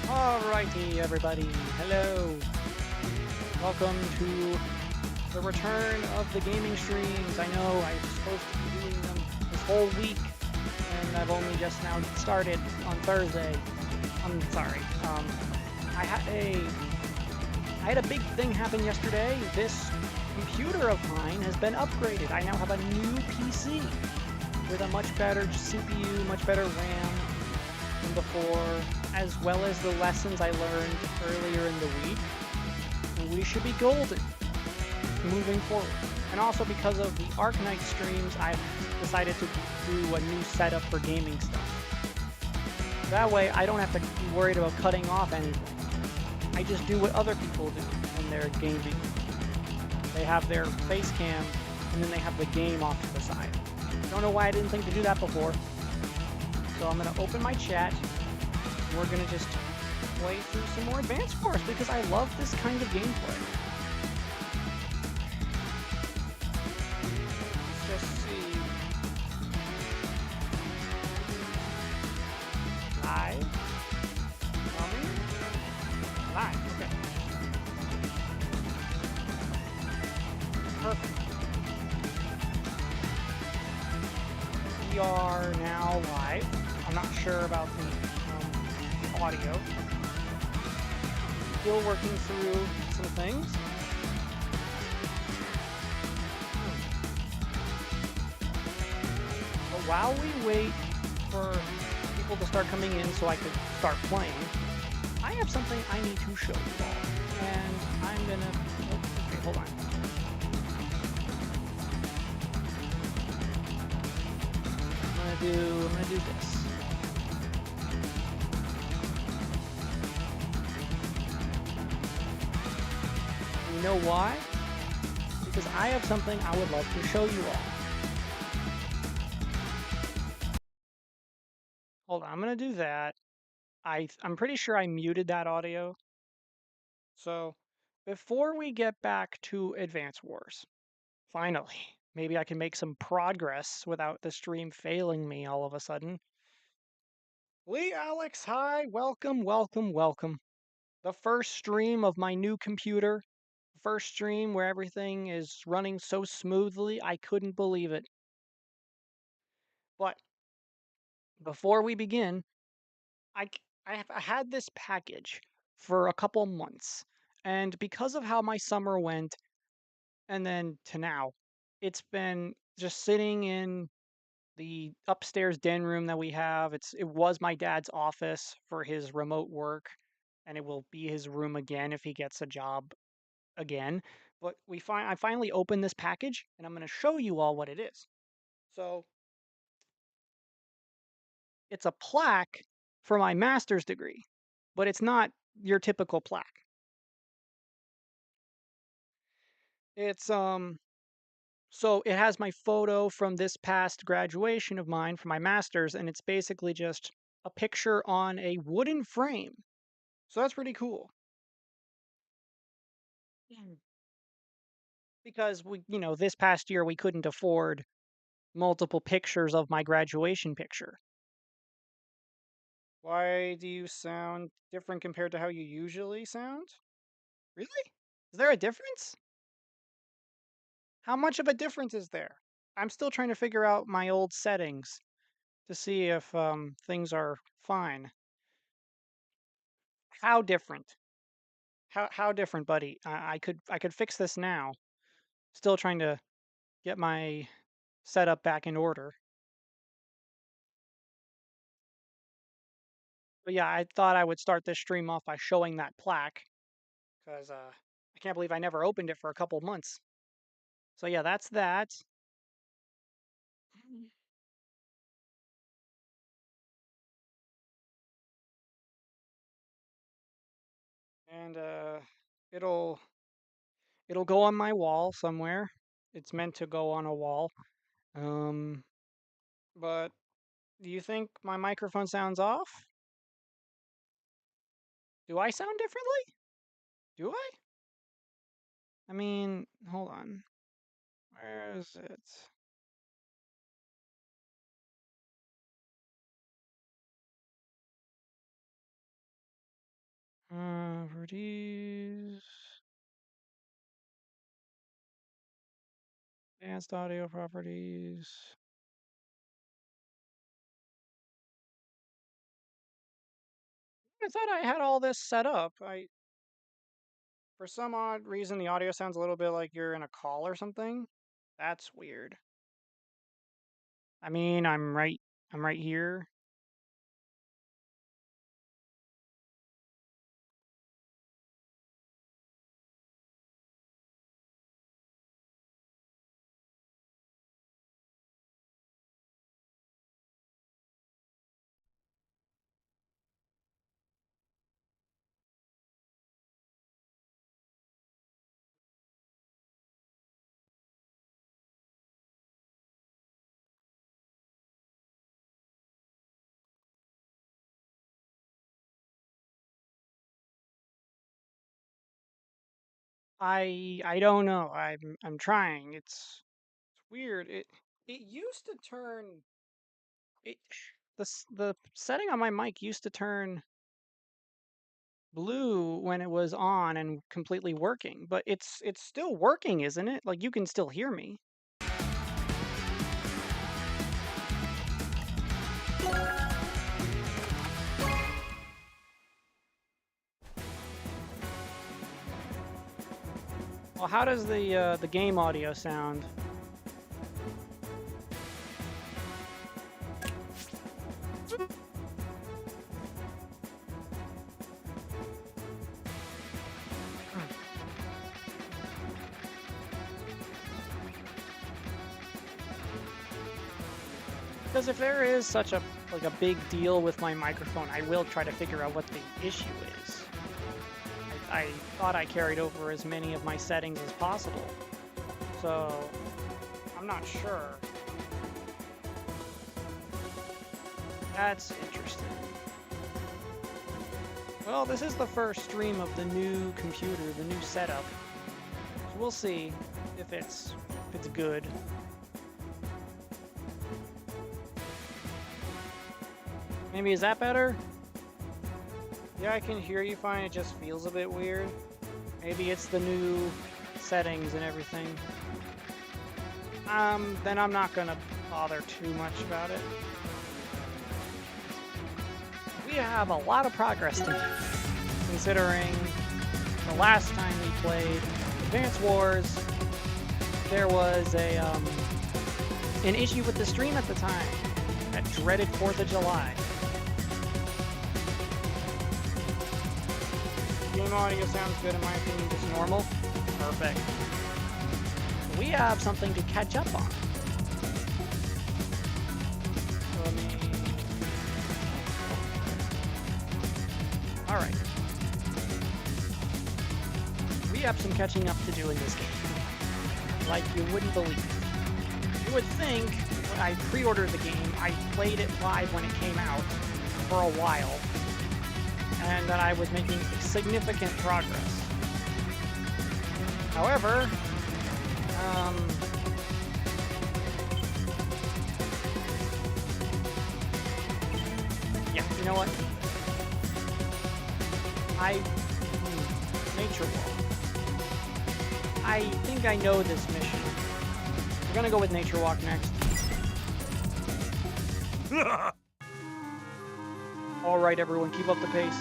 Alrighty, everybody. Hello. Welcome to the return of the gaming streams. I know I was supposed to be doing them this whole week, and I've only just now started on Thursday. I'm sorry. I had a big thing happen yesterday. This computer of mine has been upgraded. I now have a new PC with a much better CPU, much better RAM than before, as well as the lessons I learned earlier in the week. And we should be golden moving forward. And also because of the Arknight streams, I've decided to do a new setup for gaming stuff. That way, I don't have to be worried about cutting off anything. I just do what other people do when they're gaming. They have their face cam, and then they have the game off to the side. Don't know why I didn't think to do that before. So I'm going to open my chat. We're going to just play through some more Advance Wars because I love this kind of gameplay. Let's just see. Live? Coming? Live, okay. Perfect. We are now live. I'm not sure about the audio. Still working through some things. But while we wait for people to start coming in so I could start playing, I have something I need to show you all. And I'm gonna... Oh, okay, hold on. I'm gonna do this. You know why? Because I have something I would love to show you all. Hold on, I'm gonna do that. I'm pretty sure I muted that audio. So, before we get back to Advance Wars, finally, maybe I can make some progress without the stream failing me all of a sudden. Lee Alex, hi, welcome, welcome, welcome. The first stream of my new computer. First stream where everything is running so smoothly, I couldn't believe it. But before we begin, I had this package for a couple months, and because of how my summer went, and then to now, it's been just sitting in the upstairs den room that we have. It was my dad's office for his remote work, and it will be his room again if he gets a job again. But I finally opened this package, and I'm going to show you all what it is. So it's a plaque for my master's degree, but it's not your typical plaque. It's so it has my photo from this past graduation of mine for my master's, and it's basically just a picture on a wooden frame. So that's pretty cool. Mm. Because this past year we couldn't afford multiple pictures of my graduation picture. Why do you sound different compared to how you usually sound? Really? Is there a difference? How much of a difference is there? I'm still trying to figure out my old settings to see if things are fine. How different? How different, buddy? I could fix this now. Still trying to get my setup back in order. But yeah, I thought I would start this stream off by showing that plaque because I can't believe I never opened it for a couple months. So yeah, that's that. And it'll it'll go on my wall somewhere. It's meant to go on a wall. Um, but do you think my microphone sounds off? Do I sound differently? Do I? I mean, hold on. Where is it? properties. Advanced audio properties. I thought I had all this set up. For some odd reason, the audio sounds a little bit like you're in a call or something. That's weird. I mean, I'm right here. I don't know. I'm trying. It's weird. It used to turn it the setting on my mic used to turn blue when it was on and completely working, but it's still working, isn't it? Like you can still hear me. Well, how does the game audio sound? Because if there is such a big deal with my microphone, I will try to figure out what the issue is. I thought I carried over as many of my settings as possible, so I'm not sure. That's interesting. Well, this is the first stream of the new computer, the new setup. So we'll see if it's good. Maybe is that better? Yeah, I can hear you fine. It just feels a bit weird. Maybe it's the new settings and everything. Then I'm not gonna bother too much about it. We have a lot of progress to make, considering the last time we played Advance Wars, there was an issue with the stream at the time. That dreaded 4th of July. Game audio sounds good in my opinion, just normal. Perfect. We have something to catch up on. Alright. We have some catching up to do in this game. Like you wouldn't believe. You would think when I pre-ordered the game, I played it live when it came out for a while, and that I was making significant progress. However, yeah, you know what? Nature Walk. I think I know this mission. We're gonna go with Nature Walk next. Alright everyone, keep up the pace.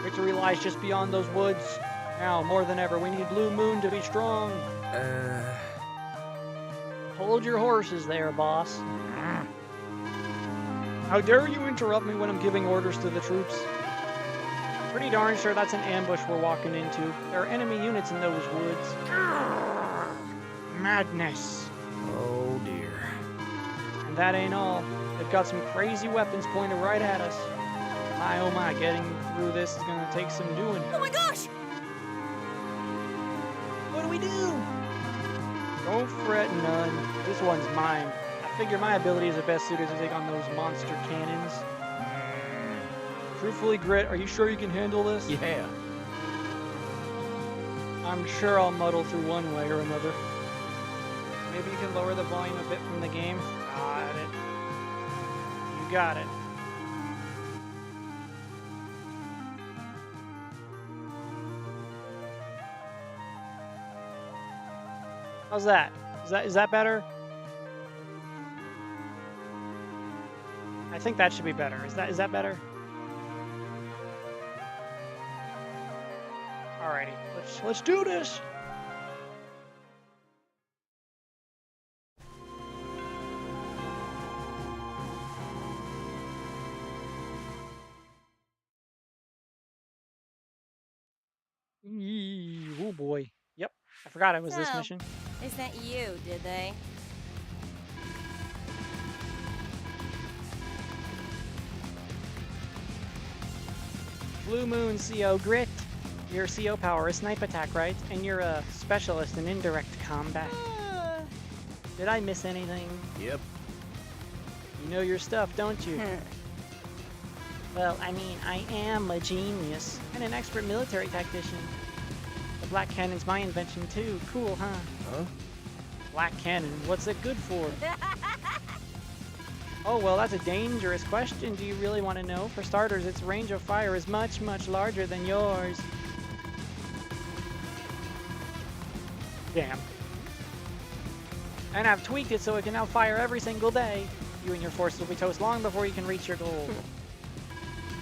Victory lies just beyond those woods. Now, more than ever, we need Blue Moon to be strong. Hold your horses there, boss. How dare you interrupt me when I'm giving orders to the troops? Pretty darn sure that's an ambush we're walking into. There are enemy units in those woods. Madness. Oh dear. And that ain't all. They've got some crazy weapons pointed right at us. My oh my, getting through this is gonna take some doing. Oh my gosh! What do we do? Don't fret none. This one's mine. I figure my abilities are best suited to take on those monster cannons. Truthfully, Grit, are you sure you can handle this? Yeah. I'm sure I'll muddle through one way or another. Maybe you can lower the volume a bit from the game? Got it. You got it. How's that? Is that better? I think that should be better. Is that better? Alrighty, let's do this. Oh boy. Yep. I forgot it was this So, mission. They sent you, did they? Blue Moon CO Grit. Your CO power is snipe attack, right? And you're a specialist in indirect combat. Did I miss anything? Yep. You know your stuff, don't you? Well, I mean, I am a genius and an expert military tactician. The black cannon's my invention too. Cool, huh? Huh? Black cannon, what's it good for? Oh, well, that's a dangerous question. Do you really want to know? For starters, its range of fire is much, much larger than yours. Damn. And I've tweaked it so it can now fire every single day. You and your forces will be toast long before you can reach your goal.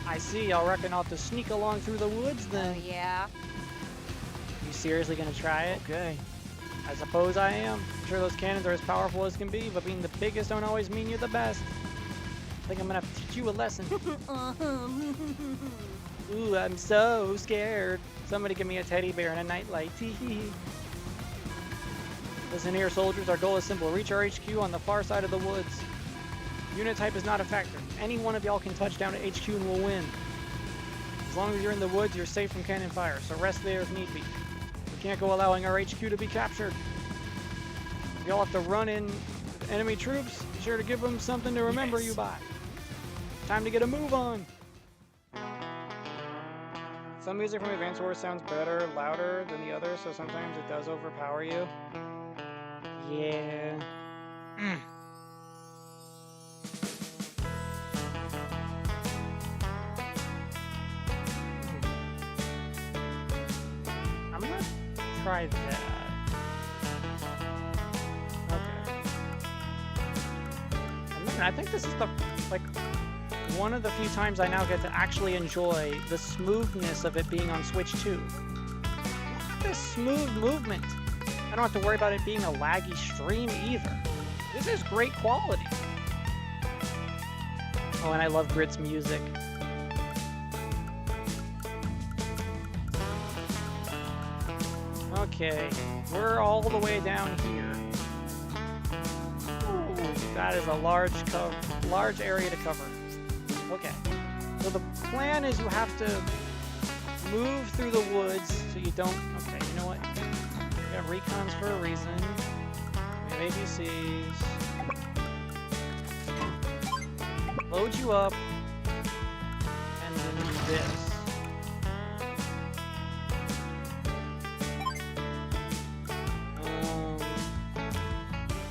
I see. I'll reckon I'll have to sneak along through the woods then. Oh, yeah? You seriously gonna try it? Okay. I suppose I am. I'm sure those cannons are as powerful as can be, but being the biggest don't always mean you're the best. I think I'm gonna have to teach you a lesson. Ooh, I'm so scared. Somebody give me a teddy bear and a nightlight. Tee-hee. Listen here, soldiers. Our goal is simple. Reach our HQ on the far side of the woods. Unit type is not a factor. Any one of y'all can touch down at HQ and we'll win. As long as you're in the woods, you're safe from cannon fire, so rest there if need be. We can't go allowing our HQ to be captured. If y'all have to run in with enemy troops, be sure to give them something to remember you by. Time to get a move on. Some music from Advance Wars sounds better, louder than the others, so sometimes it does overpower you. Yeah. I'm gonna try that. Okay. And then I think this is the one of the few times I now get to actually enjoy the smoothness of it being on Switch 2. Look at this smooth movement. I don't have to worry about it being a laggy stream either. This is great quality. Oh, and I love Grit's music. Okay, we're all the way down here. Ooh, that is a large area to cover. Okay, so the plan is you have to move through the woods so you don't... Okay, you know what? We have recons for a reason. We have ABCs. Load you up. And then this.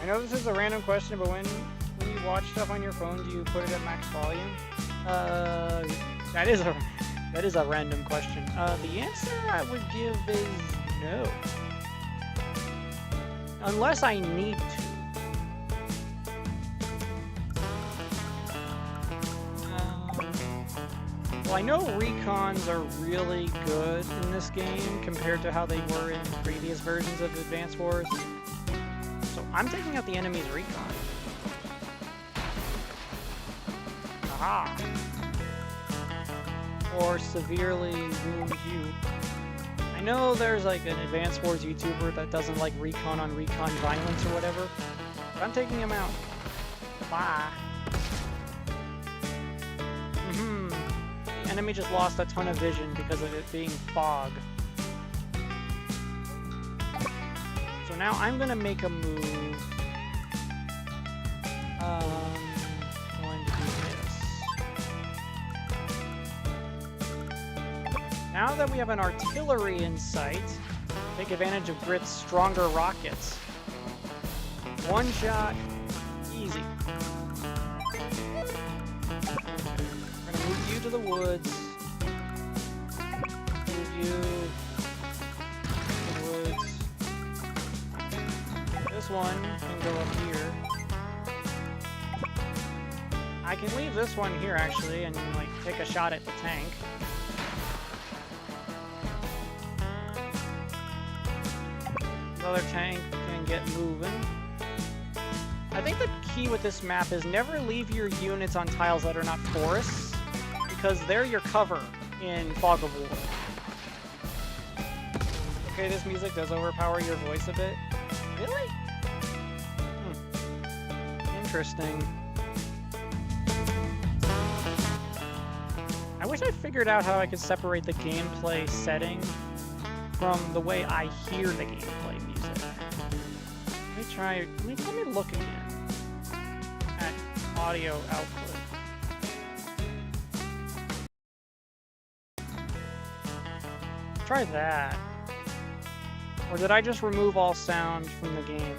I know this is a random question, but when you watch stuff on your phone, do you put it at max volume? That is a random question. The answer I would give is no. Unless I need to. Well, I know recons are really good in this game compared to how they were in previous versions of Advance Wars. So I'm taking out the enemy's recon. Aha! Or severely wound you. I know there's like an Advance Wars YouTuber that doesn't like recon on recon violence or whatever, but I'm taking him out. Bye. The enemy just lost a ton of vision because of it being fog. So now I'm gonna make a move. Going to do this. Now that we have an artillery in sight, take advantage of Grit's stronger rockets. One shot, easy. We're gonna move you to the woods. Move you to the woods. this one can go up here. I can leave this one here, actually, and, like, take a shot at the tank. Another tank can get moving. I think the key with this map is never leave your units on tiles that are not forests, because they're your cover in Fog of War. Okay, this music does overpower your voice a bit. Really? Interesting. I wish I figured out how I could separate the gameplay setting from the way I hear the gameplay music. Let me try, let me look again at audio output. Try that. Or did I just remove all sound from the game?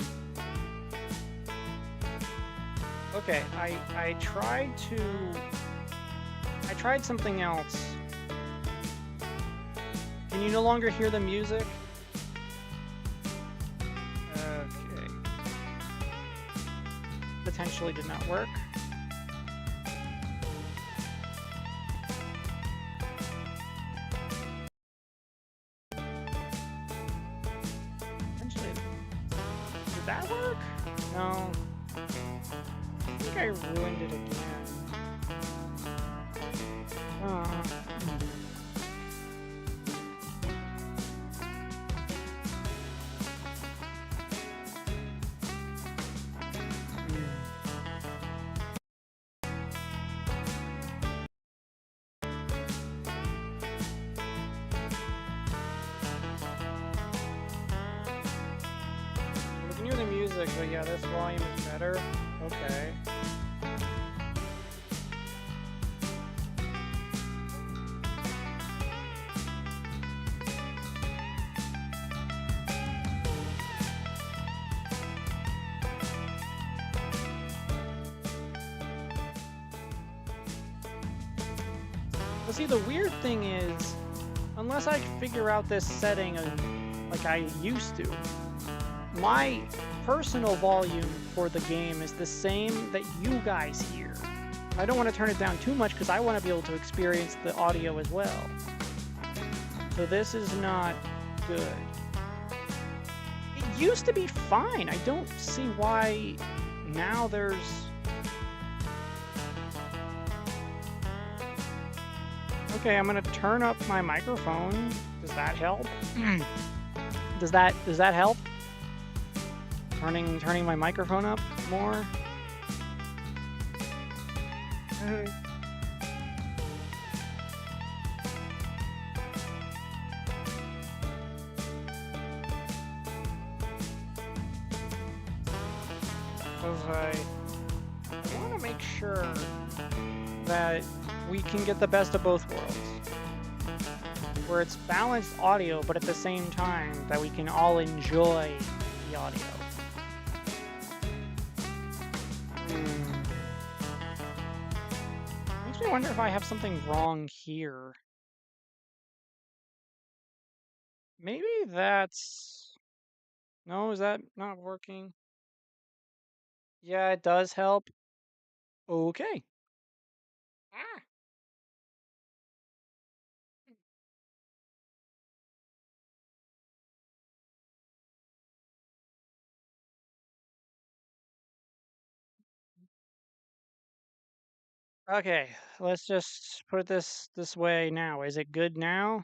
Okay, I tried something else. Can you no longer hear the music? Okay. Potentially did not work. Potentially. Did that work? No. I think I ruined it again. We can hear the music, but yeah, this volume is better. Okay. But see, the weird thing is, unless I figure out this setting like I used to, my personal volume for the game is the same that you guys hear. I don't want to turn it down too much because I want to be able to experience the audio as well. So this is not good. It used to be fine. I don't see why now there's... Okay, I'm gonna turn up my microphone. Does that help? Does that help? Turning my microphone up more. Because I want to make sure that we can get the best of both worlds, where it's balanced audio, but at the same time that we can all enjoy the audio. Makes me wonder if I have something wrong here. Maybe that's... No, is that not working? Yeah, it does help. Okay. Ah. Okay, let's just put it this way now. Is it good now?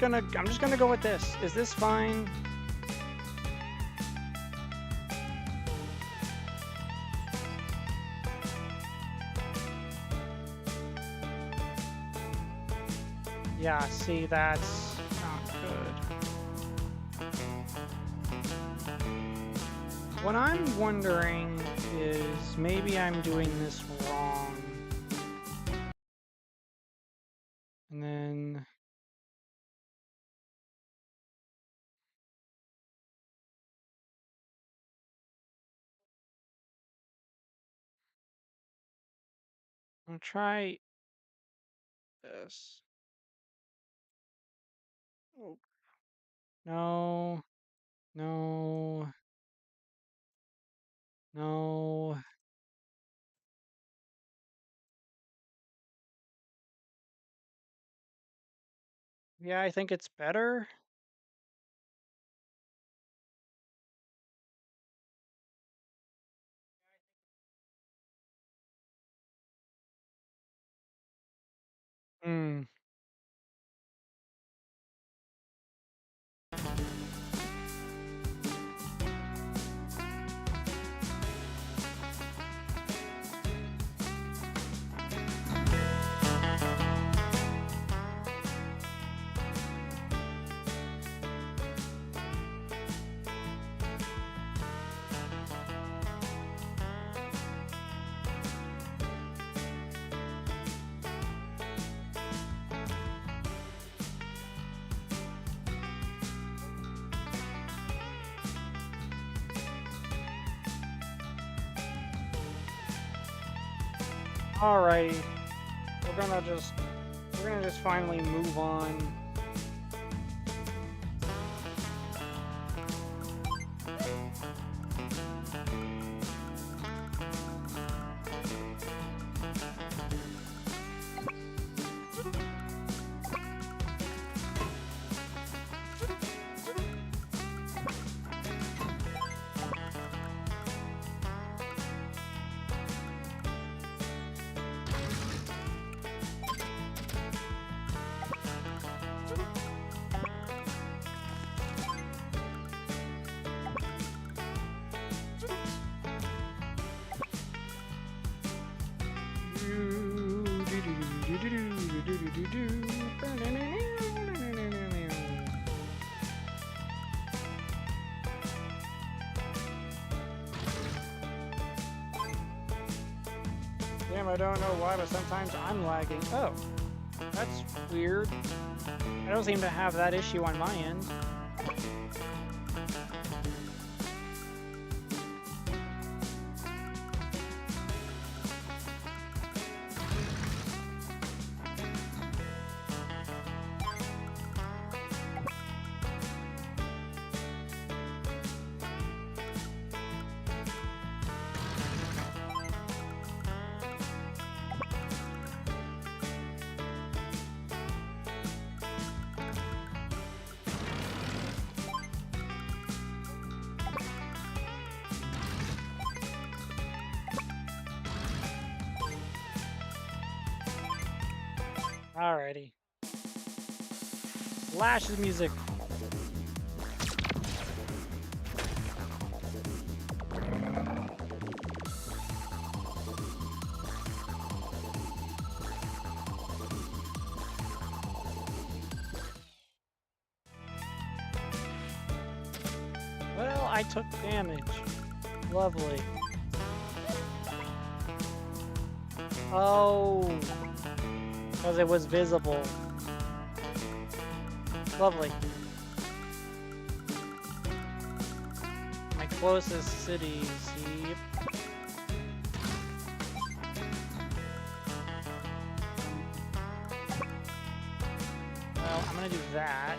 I'm just gonna go with this. Is this fine? Yeah, see, that's not good. What I'm wondering is maybe I'm doing this wrong. And then... I'll try this. Oh. No. No. No. Yeah, I think it's better. Hmm. Alrighty. We're gonna just finally move on. Damn, I don't know why, but sometimes I'm lagging. Oh, that's weird. I don't seem to have that issue on my end. Alrighty. Lash's music. Well, I took damage. Lovely. Oh. Because it was visible. Lovely. My closest cities. Yep. Well, I'm gonna do that.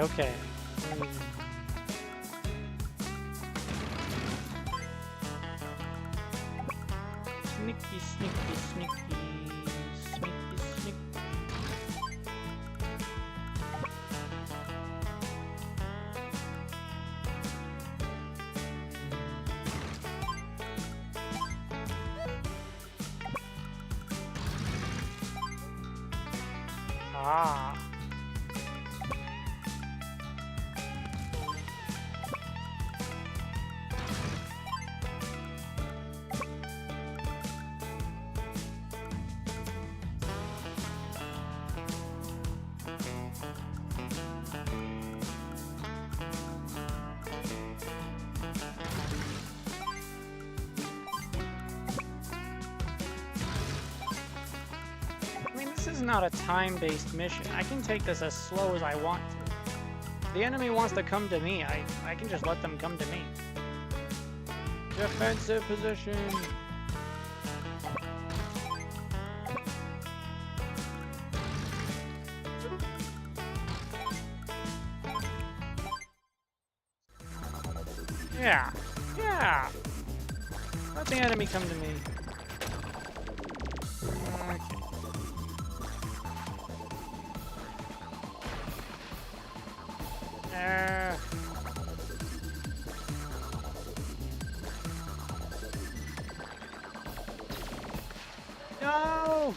Okay. Sneaky, sneaky, sneaky, sneaky, sneaky. Ah. I mean, this is not a time-based mission. I can take this as slow as I want to. If the enemy wants to come to me, I can just let them come to me. Defensive position. Yeah. Yeah. Let the enemy come to me. Okay. No!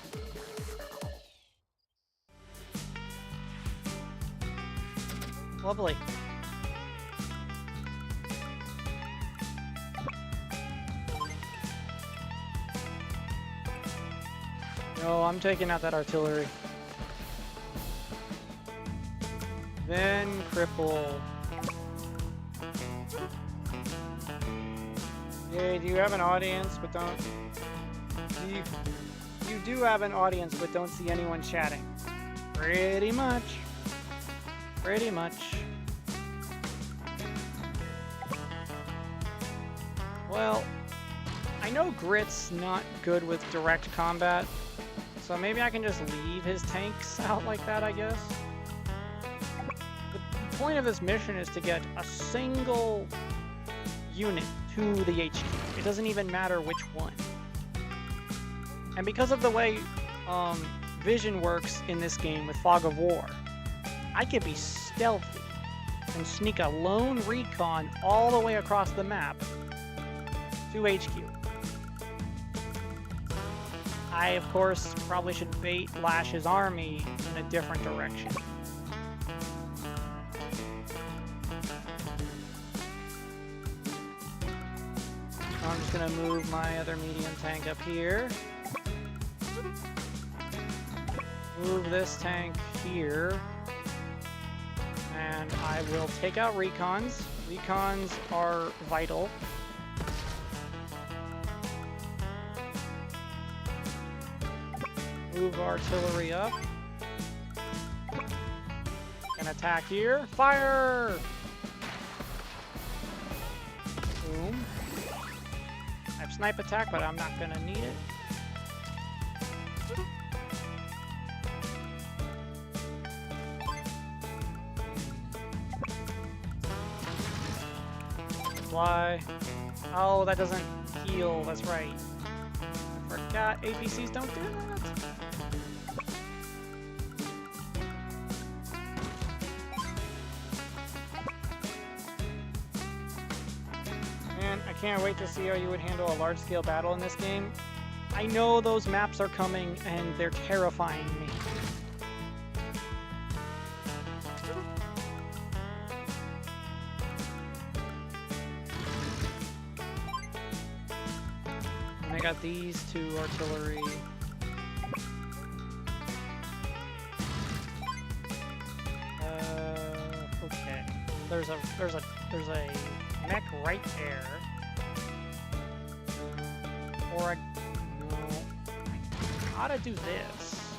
Lovely. No, I'm taking out that artillery. Then cripple. Hey, do you have an audience but don't... You do have an audience but don't see anyone chatting. Pretty much. Pretty much. Well, I know Grit's not good with direct combat, so maybe I can just leave his tanks out like that, I guess. The point of this mission is to get a single unit to the HQ. It doesn't even matter which one. And because of the way vision works in this game with Fog of War, I can be stealthy and sneak a lone recon all the way across the map to HQ. I, of course, probably should bait Lash's army in a different direction. I'm just gonna move my other medium tank up here. Move this tank here. And I will take out recons. Recons are vital. Move artillery up. An attack here. Fire! Boom. I have snipe attack, but I'm not gonna need it. Fly. Oh, that doesn't heal. That's right. I forgot APCs don't do that. Man, I can't wait to see how you would handle a large-scale battle in this game. I know those maps are coming, and they're terrifying me. I got these two artillery. Okay. There's a mech right there. Or no. I gotta do this.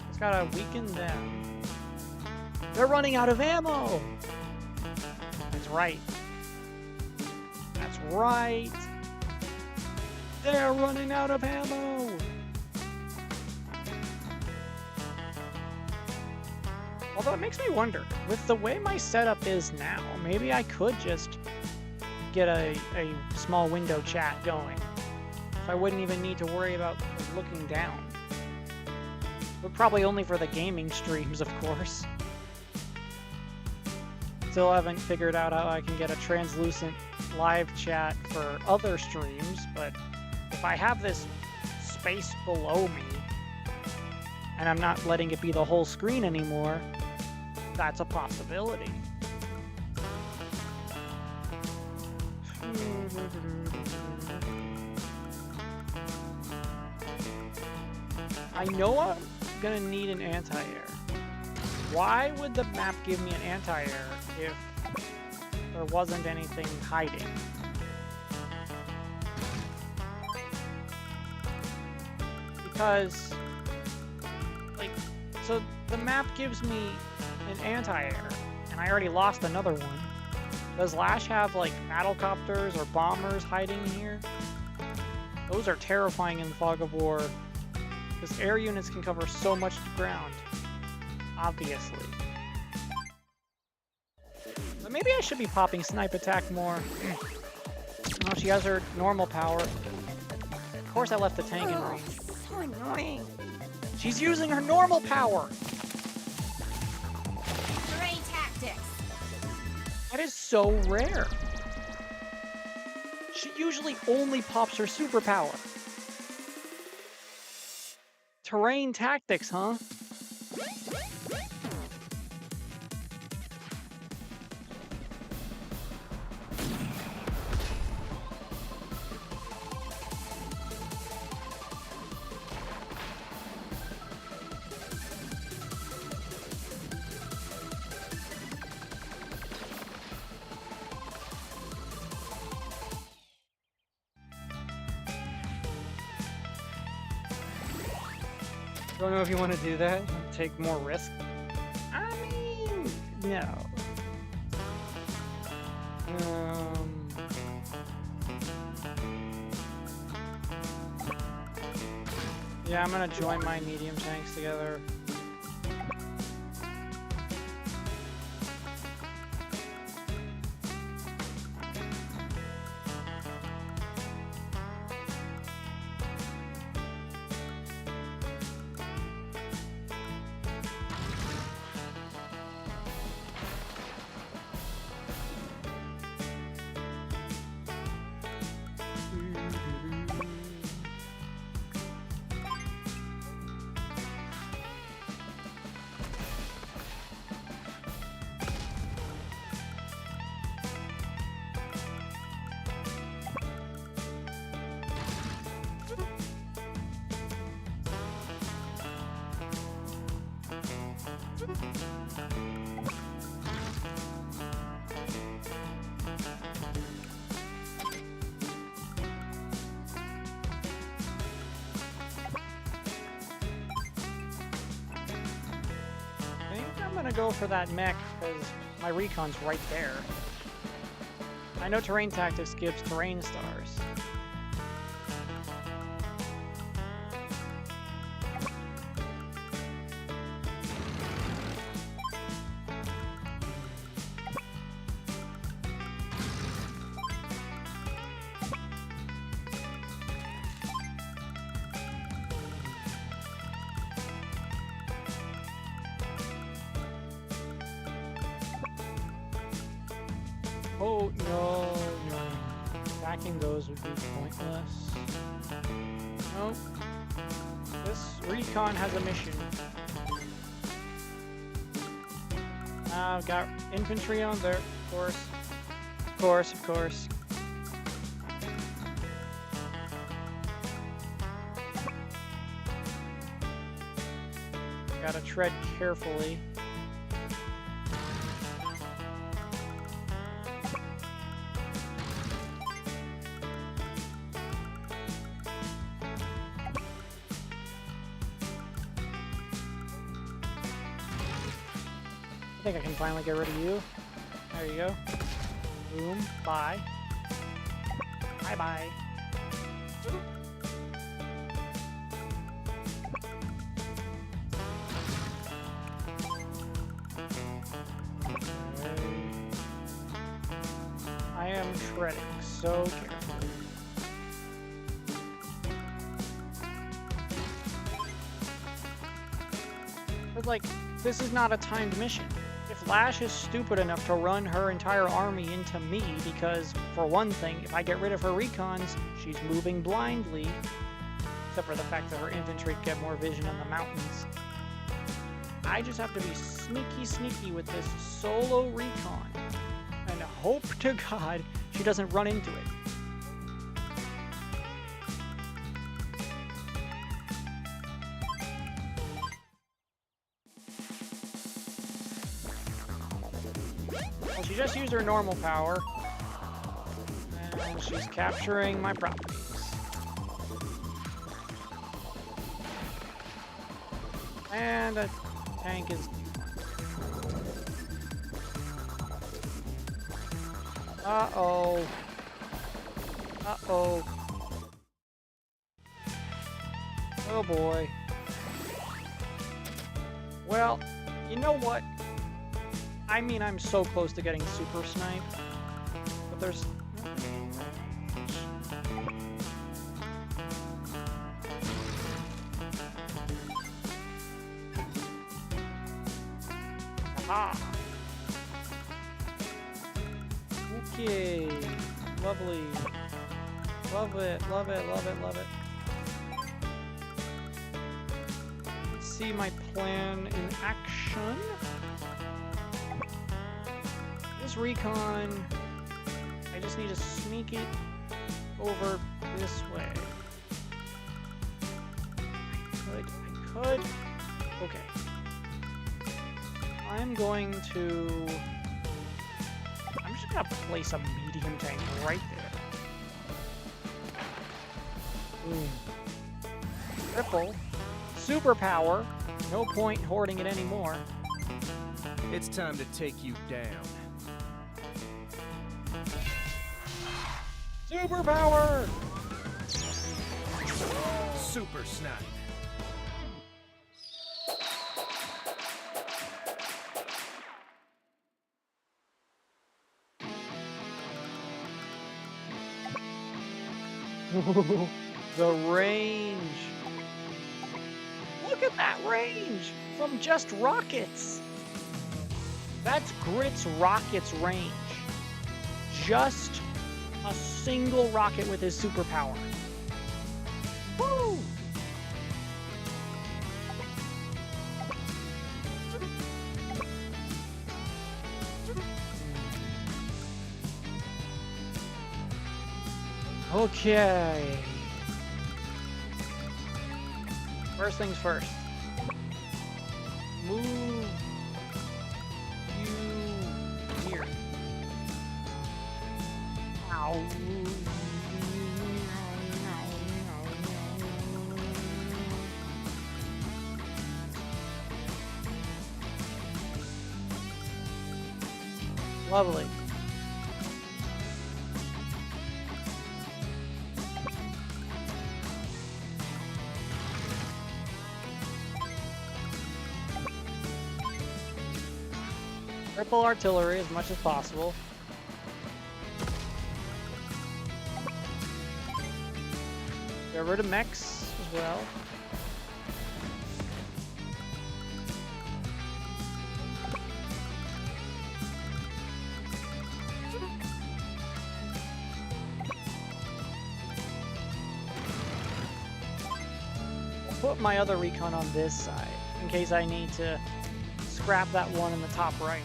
It's gotta weaken them. They're running out of ammo. That's right. That's right. They're running out of ammo. Although it makes me wonder, with the way my setup is now, maybe I could just get a small window chat going. So I wouldn't even need to worry about looking down. But probably only for the gaming streams, of course. Still haven't figured out how I can get a translucent live chat for other streams, but if I have this space below me, and I'm not letting it be the whole screen anymore, that's a possibility. I know I'm gonna need an anti-air. Why would the map give me an anti-air if there wasn't anything hiding? Because, like, so the map gives me an anti-air, and I already lost another one. Does Lash have, like, battlecopters or bombers hiding here? Those are terrifying in the Fog of War, because air units can cover so much ground, obviously. But maybe I should be popping Snipe Attack more. Oh, she has her normal power. Of course I left the tank in range. So annoying. She's using her normal power! Terrain tactics. That is so rare. She usually only pops her superpower. Terrain tactics, huh? Don't know if you want to do that. Take more risk. I mean, no. Yeah, I'm gonna join my medium tanks together. I'm gonna go for that mech because my recon's right there. I know terrain tactics gives terrain stars. Oh, no. Attacking those would be pointless. Nope. This recon has a mission. I've got infantry on there, of course. Of course. Gotta tread carefully. I think I can finally get rid of you. There you go. Boom. Bye. Bye-bye. am treading so carefully. But like, this is not a timed mission. If Lash is stupid enough to run her entire army into me because, for one thing, if I get rid of her recons, she's moving blindly, except for the fact that her infantry get more vision in the mountains. I just have to be sneaky with this solo recon and hope to God she doesn't run into it. Well, she just used her normal power, and she's capturing my properties. And a tank is... Uh-oh. Uh-oh. Oh boy. Well, you know what? I mean, I'm so close to getting super snipe, but there's... Aha! Okay, lovely. Love it, love it, love it, love it. Let's see my plan in action. This recon, I just need to sneak it over this way. I could. Okay. I'm just gonna place a medium tank right there. Triple. Superpower. No point hoarding it anymore. It's time to take you down. Superpower! Super Snipe. The range. Look at that range from just rockets. That's Grit's rockets range. Just a single rocket with his superpower. Woo! Okay. First things first. Move you here. Ow. Lovely. Triple artillery as much as possible. Get rid of mechs as well. I'll put my other recon on this side in case I need to scrap that one in the top right.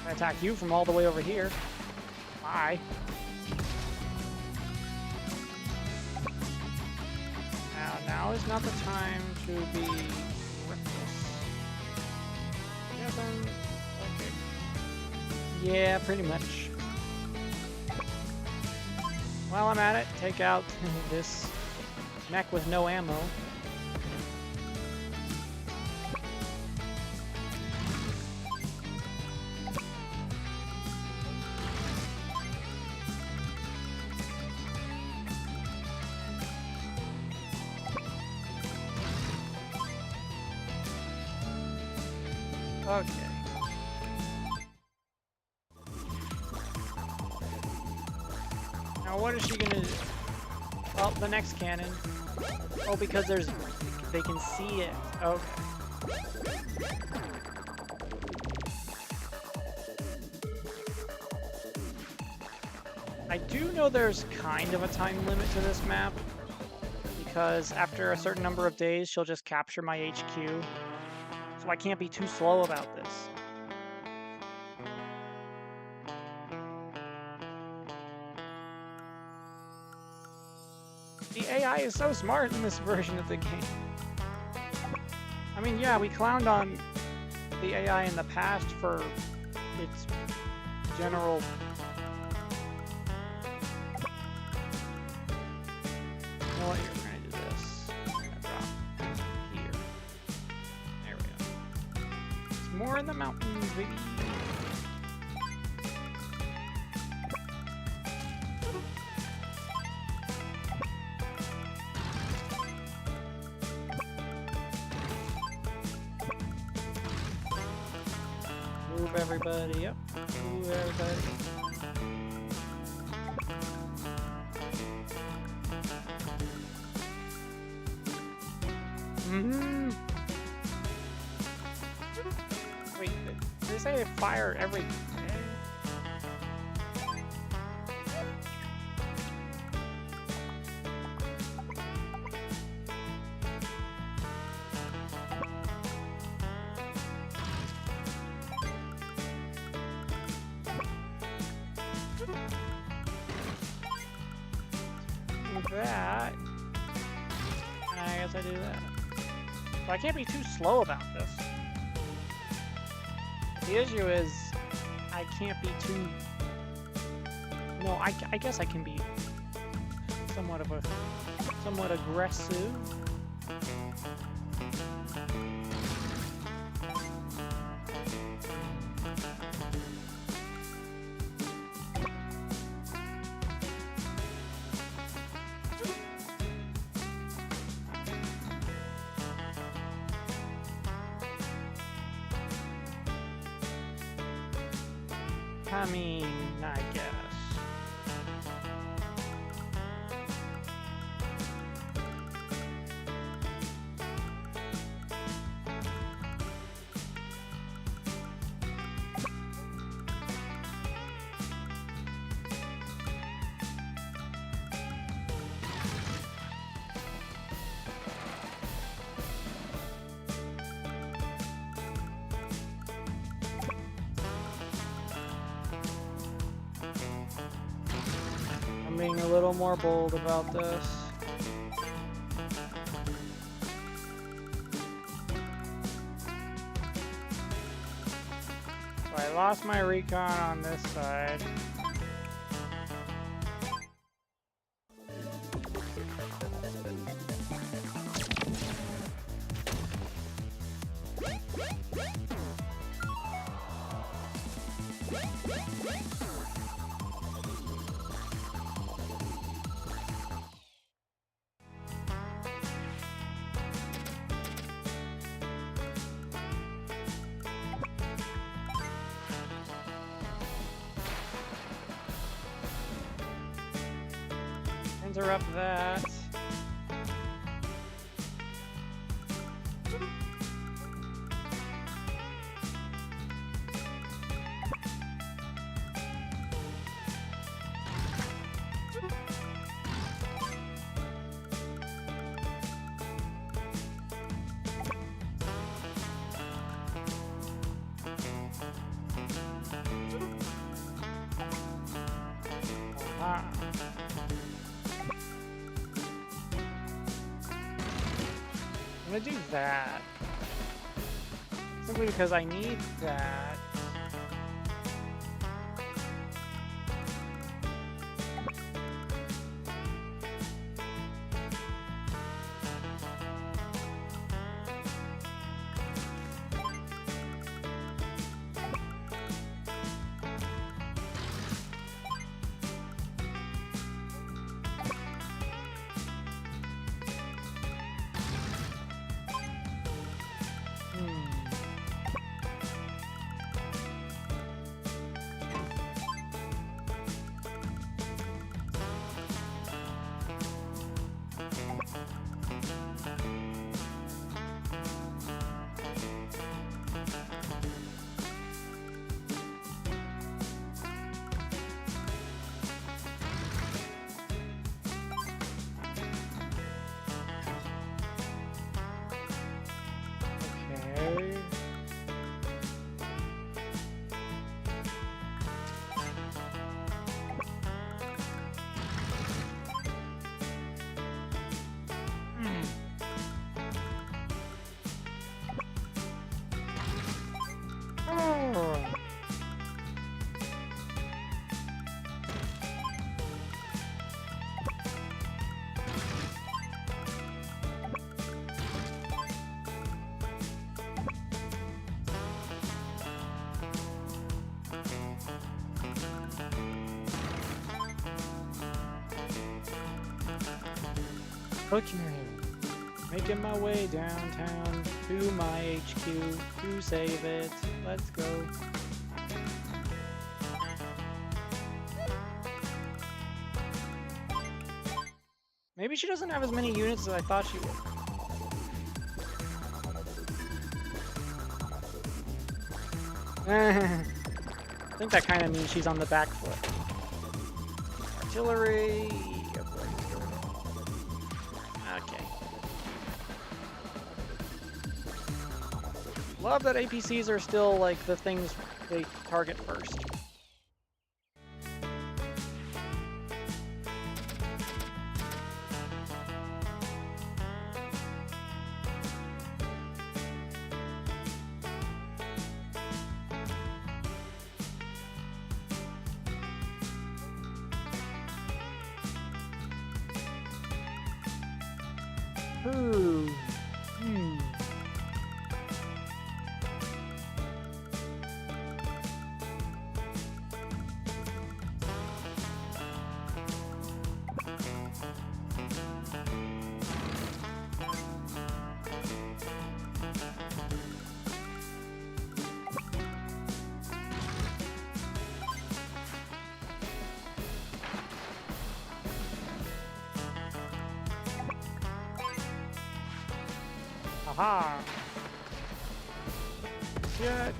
I attack you from all the way over here. Bye. Now is not the time to be reckless. Yes, okay. Yeah, pretty much. While I'm at it, take out this mech with no ammo. Okay. Now what is she gonna do? Oh, the next cannon. Oh, because they can see it. Okay. I do know there's kind of a time limit to this map, because after a certain number of days, she'll just capture my HQ. So I can't be too slow about this. The AI is so smart in this version of the game. I mean, yeah, we clowned on the AI in the past for its general... You know what, here, we're gonna do this. I'm gonna drop here. There we go. It's more in the mountains, baby. Move everybody up. Move everybody. Wait, did they say they fire every day? That, and I guess I do that. So I can't be too slow about this. The issue is I can't be too... No, I guess I can be somewhat aggressive. I mean, I guess. I'm being a little more bold about this. So I lost my recon on this side. Interrupt that. I'm gonna do that. Simply because I need that. Okay. Making my way downtown to my HQ to save it. Let's go. Maybe she doesn't have as many units as I thought she would. I think that kind of means she's on the back foot. Artillery. Okay. Love that APCs are still like the things they target first. Ooh. Aha! Get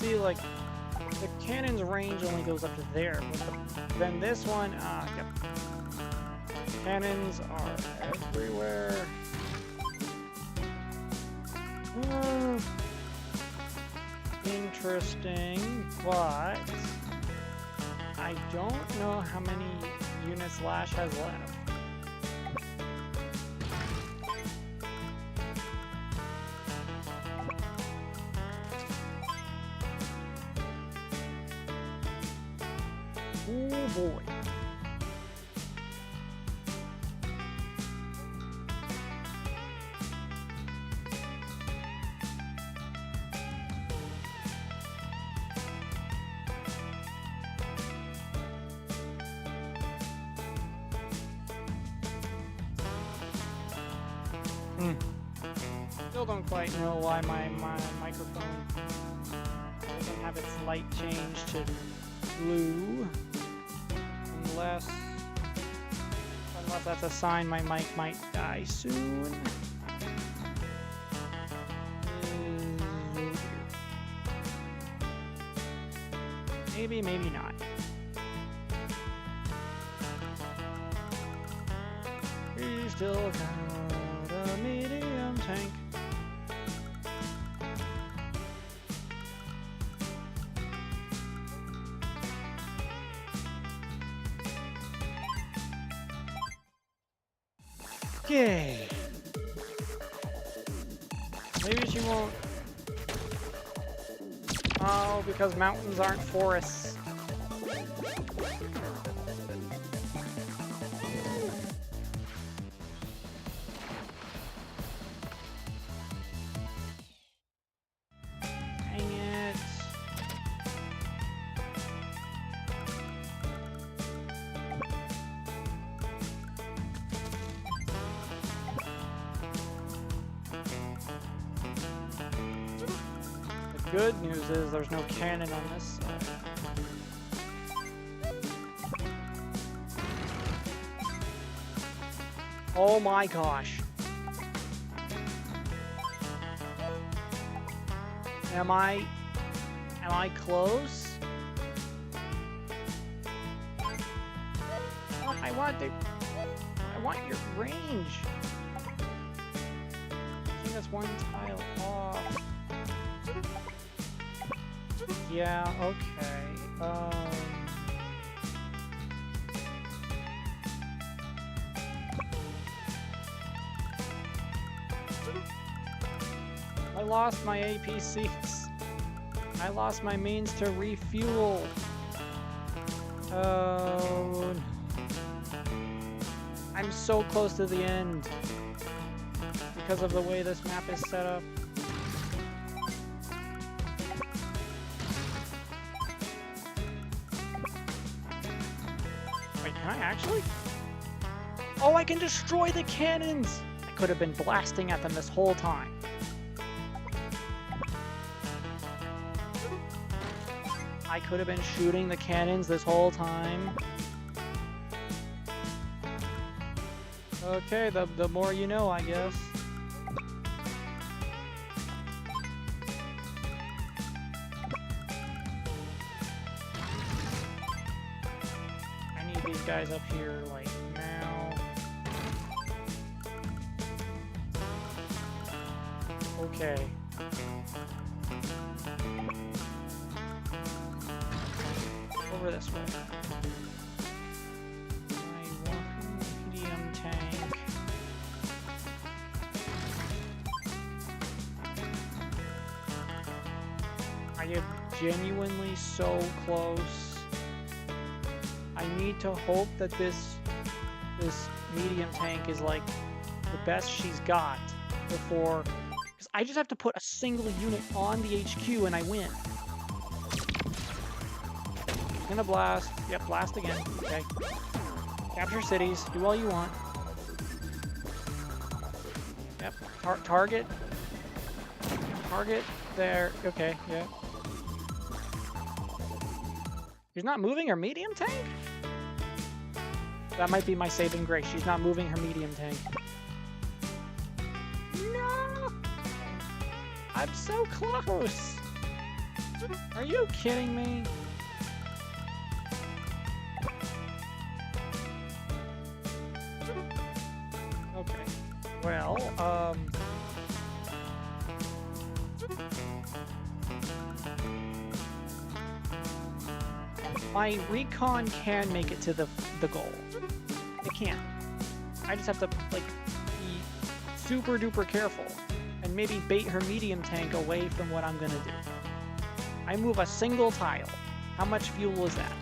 see, like, the cannon's range only goes up to there, but then this one, yep. Cannons are everywhere. Interesting, but I don't know how many units Lash has left. Oh boy. Still don't quite know why my microphone doesn't have its light changed to blue. Unless that's a sign my mic might die soon. Maybe, maybe not. We still got a medium tank. Okay. Maybe she won't. Oh, because mountains aren't forests. Dang it. The good news is there's no cannon on this side. Oh my gosh. Am I close? Oh, I want your range. I think that's one tile off. Yeah, okay. lost my APCs. I lost my means to refuel. Oh, I'm so close to the end because of the way this map is set up. Wait, can I actually? Oh, I can destroy the cannons! I could have been blasting at them this whole time. I could have been shooting the cannons this whole time. Okay, the more you know, I guess. I need these guys up here, like, now. Okay. Over this way. My one medium tank. I am genuinely so close. I need to hope that this medium tank is like the best she's got before, because I just have to put a single unit on the HQ and I win. Gonna blast. Yep, blast again. Okay. Capture cities. Do all you want. Yep. Target. Target there. Okay, yeah. She's not moving her medium tank? That might be my saving grace. She's not moving her medium tank. No! I'm so close! Are you kidding me? Okay. Well, my recon can make it to the goal. It can. I just have to, like, be super duper careful and maybe bait her medium tank away from what I'm gonna do. I move a single tile. How much fuel is that?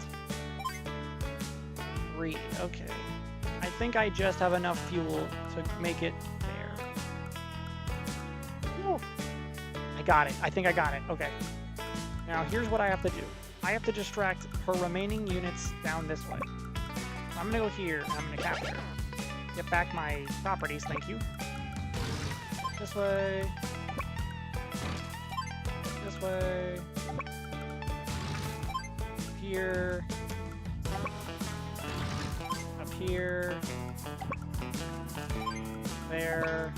3. Okay. I think I just have enough fuel to make it there. Whew. I got it. I think I got it. Okay. Now here's what I have to do. I have to distract her remaining units down this way. So I'm gonna go here and I'm gonna capture. Get back my properties, thank you. This way. This way. Here. Up here. There.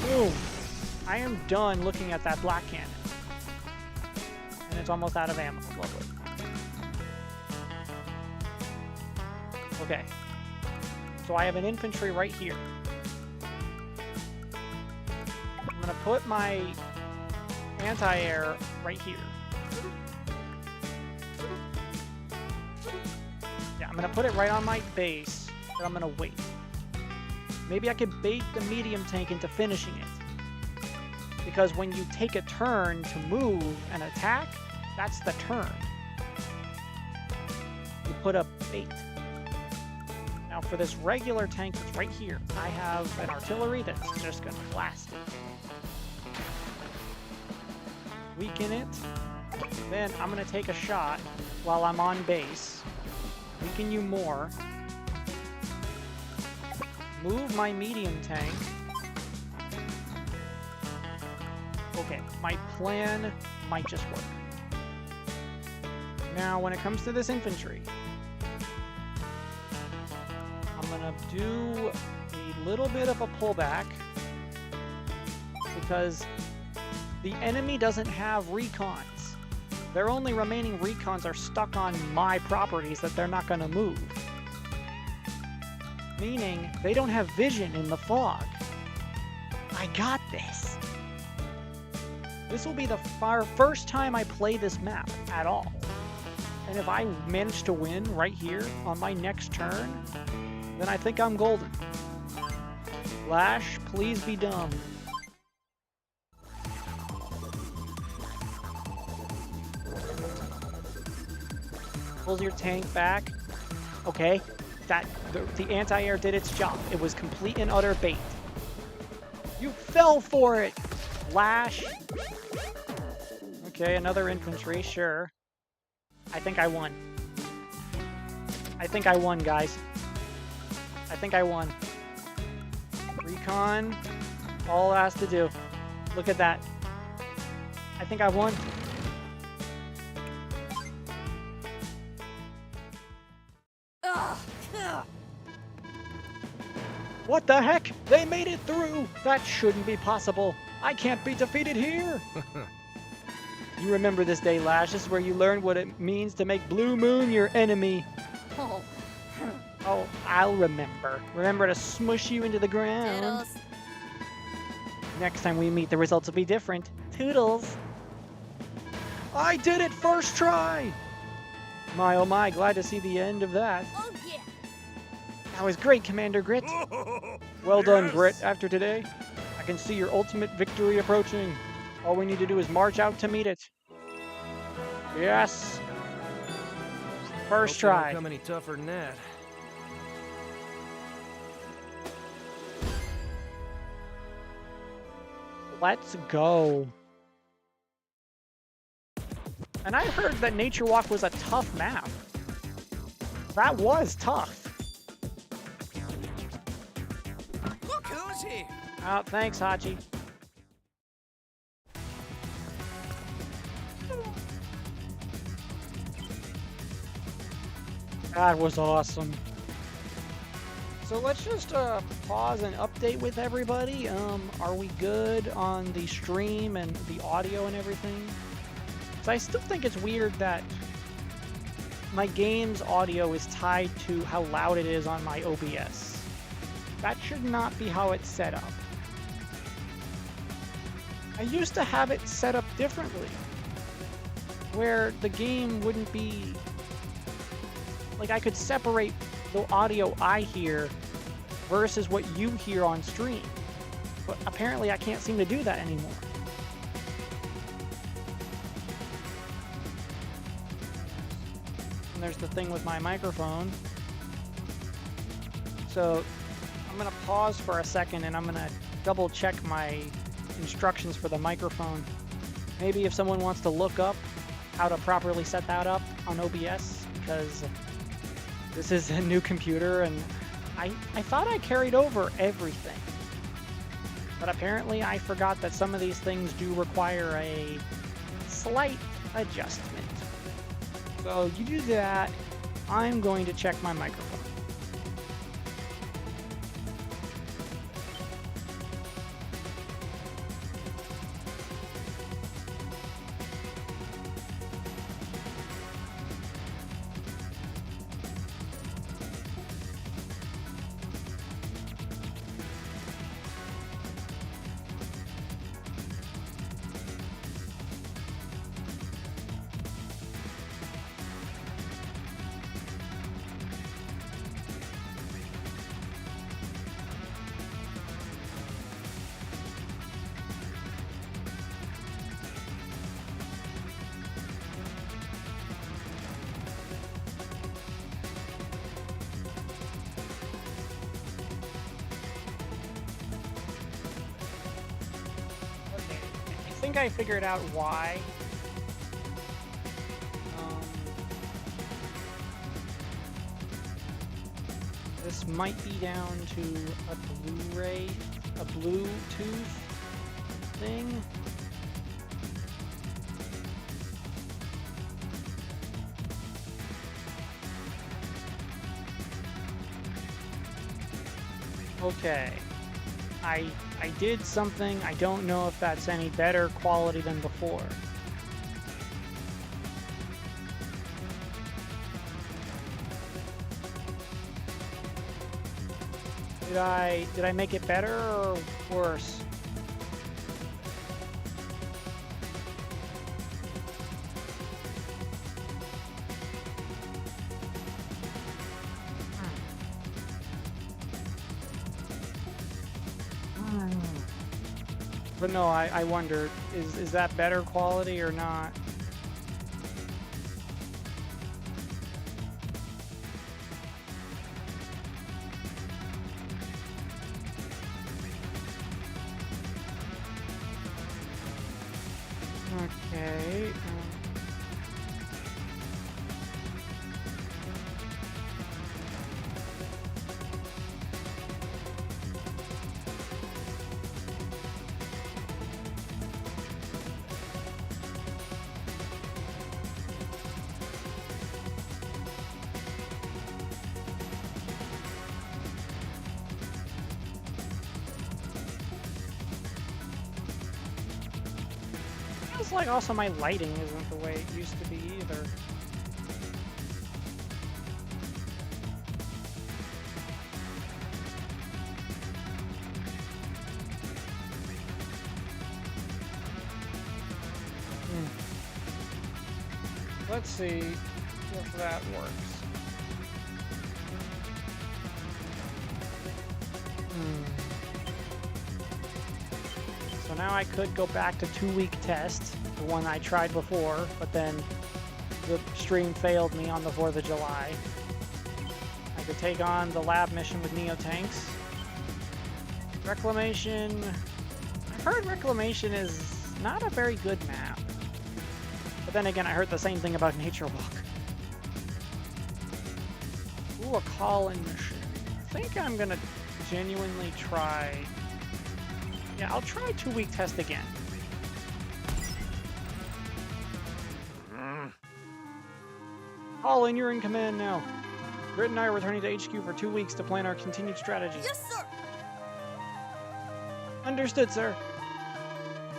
Boom! I am done looking at that black cannon. And it's almost out of ammo. Lovely. Okay. So I have an infantry right here. I'm gonna put my anti-air right here. Yeah, I'm gonna put it right on my base, but I'm gonna wait. Maybe I could bait the medium tank into finishing it. Because when you take a turn to move and attack, that's the turn. You put a bait. Now for this regular tank that's right here, I have an artillery that's just gonna blast it. Weaken it. Then I'm gonna take a shot while I'm on base. Weaken you more. Move my medium tank. Okay, my plan might just work. Now, when it comes to this infantry, I'm gonna do a little bit of a pullback because the enemy doesn't have recons. Their only remaining recons are stuck on my properties that they're not gonna move. Meaning, they don't have vision in the fog. I got this. This will be the first time I play this map at all. And if I manage to win right here on my next turn, then I think I'm golden. Lash, please be dumb. Pulls your tank back. Okay, the anti-air did its job. It was complete and utter bait. You fell for it, Lash. Okay, another infantry, sure. I think I won. I think I won, guys. I think I won. Recon, all it has to do. Look at that. I think I won. Ugh. What the heck? They made it through! That shouldn't be possible. I can't be defeated here! You remember this day, Lash. This is where you learn what it means to make Blue Moon your enemy. Oh. Oh, I'll remember. Remember to smush you into the ground. Toodles. Next time we meet, the results will be different. Toodles! I did it first try! My oh my, glad to see the end of that. Oh yeah. That was great, Commander Grit. Well done, Grit. After today, I can see your ultimate victory approaching. All we need to do is march out to meet it. Yes. First Hope they don't try. come any tougher than that. Let's go. And I heard that Nature Walk was a tough map. That was tough. Look who's here! Oh, thanks, Hachi. That was awesome. So let's just pause and update with everybody. Are we good on the stream and the audio and everything? So I still think it's weird that my game's audio is tied to how loud it is on my OBS. That should not be how it's set up. I used to have it set up differently, where the game wouldn't be... Like, I could separate the audio I hear versus what you hear on stream. But apparently I can't seem to do that anymore. And there's the thing with my microphone. So I'm gonna pause for a second and I'm gonna double check my instructions for the microphone. Maybe if someone wants to look up how to properly set that up on OBS, because this is a new computer and I thought I carried over everything. But apparently I forgot that some of these things do require a slight adjustment. So you do that, I'm going to check my microphone. I think I figured out why. This might be down to a Blu-ray, a Bluetooth thing. Okay. I did something. I don't know if that's any better quality than before. Did I make it better or worse? But no, I wonder, is that better quality or not? Okay. Feels like also my lighting isn't the way it used to be either. Let's see if that works. So now I could go back to 2-week test, the one I tried before, but then the stream failed me on the 4th of July. I could take on the lab mission with Neotanks. Reclamation. I've heard Reclamation is not a very good map. But then again, I heard the same thing about Nature Walk. Ooh, a call-in mission. I think I'm gonna genuinely try. Yeah, I'll try 2-week test again. Colin, you're in command now. Britt and I are returning to HQ for 2 weeks to plan our continued strategy. Yes, sir. Understood, sir.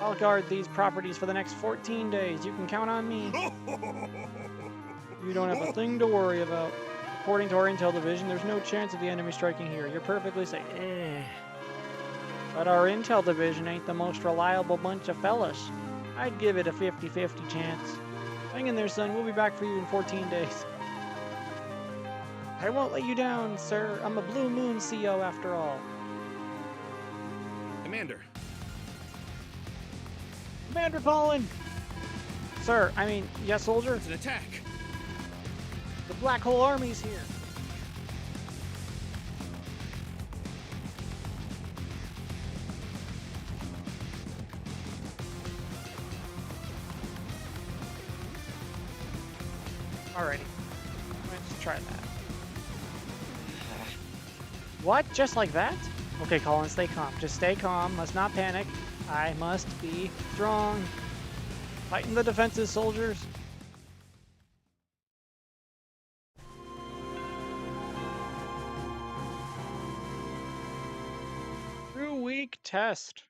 I'll guard these properties for the next 14 days. You can count on me. You don't have a thing to worry about. According to our intel division, there's no chance of the enemy striking here. You're perfectly safe. But our intel division ain't the most reliable bunch of fellas. I'd give it a 50-50 chance. Hang in there, son. We'll be back for you in 14 days. I won't let you down, sir. I'm a Blue Moon CO after all. Commander. Commander Colin! Sir, I mean, yes, soldier? It's an attack. The Black Hole Army's here. Alrighty. Let's try that. What? Just like that? Okay, Colin, stay calm. Just stay calm. Must not panic. I must be strong. Fighting the defenses, soldiers. Two-week test.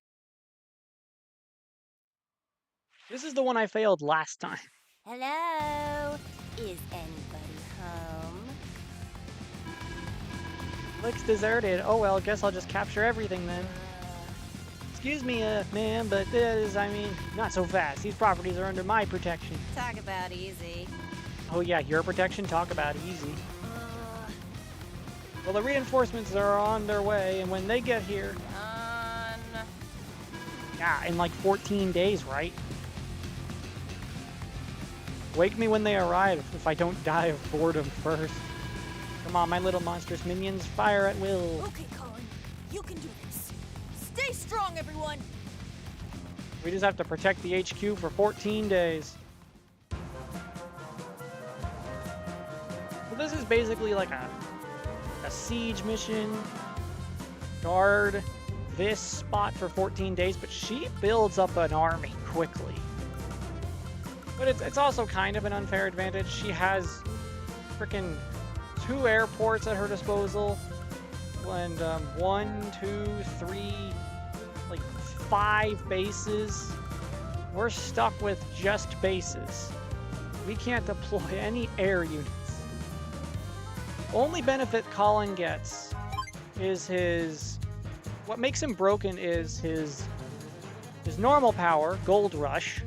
This is the one I failed last time. Hello? Is anybody home? Looks deserted. Oh well, guess I'll just capture everything then. Excuse me, ma'am, but I mean, not so fast. These properties are under my protection. Talk about easy. Oh yeah, your protection? Talk about easy. Well, the reinforcements are on their way, and when they get here... Yeah, in like 14 days, right? Wake me when they arrive, if I don't die of boredom first. Come on, my little monstrous minions, fire at will. Okay, Colin, you can do this. Stay strong, everyone. We just have to protect the HQ for 14 days. So this is basically like a siege mission. Guard this spot for 14 days, but she builds up an army quickly. But it's also kind of an unfair advantage. She has freaking 2 airports at her disposal, and 1, 2, 3, like 5 bases. We're stuck with just bases. We can't deploy any air units. Only benefit Colin gets is his... What makes him broken is his normal power, Gold Rush.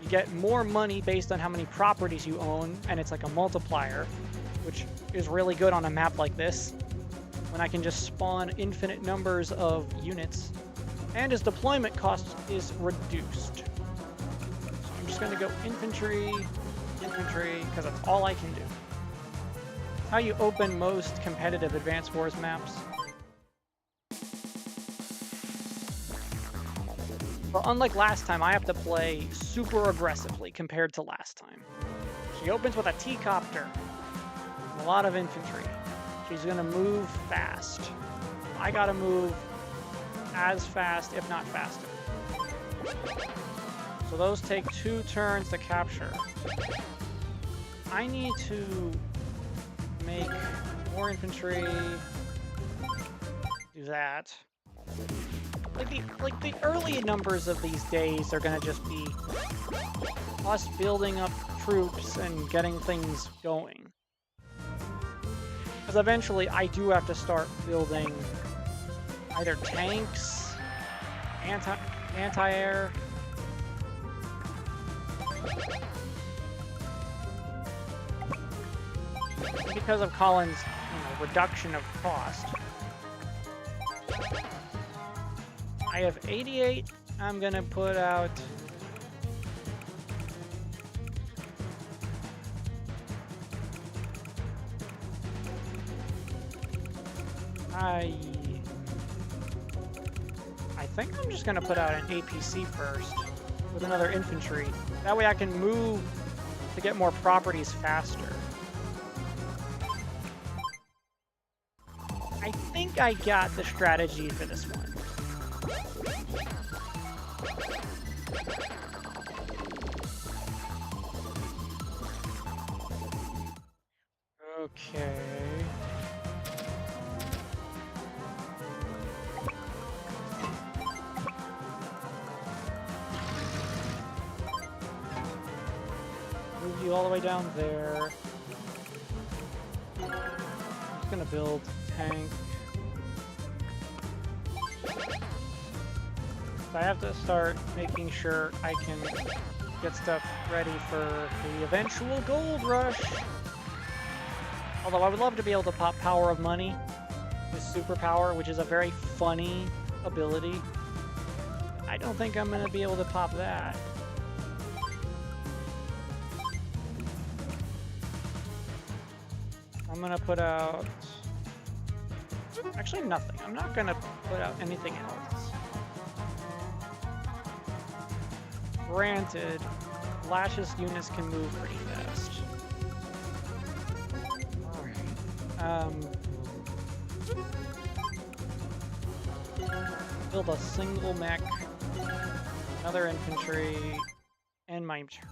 You get more money based on how many properties you own, and it's like a multiplier, which is really good on a map like this, when I can just spawn infinite numbers of units. And his deployment cost is reduced. So I'm just going to go infantry, because that's all I can do. How you open most competitive Advanced Wars maps. But unlike last time, I have to play super aggressively compared to last time. She opens with a T-copter, a lot of infantry. She's gonna move fast. I gotta move as fast, if not faster. So those take 2 turns to capture. I need to make more infantry. Do that. Like the early numbers of these days are gonna just be us building up troops and getting things going. Because eventually I do have to start building either tanks, anti-air. Because of Colin's, reduction of cost. I have 88. I'm gonna put out I think I'm just gonna put out an APC first with another infantry. That way I can move to get more properties faster. I think I got the strategy for this one. Okay. Move you all the way down there. I'm just gonna build tank. So I have to start making sure I can get stuff ready for the eventual gold rush. Although I would love to be able to pop Power of Money with Superpower, which is a very funny ability. I don't think I'm going to be able to pop that. I'm going to put out... Actually, nothing. I'm not going to put out anything else. Granted, Lash's units can move pretty fast. Build a single mech, another infantry, and my turret.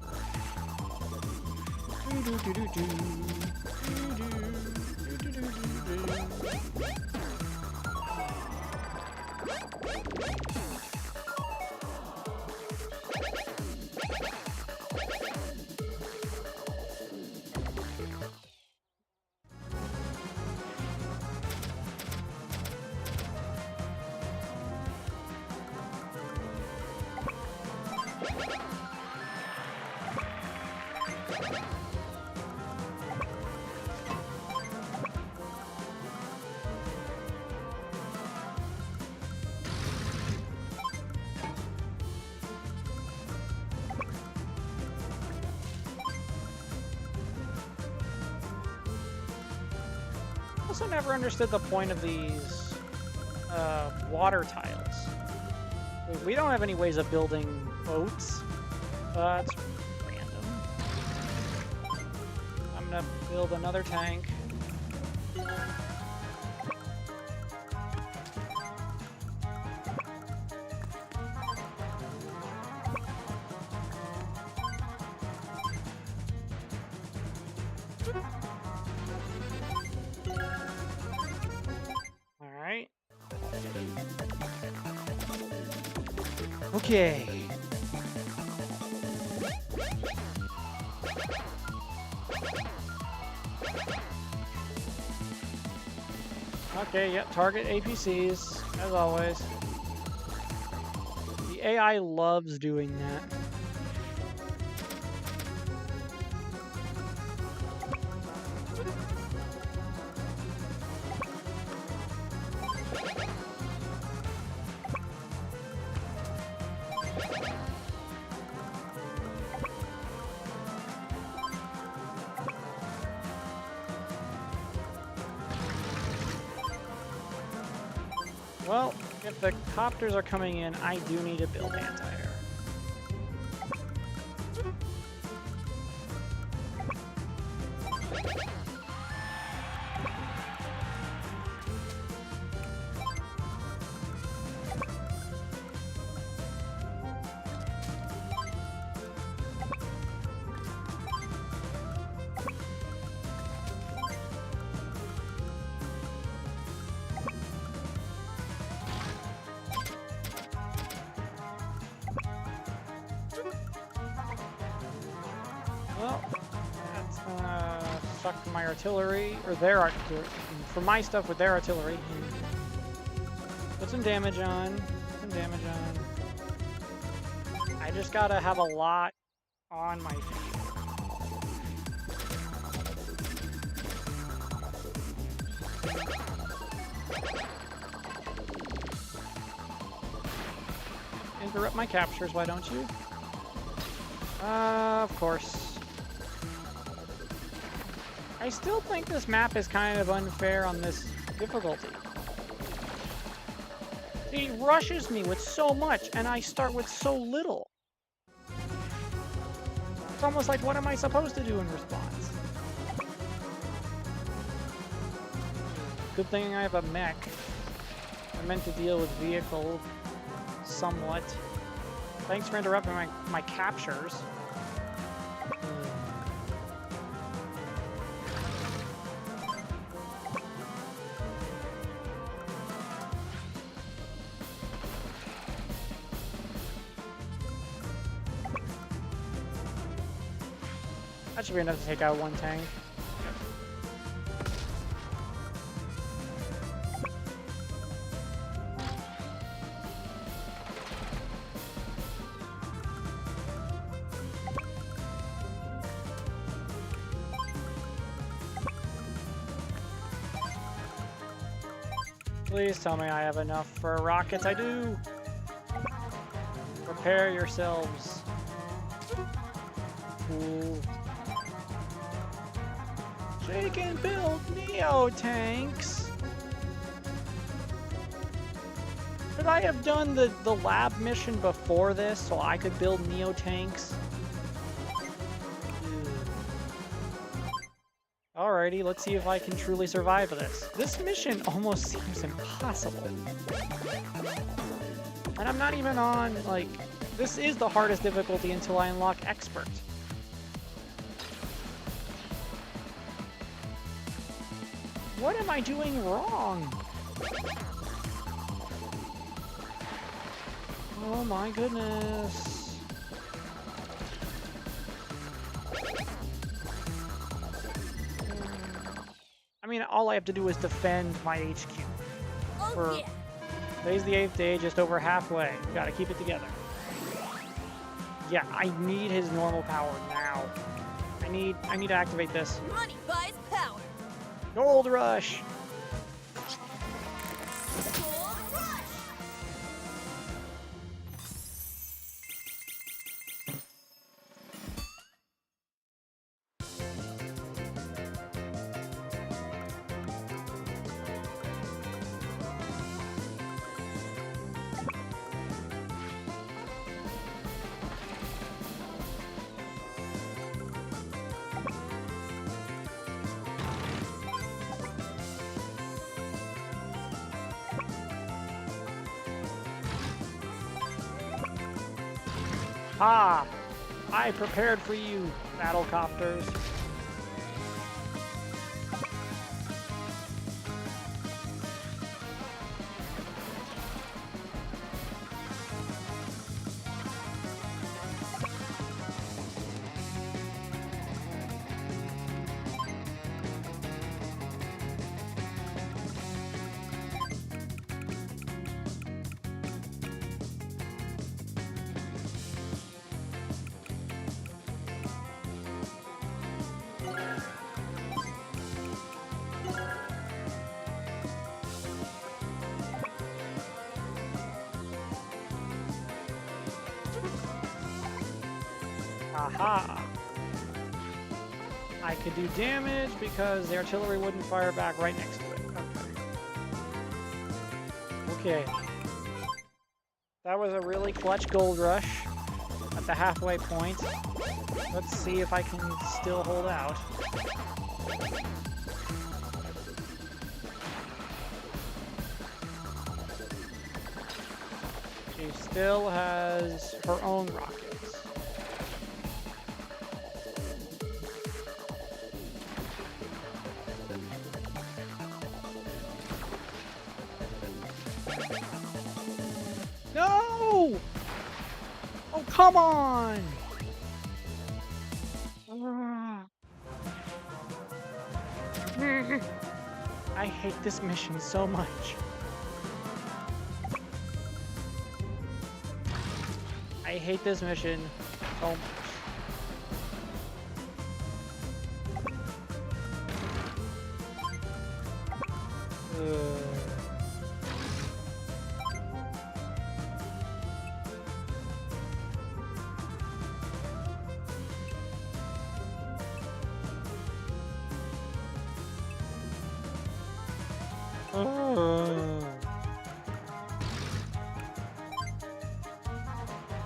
I also never understood the point of these water tiles. We don't have any ways of building boats. That's random. I'm gonna build another tank. Okay. Okay, yep, target APCs, as always. The AI loves doing that. Well, if the copters are coming in, I do need to build anti-air. Well, that's suck my artillery, or their artillery, for my stuff with their artillery. Put some damage on, put some damage on. I just gotta have a lot on my feet. Interrupt my captures, why don't you? Of course. I still think this map is kind of unfair on this difficulty. He rushes me with so much, and I start with so little. It's almost like, what am I supposed to do in response? Good thing I have a mech. I meant to deal with vehicle somewhat. Thanks for interrupting my captures. That should be enough to take out one tank. Please tell me I have enough for rockets. I do! Prepare yourselves. Ooh. They can build neo-tanks! Should I have done the lab mission before this so I could build neo-tanks? Alrighty, let's see if I can truly survive this. This mission almost seems impossible. And I'm not even on, like... This is the hardest difficulty until I unlock Expert. What am I doing wrong? Oh my goodness. I mean, all I have to do is defend my HQ. Oh, yeah. Today's the 8th day, just over halfway. Gotta keep it together. Yeah, I need his normal power now. I need to activate this. Money buys power. Gold Rush! Gold rush. Ha! I prepared for you, battlecopters. Aha! I could do damage because the artillery wouldn't fire back right next to it. Okay. Okay. That was a really clutch gold rush at the halfway point. Let's see if I can still hold out. She still has her own rockets. No! Oh, come on! I hate this mission so much. I hate this mission so much.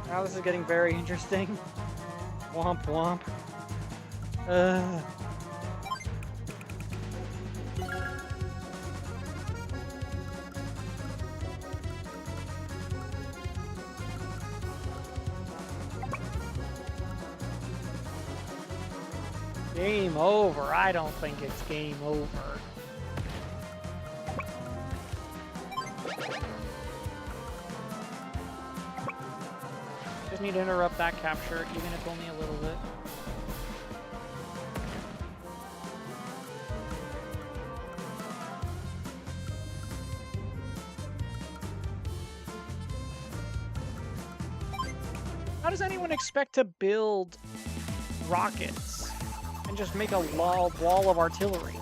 Now this is getting very interesting. Womp womp. Game over. I don't think it's game over. Just need to interrupt that capture, even if only a little bit. How does anyone expect to build rockets and just make a wall of artillery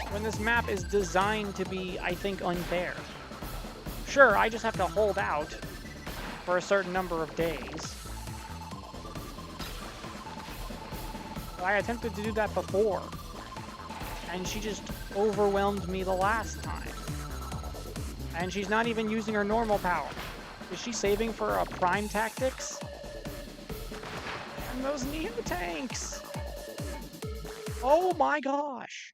when this map is designed to be, I think, unfair? Sure, I just have to hold out for a certain number of days. I attempted to do that before, and she just overwhelmed me the last time. And she's not even using her normal power. Is she saving for a prime tactics? And those Neo tanks! Oh my gosh!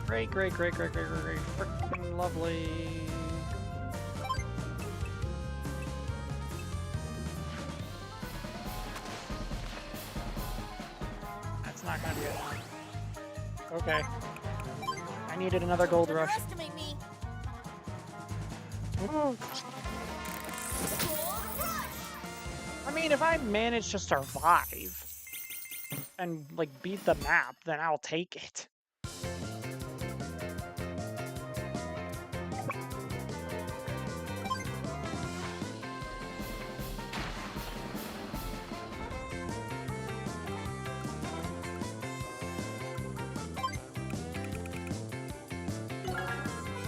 Great, great, great, great, great, great, great. Freaking lovely. That's not gonna be enough. Okay. I needed another gold rush. Underestimate me. Ooh. I mean, if I manage to survive and, like, beat the map, then I'll take it.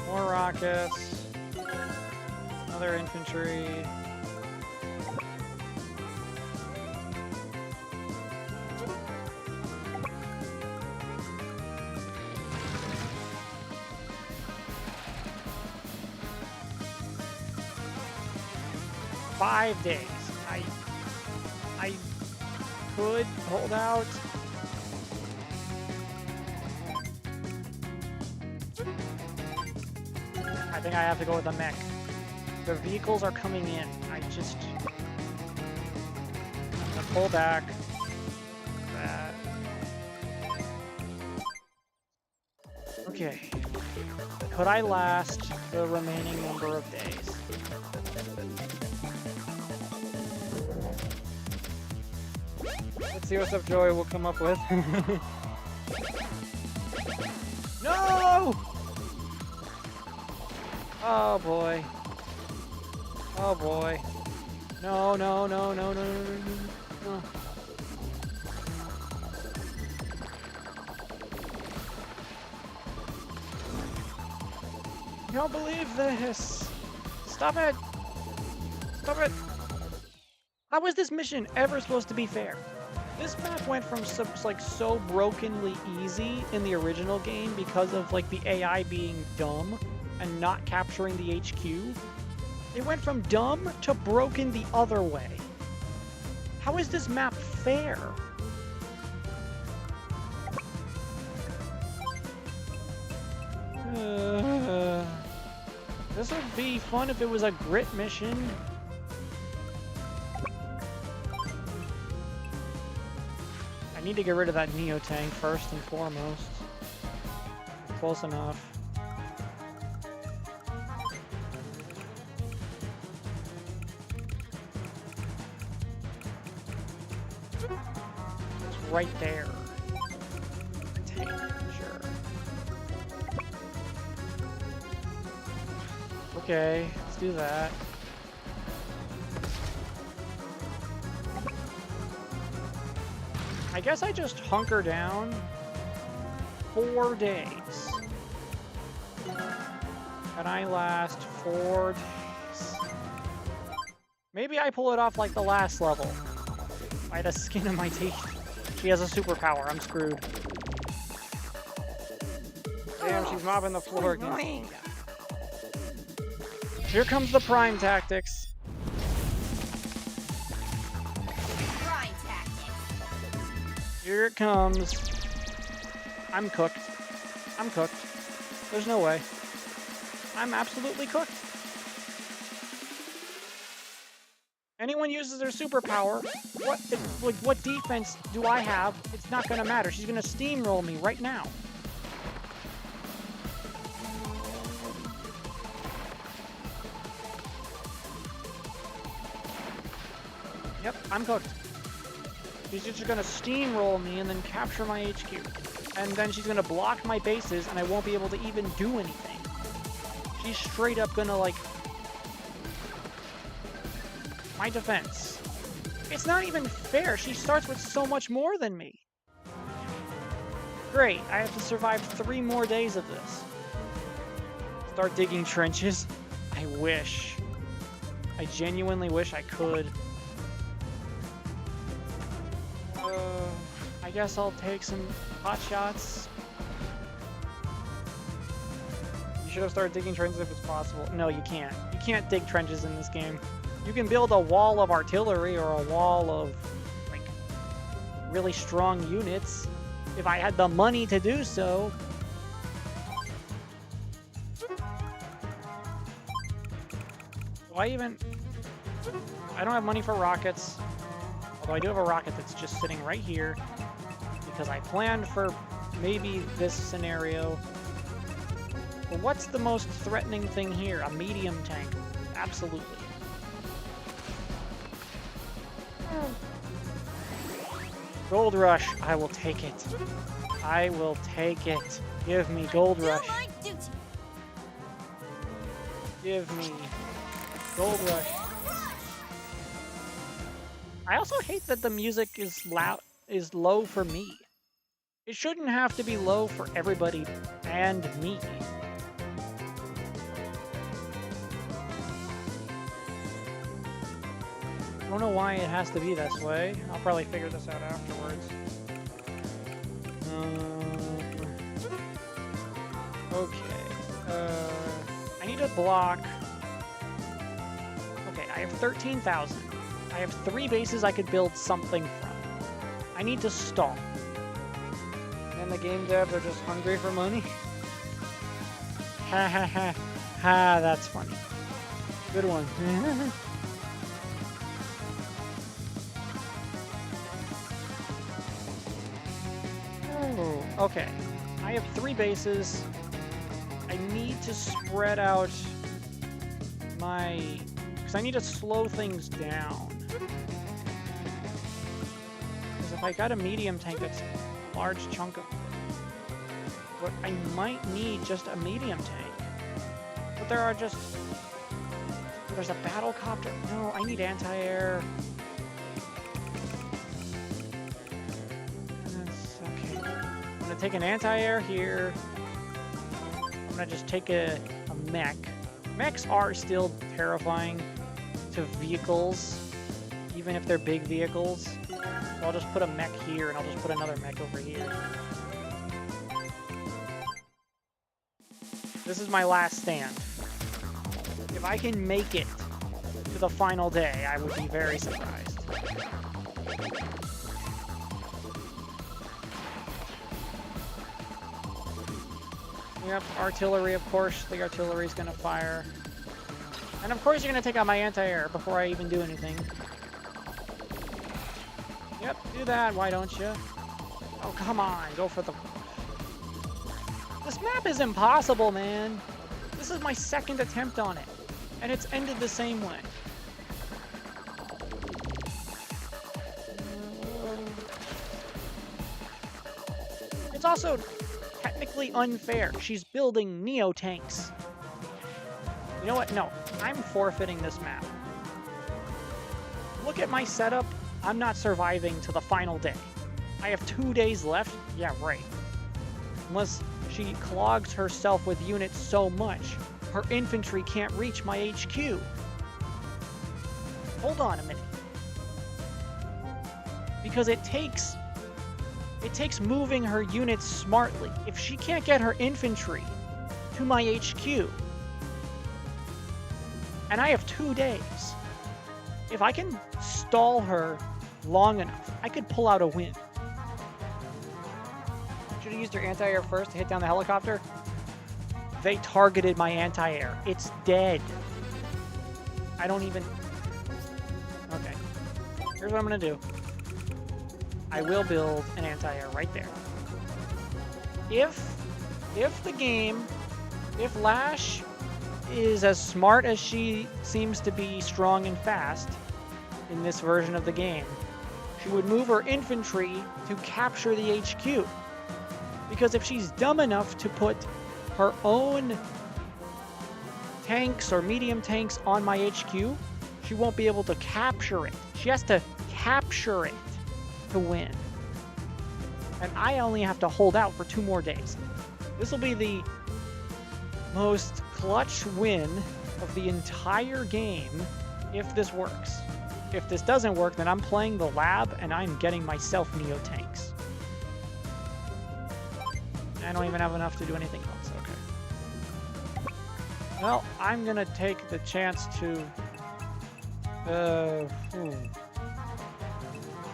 More rockets. Another infantry. $5 days. I could hold out. I think I have to go with the mech. The vehicles are coming in. I'm gonna pull back. That. Okay. Could I last the remaining number of days? Let's see what stuff Joy will come up with. No! Oh boy. Oh boy. No, no, no, no, no, no, no, no. I don't believe this. Stop it. Stop it! How is this mission ever supposed to be fair? This map went from so brokenly easy in the original game because of like the AI being dumb and not capturing the HQ. It went from dumb to broken the other way. How is this map fair? This would be fun if it was a grit mission. I need to get rid of that Neo tank first and foremost. Close enough. It's right there. Tank, sure. Okay, let's do that. I guess I just hunker down 4 days. And I last 4 days. Maybe I pull it off like the last level. By the skin of my teeth. She has a superpower. I'm screwed. Damn, she's mopping the floor again. Here comes the prime tactics. Here it comes. I'm cooked. I'm cooked. There's no way. I'm absolutely cooked. Anyone uses their superpower, what defense do I have? It's not gonna matter. She's gonna steamroll me right now. Yep, I'm cooked. She's just gonna steamroll me and then capture my HQ. And then she's gonna block my bases and I won't be able to even do anything. She's straight up gonna, like... My defense. It's not even fair. She starts with so much more than me. Great, I have to survive 3 more days of this. Start digging trenches? I wish. I genuinely wish I could. I guess I'll take some pot shots. You should have started digging trenches if it's possible. No, you can't. You can't dig trenches in this game. You can build a wall of artillery or a wall of, like, really strong units if I had the money to do so. I don't have money for rockets. Although I do have a rocket that's just sitting right here because I planned for maybe this scenario. But what's the most threatening thing here? A medium tank. Absolutely. Gold Rush. I will take it. I will take it. Give me Gold Rush. Give me Gold Rush. I also hate that the music is low for me. It shouldn't have to be low for everybody and me. I don't know why it has to be this way. I'll probably figure this out afterwards. Okay. I need to block. Okay, I have 13,000. I have 3 bases I could build something from. I need to stall. And the game devs are just hungry for money. Ha ha ha. Ha, that's funny. Good one. Oh, okay. I have 3 bases. I need to spread out my... because I need to slow things down. Because if I got a medium tank that's a large chunk of... but I might need just a medium tank. But there are just... there's a battle copter. No, I need anti-air. Okay. I'm gonna take an anti-air here. I'm gonna just take a mech. Mechs are still terrifying. to vehicles, even if they're big vehicles. So I'll just put a mech here, and I'll just put another mech over here. This is my last stand. If I can make it to the final day, I would be very surprised. Yep, artillery, of course. The artillery's gonna fire. And of course you're gonna take out my anti-air before I even do anything. Yep, do that, why don't you? Oh, come on, go for the... This map is impossible, man. This is my second attempt on it, and it's ended the same way. It's also technically unfair. She's building Neo-tanks. You know what? No, I'm forfeiting this map. Look at my setup. I'm not surviving to the final day. I have 2 days left. Yeah, right. Unless she clogs herself with units so much, her infantry can't reach my HQ. Hold on a minute. Because it takes moving her units smartly. If she can't get her infantry to my HQ, and I have 2 days, if I can stall her long enough, I could pull out a win. Should have used her anti-air first to hit down the helicopter. They targeted my anti-air. It's dead. I don't even... Okay. Here's what I'm going to do. I will build an anti-air right there. If Lash is as smart as she seems to be strong and fast in this version of the game, she would move her infantry to capture the HQ. Because if she's dumb enough to put her own tanks or medium tanks on my HQ, she won't be able to capture it. She has to capture it to win. And I only have to hold out for 2 more days. This will be the most clutch win of the entire game if this works. If this doesn't work, then I'm playing the lab and I'm getting myself Neo-tanks. I don't even have enough to do anything else. Okay. Well, I'm gonna take the chance to...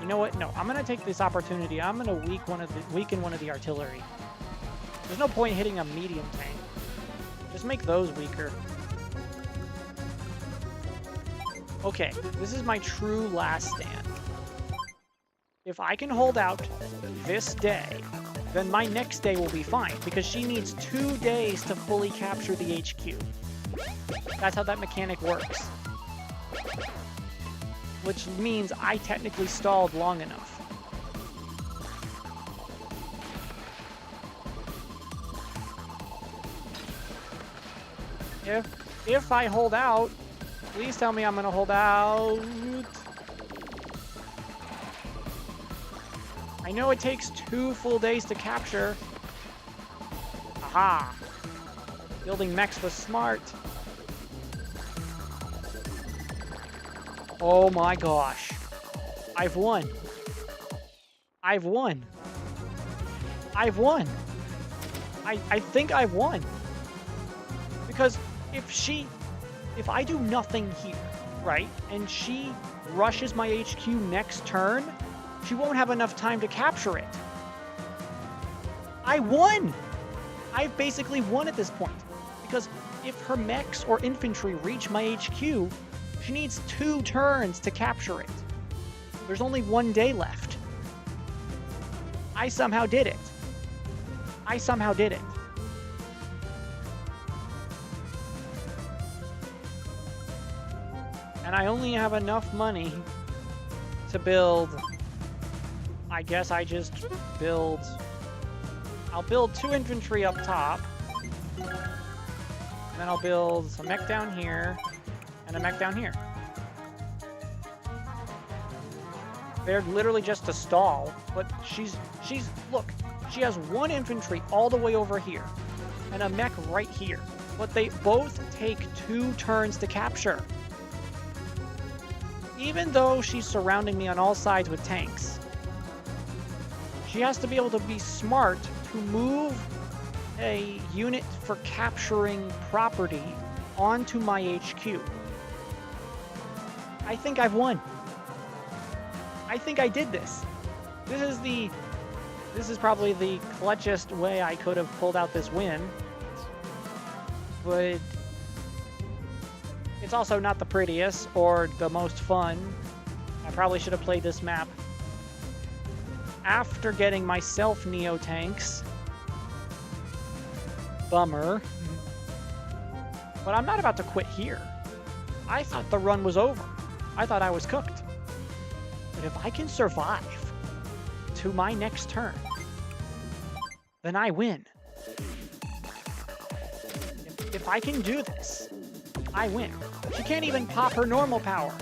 You know what? No, I'm gonna take this opportunity. I'm gonna weaken one of the artillery. There's no point hitting a medium tank. Just make those weaker. Okay, this is my true last stand. If I can hold out this day, then my next day will be fine, because she needs 2 days to fully capture the HQ. That's how that mechanic works. Which means I technically stalled long enough. If I hold out, please tell me I'm gonna hold out. I know it takes 2 full days to capture. Aha! Building mechs was smart. Oh my gosh. I've won. I've won. I've won. I think I've won. Because if I do nothing here, right, and she rushes my HQ next turn, she won't have enough time to capture it. I won! I've basically won at this point. Because if her mechs or infantry reach my HQ, she needs 2 turns to capture it. There's only 1 day left. I somehow did it. I somehow did it. And I only have enough money to build... I guess I just build... I'll build 2 infantry up top. And then I'll build a mech down here. And a mech down here. They're literally just to stall, but she's look, she has 1 infantry all the way over here, and a mech right here, but they both take 2 turns to capture. even though she's surrounding me on all sides with tanks, she has to be able to be smart to move a unit for capturing property onto my HQ. I think I've won. I think I did this. This is probably the clutchest way I could have pulled out this win. But it's also not the prettiest or the most fun. I probably should have played this map after getting myself Neo tanks. Bummer. But I'm not about to quit here. I thought the run was over. I thought I was cooked. But if I can survive to my next turn, then I win. If I can do this, I win. She can't even pop her normal power.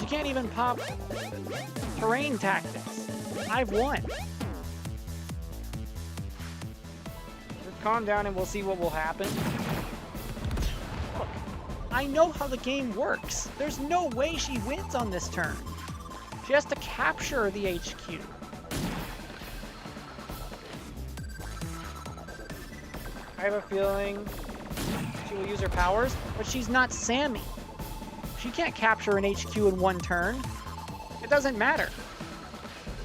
She can't even pop terrain tactics. I've won. Just calm down and we'll see what will happen. Look, I know how the game works. There's no way she wins on this turn. She has to capture the HQ. I have a feeling she will use her powers, but she's not Sammy. She can't capture an HQ in one turn. It doesn't matter.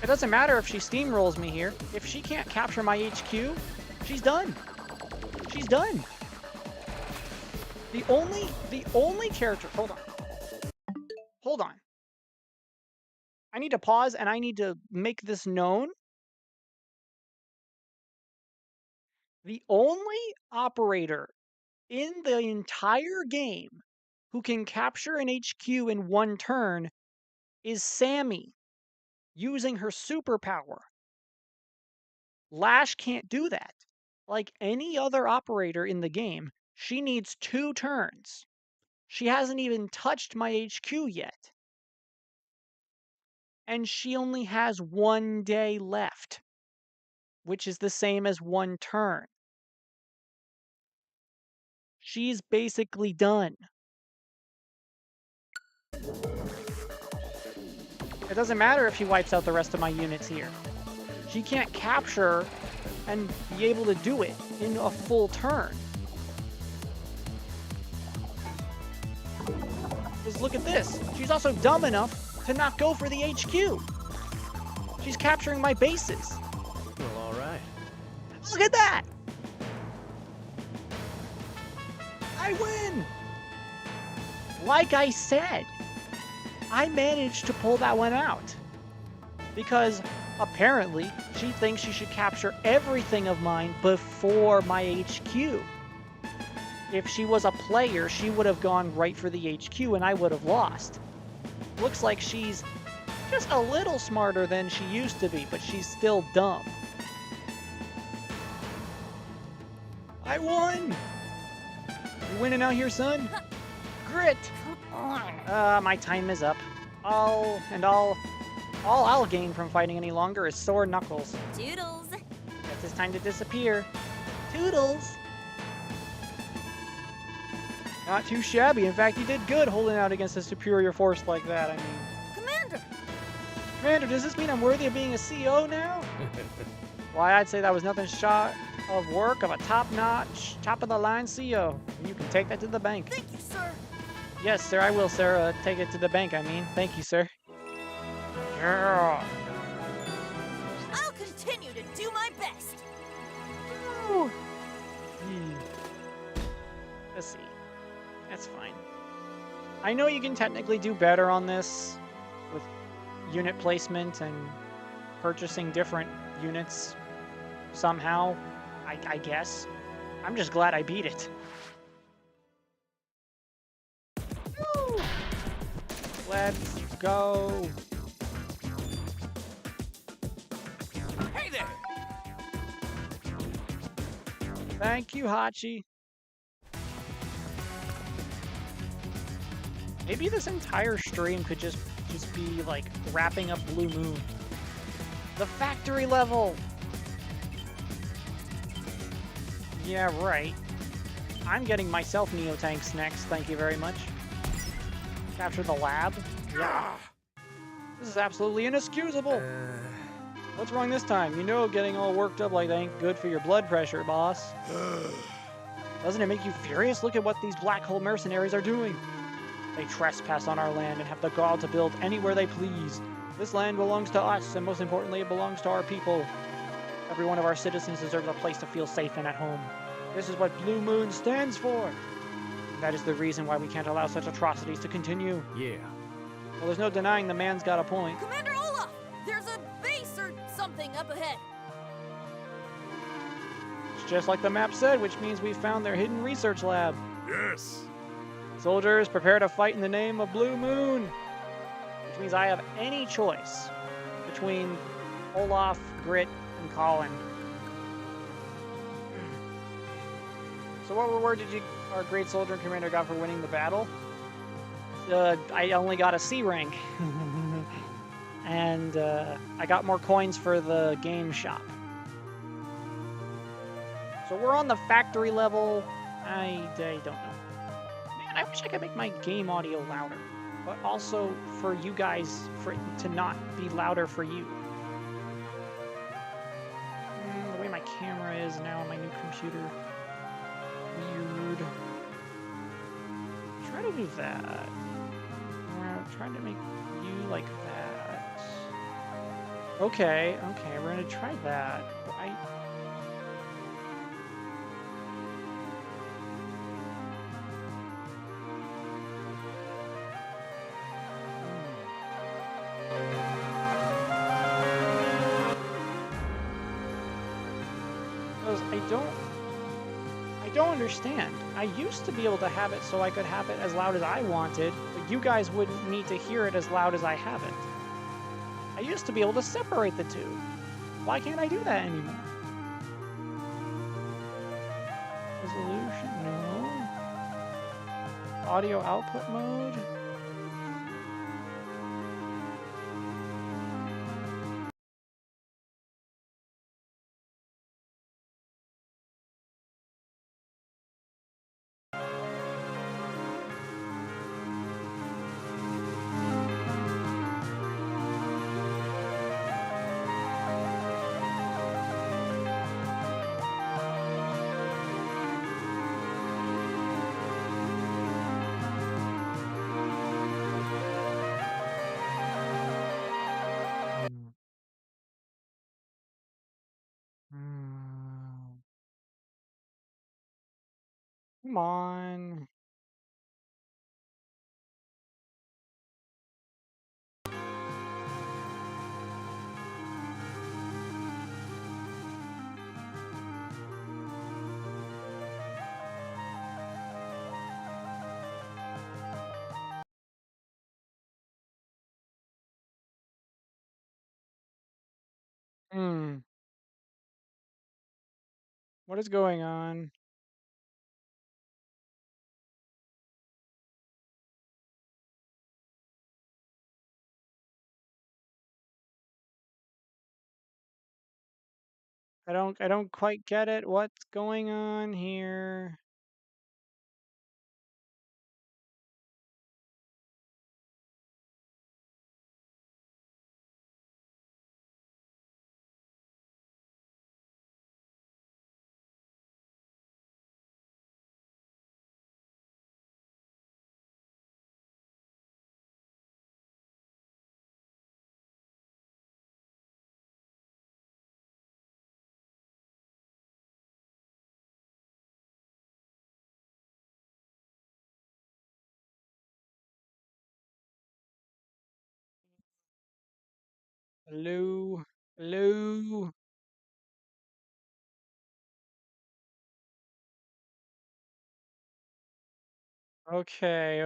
It doesn't matter if she steamrolls me here. If she can't capture my HQ, she's done. She's done. The only character... Hold on. I need to pause and I need to make this known. The only operator in the entire game who can capture an HQ in one turn is Sammy, using her superpower. Lash can't do that. Like any other operator in the game, she needs 2 turns. She hasn't even touched my HQ yet. And she only has 1 day left, which is the same as 1 turn. She's basically done. It doesn't matter if she wipes out the rest of my units here. She can't capture and be able to do it in a full turn. Just look at this. She's also dumb enough to not go for the HQ. She's capturing my bases. Well, all right. Look at that! I win! Like I said, I managed to pull that one out. Because apparently she thinks she should capture everything of mine before my HQ. If she was a player, she would have gone right for the HQ and I would have lost. Looks like she's just a little smarter than she used to be, but she's still dumb. I won! You winning out here, son? Grit! My time is up. All I'll gain from fighting any longer is sore knuckles. Doodles. Guess it's time to disappear. Toodles! Not too shabby. In fact, you did good holding out against a superior force like that. I mean... Commander, does this mean I'm worthy of being a CO now? Why, I'd say that was nothing short of work of a top-notch, top-of-the-line CO. And you can take that to the bank. Thank you, sir. Yes, sir, I will, sir. Take it to the bank, I mean. Thank you, sir. Yeah. I'll continue to do my best. Woo. Let's see. That's fine. I know you can technically do better on this with unit placement and purchasing different units somehow, I guess. I'm just glad I beat it. Woo. Let's go. Hey there! Thank you, Hachi. Maybe this entire stream could just be like wrapping up Blue Moon. The factory level! Yeah, right. I'm getting myself Neo tanks next, thank you very much. Capture the lab. Yeah. This is absolutely inexcusable. What's wrong this time? You know getting all worked up like that ain't good for your blood pressure, boss. Doesn't it make you furious? Look at what these black hole mercenaries are doing. They trespass on our land and have the gall to build anywhere they please. This land belongs to us, and most importantly, it belongs to our people. Every one of our citizens deserves a place to feel safe and at home. This is what Blue Moon stands for. And that is the reason why we can't allow such atrocities to continue. Yeah. Well, there's no denying the man's got a point. Commander Olaf! There's a base or something up ahead. It's just like the map said, which means we found their hidden research lab. Yes. Soldiers, prepare to fight in the name of Blue Moon. Which means I have any choice between Olaf, Grit, and Colin. So what reward did our great soldier and commander got for winning the battle? I only got a C rank. And I got more coins for the game shop. So we're on the factory level. I don't know. Man, I wish I could make my game audio louder. But also for you guys, for it to not be louder for you. The way my camera is now on my new computer. Weird. Try to do that. Trying to make you like that. Okay, we're gonna try that. But I don't understand. I used to be able to have it so I could have it as loud as I wanted, but you guys wouldn't need to hear it as loud as I have it. I used to be able to separate the two. Why can't I do that anymore? Resolution, no. Audio output mode. Come on. What is going on? I don't quite get it. What's going on here? Hello? Hello? Okay.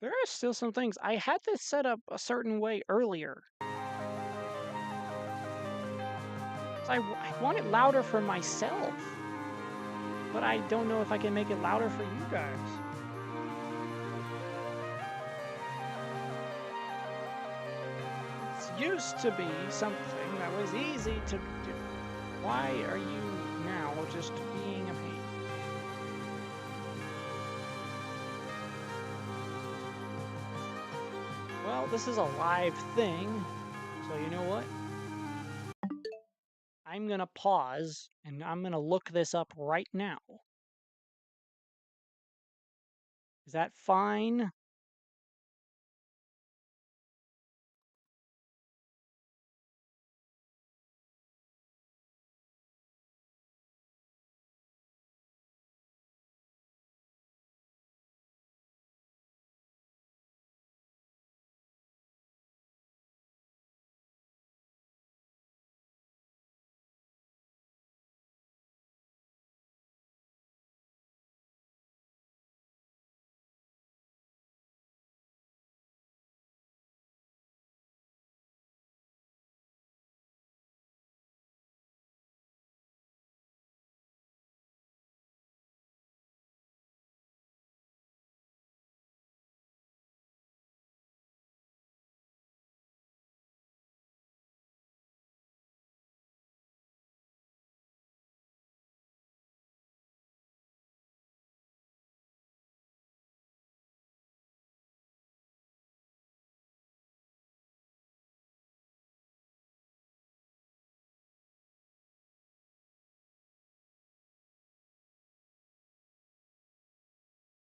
There are still some things. I had this set up a certain way earlier. I want it louder for myself. But I don't know if I can make it louder for you guys. It used to be something that was easy to do. Why are you now just being a pain? Well, this is a live thing, so you know what? I'm gonna pause and I'm gonna look this up right now. Is that fine?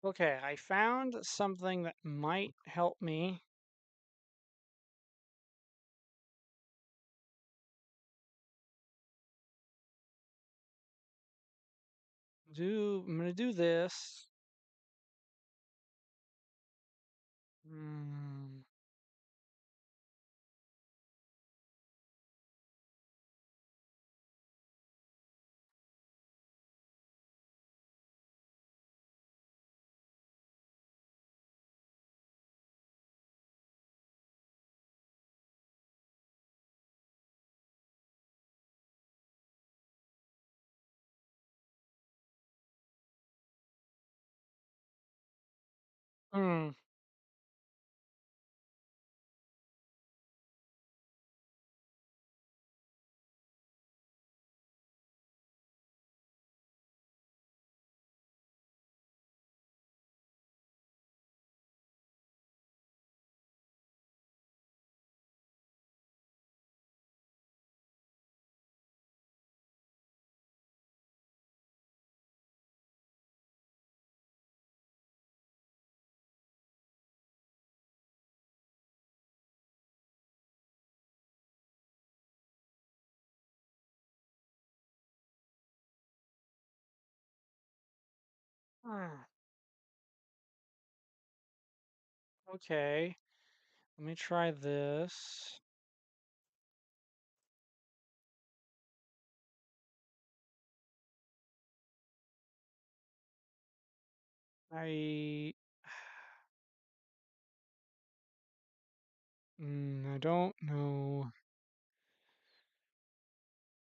Okay, I found something that might help me. I'm gonna do this. Hmm, hmm, hmm. Okay, let me try this. I, I don't know.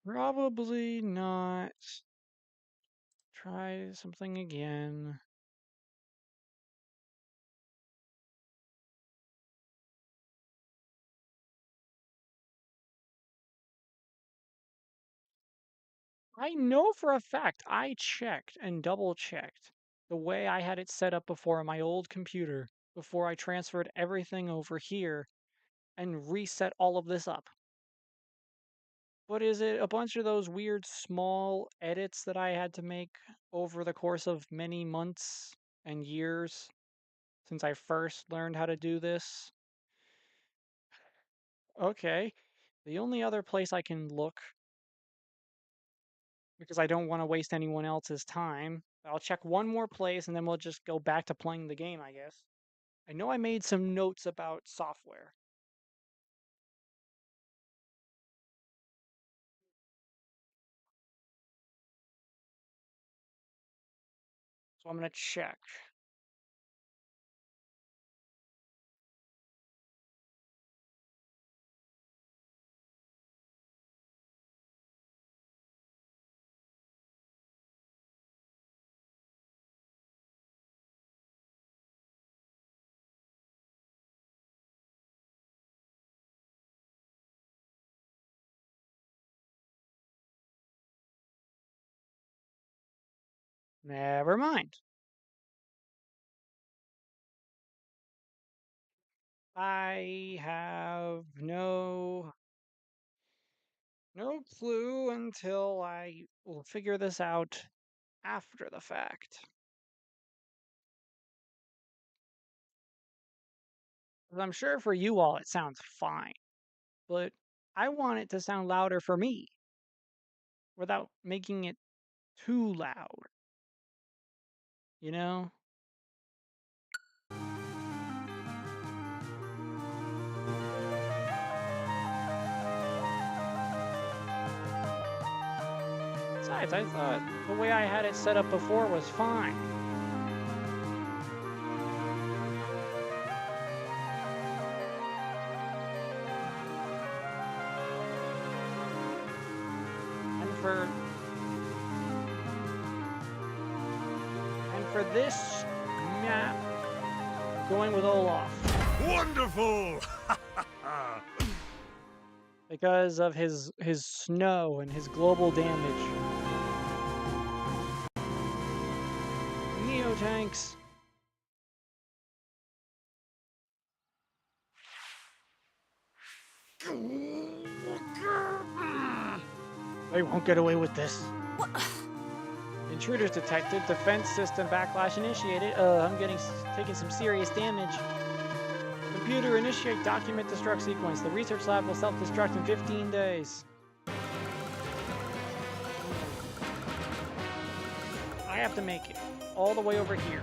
Probably not. Try something again. I know for a fact I checked and double checked the way I had it set up before on my old computer before I transferred everything over here and reset all of this up. But is it a bunch of those weird small edits that I had to make over the course of many months and years since I first learned how to do this? Okay. The only other place I can look, because I don't want to waste anyone else's time, I'll check one more place and then we'll just go back to playing the game, I guess. I know I made some notes about software, so I'm going to check. Never mind. I have no clue until I will figure this out after the fact. 'Cause I'm sure for you all it sounds fine, but I want it to sound louder for me without making it too loud, you know? Besides, I thought the way I had it set up before was fine. And for this map, going with Olaf. Wonderful! Because of his snow and his global damage. Neo tanks. They won't get away with this. What? Intruders detected. Defense system backlash initiated. I'm taking some serious damage. Computer initiate document destruct sequence. The research lab will self-destruct in 15 days. I have to make it all the way over here.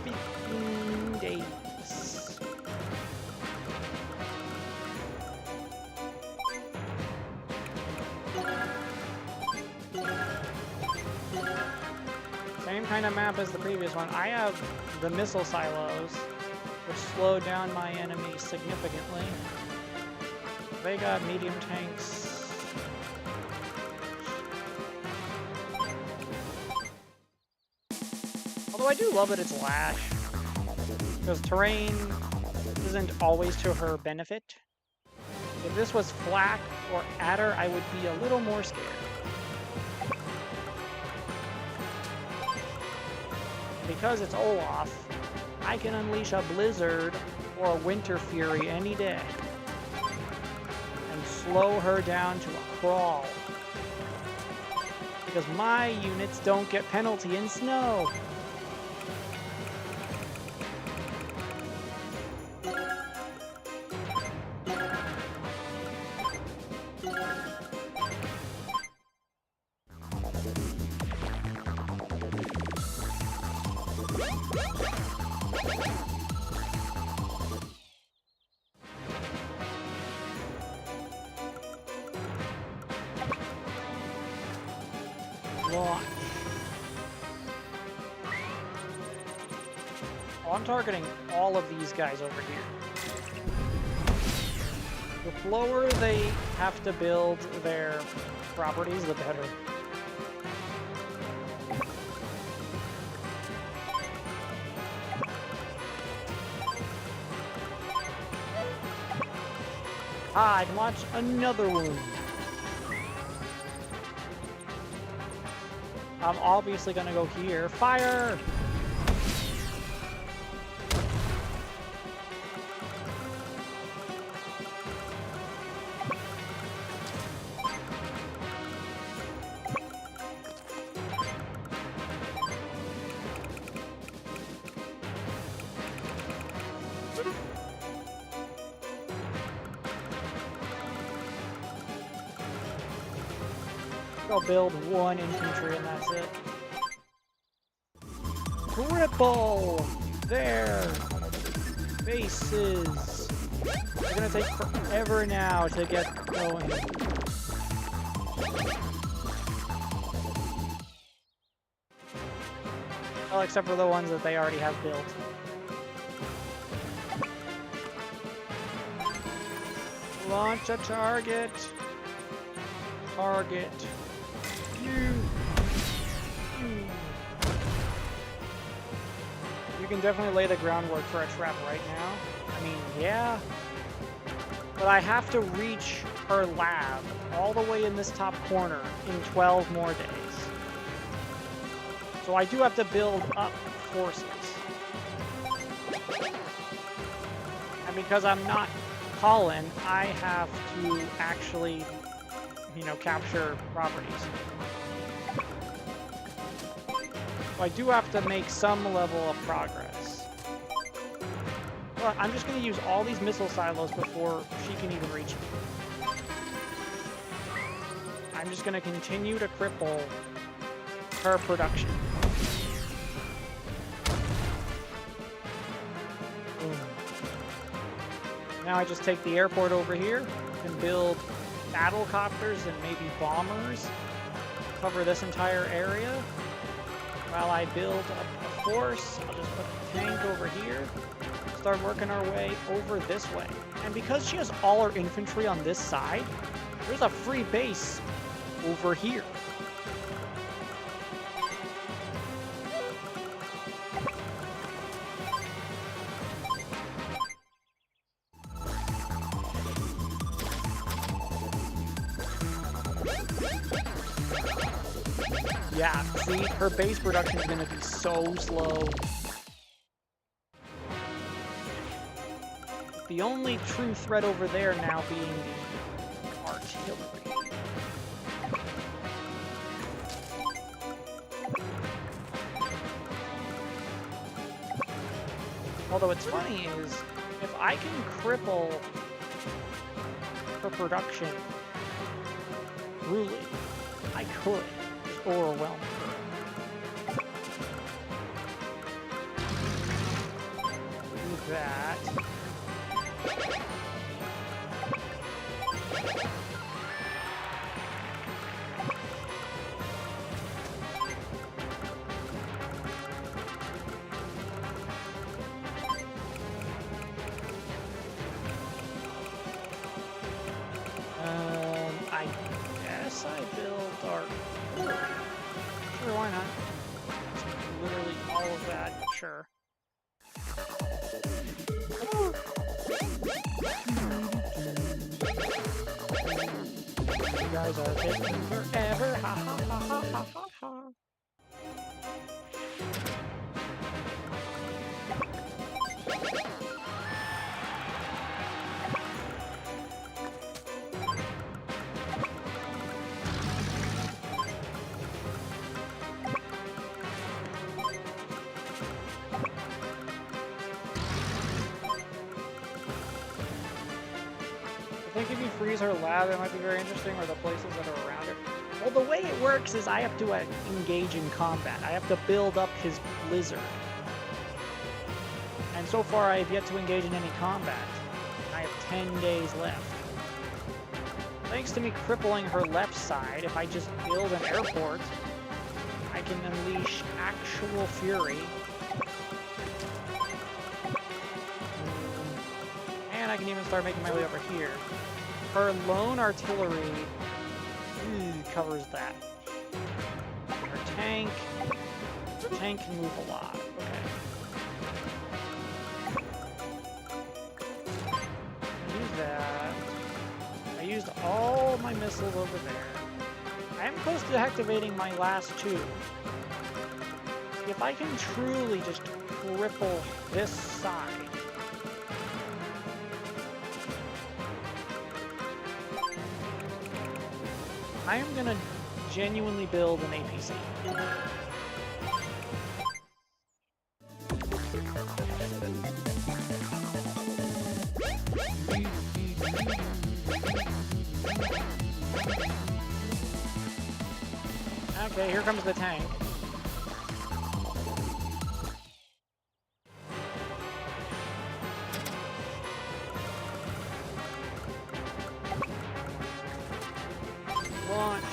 15 days. Same kind of map as the previous one. I have the missile silos, which slow down my enemies significantly. They got medium tanks. Although I do love that it's Lash, because terrain isn't always to her benefit. If this was Flak or Adder, I would be a little more scared. Because it's Olaf, I can unleash a Blizzard or a Winter Fury any day and slow her down to a crawl. Because my units don't get penalty in snow. Launch. Oh, I'm targeting all of these guys over here. The slower they have to build their properties, the better. I can watch another one. I'm obviously gonna go here. Fire! I'll build one infantry and that's it. Cripple! There! Bases! It's gonna take forever now to get going. Well, except for the ones that they already have built. Launch a target! Target. You can definitely lay the groundwork for a trap right now. I mean, yeah. But I have to reach her lab all the way in this top corner in 12 more days. So I do have to build up forces. And because I'm not Colin, I have to actually, you know, capture properties. So I do have to make some level of progress. Well, I'm just going to use all these missile silos before she can even reach me. I'm just going to continue to cripple her production. Boom. Now I just take the airport over here and build battle copters and maybe bombers. Cover this entire area. While I build up a force, I'll just put the tank over here. Start working our way over this way. And because she has all her infantry on this side, there's a free base over here. Yeah, see, her base production is going to be so slow. The only true threat over there now being the artillery. Although what's funny is, if I can cripple her production truly, I could just overwhelm her. Do that. I guess I build our... Sure, why not? That's literally all of that, but sure. You guys are taking forever, ha ha ha ha ha ha ha. I think if you freeze her lab, it might be very interesting, or the places that are around her. Well, the way it works is I have to engage in combat. I have to build up his blizzard. And so far, I have yet to engage in any combat. I have 10 days left. Thanks to me crippling her left side, if I just build an airport, I can unleash actual fury. And I can even start making my way over here. Her lone artillery covers that. Her tank can move a lot. Okay. Use that. I used all my missiles over there. I am close to activating my last two. If I can truly just cripple this side, I am gonna genuinely build an APC. Okay, here comes the tank. Launch.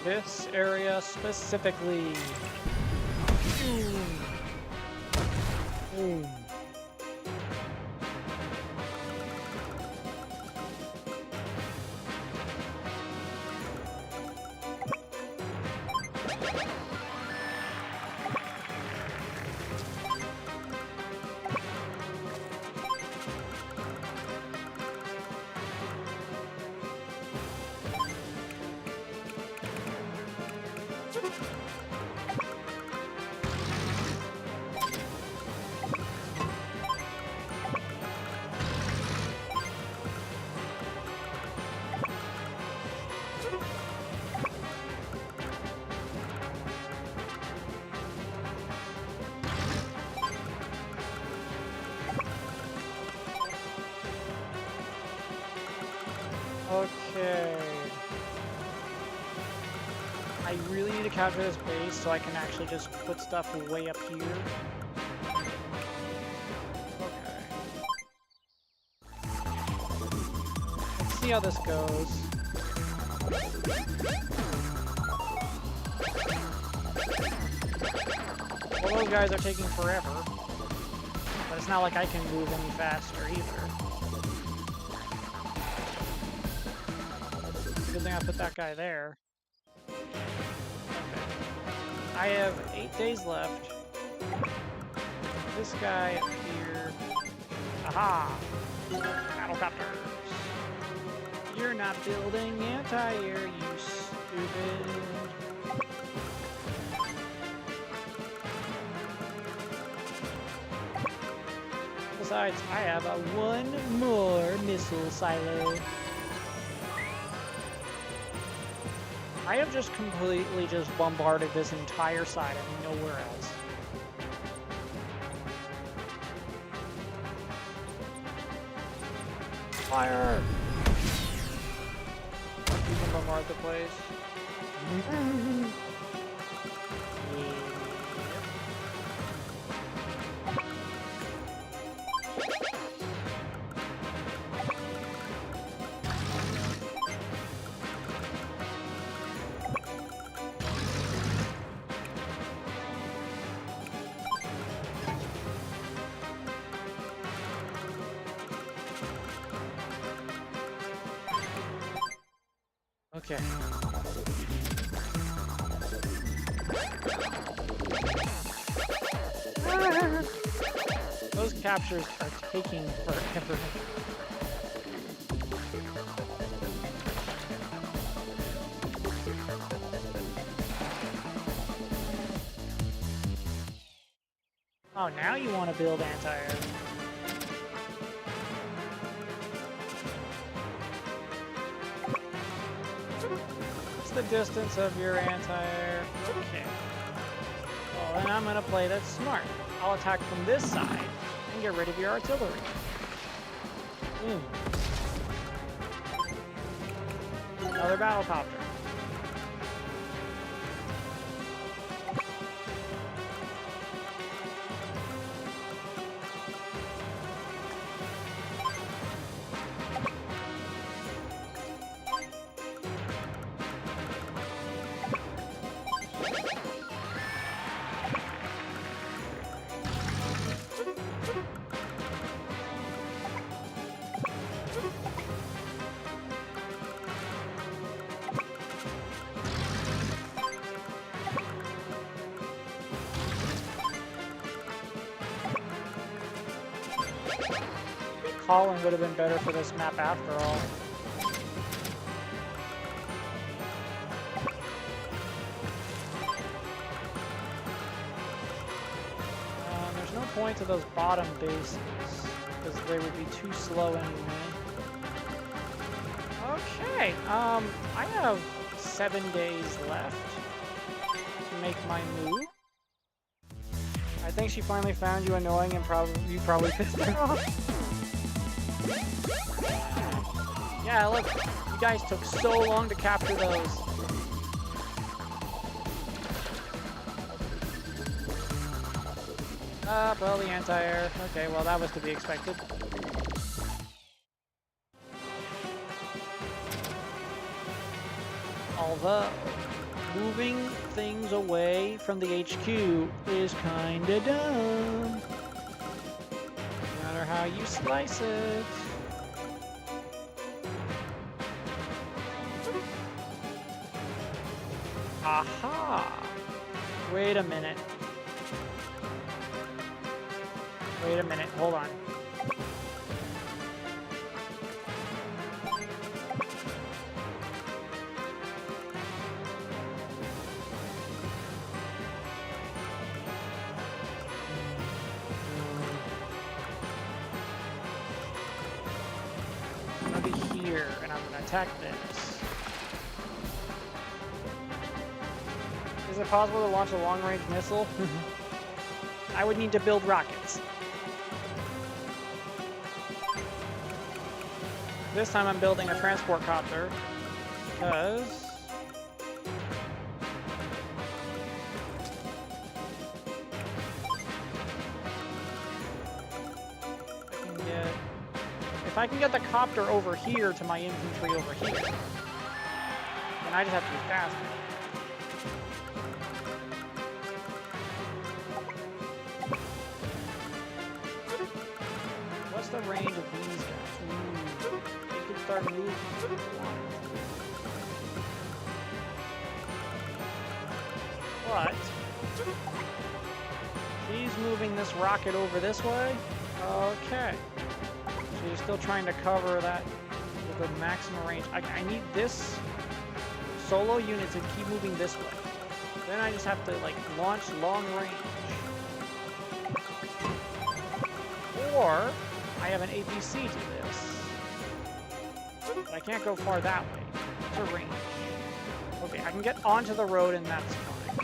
This area specifically. Boom. Boom. Okay. I really need to capture this base so I can actually just put stuff way up here. Okay. Let's see how this goes. Well, those guys are taking forever. But it's not like I can move any faster either. Good thing I put that guy there. I have 8 days left. This guy up here. Aha! Battlecopters. You're not building anti-air, you stupid. Besides, I have one more missile silo. I have just completely just bombarded this entire side and nowhere else. Fire! You can bombard the place. Okay. Those captures are taking forever. Oh, now you want to build anti-air. The distance of your anti-air. Okay. Well, then I'm gonna play that smart. I'll attack from this side and get rid of your artillery. Another battlecopter. Calling would have been better for this map after all. There's no point to those bottom bases, because they would be too slow anyway. Okay, I have 7 days left to make my move. I think she finally found you annoying and you probably pissed her off. Yeah, look, you guys took so long to capture those. Well, the anti-air. Okay, well, that was to be expected. Although, moving things away from the HQ is kinda dumb. No matter how you slice it. Aha! Wait a minute. Wait a minute, hold on. I'm gonna be here, and I'm gonna attack this. Is it possible to launch a long-range missile? I would need to build rockets. This time I'm building a transport copter because if I can get the copter over here to my infantry over here, then I just have to be faster. What's the range of these guys? Ooh, they could start moving. But she's moving this rocket over this way. Okay. She's still trying to cover that with the maximum range. I need this solo unit to keep moving this way. Then I just have to like launch long range. Or I have an APC to this. But I can't go far that way. It's a range. Okay, I can get onto the road and that's fine.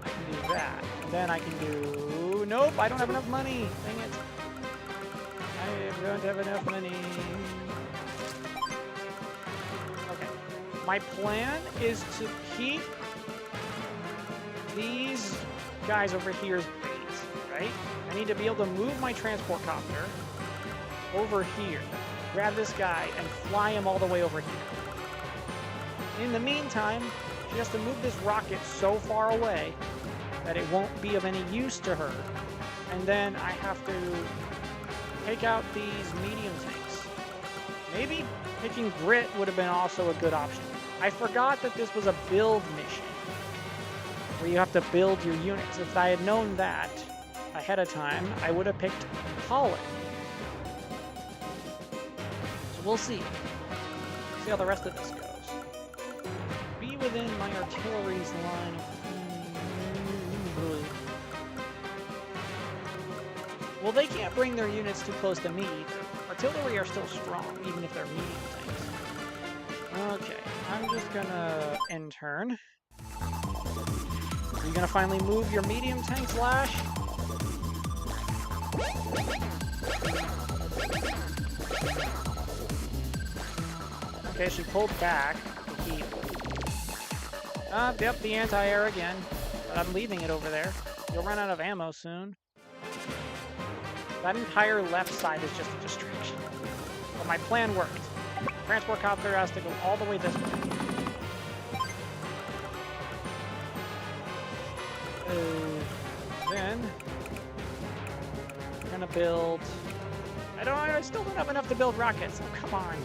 I can do that. And then I can do... Nope, I don't have enough money. Dang it. I don't have enough money. Okay. My plan is to keep these guys over here as bait, right? I need to be able to move my transport copter over here, grab this guy, and fly him all the way over here. In the meantime, she has to move this rocket so far away that it won't be of any use to her. And then I have to take out these medium tanks. Maybe picking grit would have been also a good option. I forgot that this was a build mission, where you have to build your units. If I had known that ahead of time, I would have picked Holland. So we'll see. See how the rest of this goes. Be within my artillery's line of... Well, they can't bring their units too close to me either. Artillery are still strong, even if they're medium tanks. Okay, I'm just gonna end turn. Are you gonna finally move your medium tanks, Lash? Okay, she pulled back to heal. Yep, the anti-air again. But I'm leaving it over there. You'll run out of ammo soon. That entire left side is just a distraction. But my plan worked. Transport copter has to go all the way this way. Then I'm gonna build... I still don't have enough to build rockets. Oh, come on.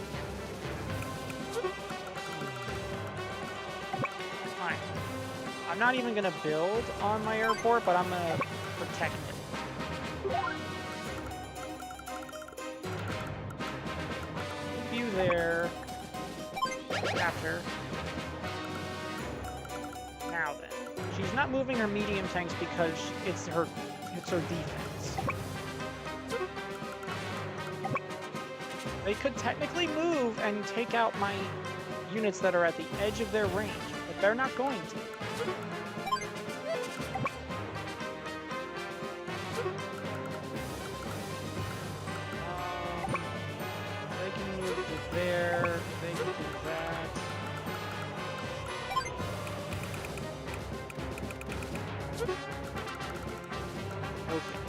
Fine. I'm not even gonna build on my airport, but I'm gonna protect it. You there. Capture. Now then. She's not moving her medium tanks because it's her defense. They could technically move and take out my units that are at the edge of their range, but they're not going to. They can move to there, they can do that. Okay.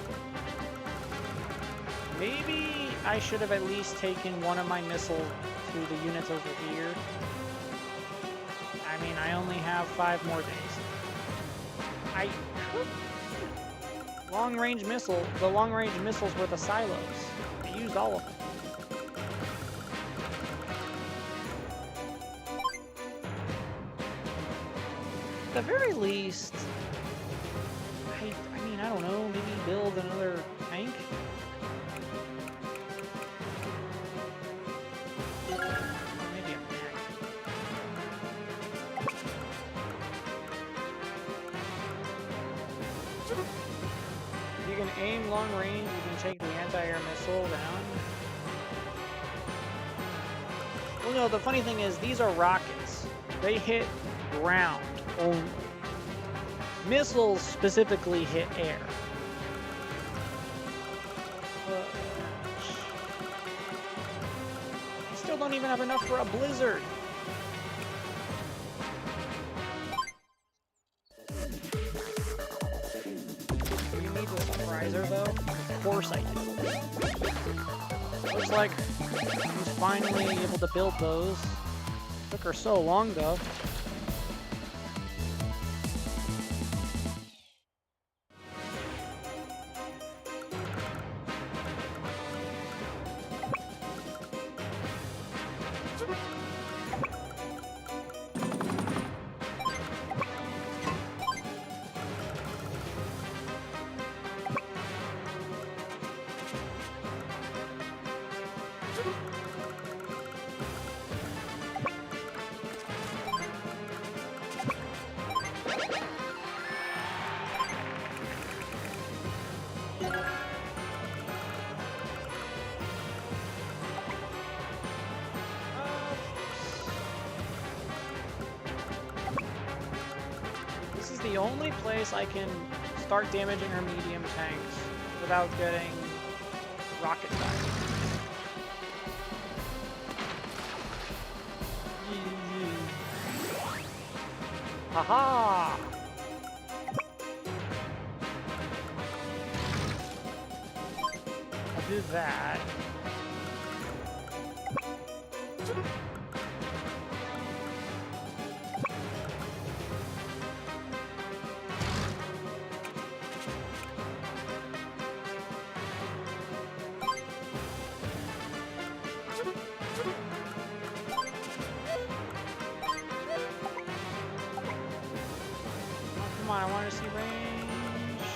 Maybe I should have at least taken one of my missiles to the units over here. I mean, I only have 5 more days. I could... Long-range missile. The long-range missiles were the silos. I used all of them. At the very least... I mean, I don't know, maybe build another tank? Maybe a mech. You can aim long range, you can take the anti-air missile down. Well, no, the funny thing is, these are rockets. They hit ground only. Missiles specifically hit air. I still don't even have enough for a blizzard. Do you need the surpriser though? Of course I do. Looks like he's finally able to build those. Took her so long though. This is the only place I can start damaging her medium tanks without getting rocket fire. Haha! I'll do that. Come on, I want to see range.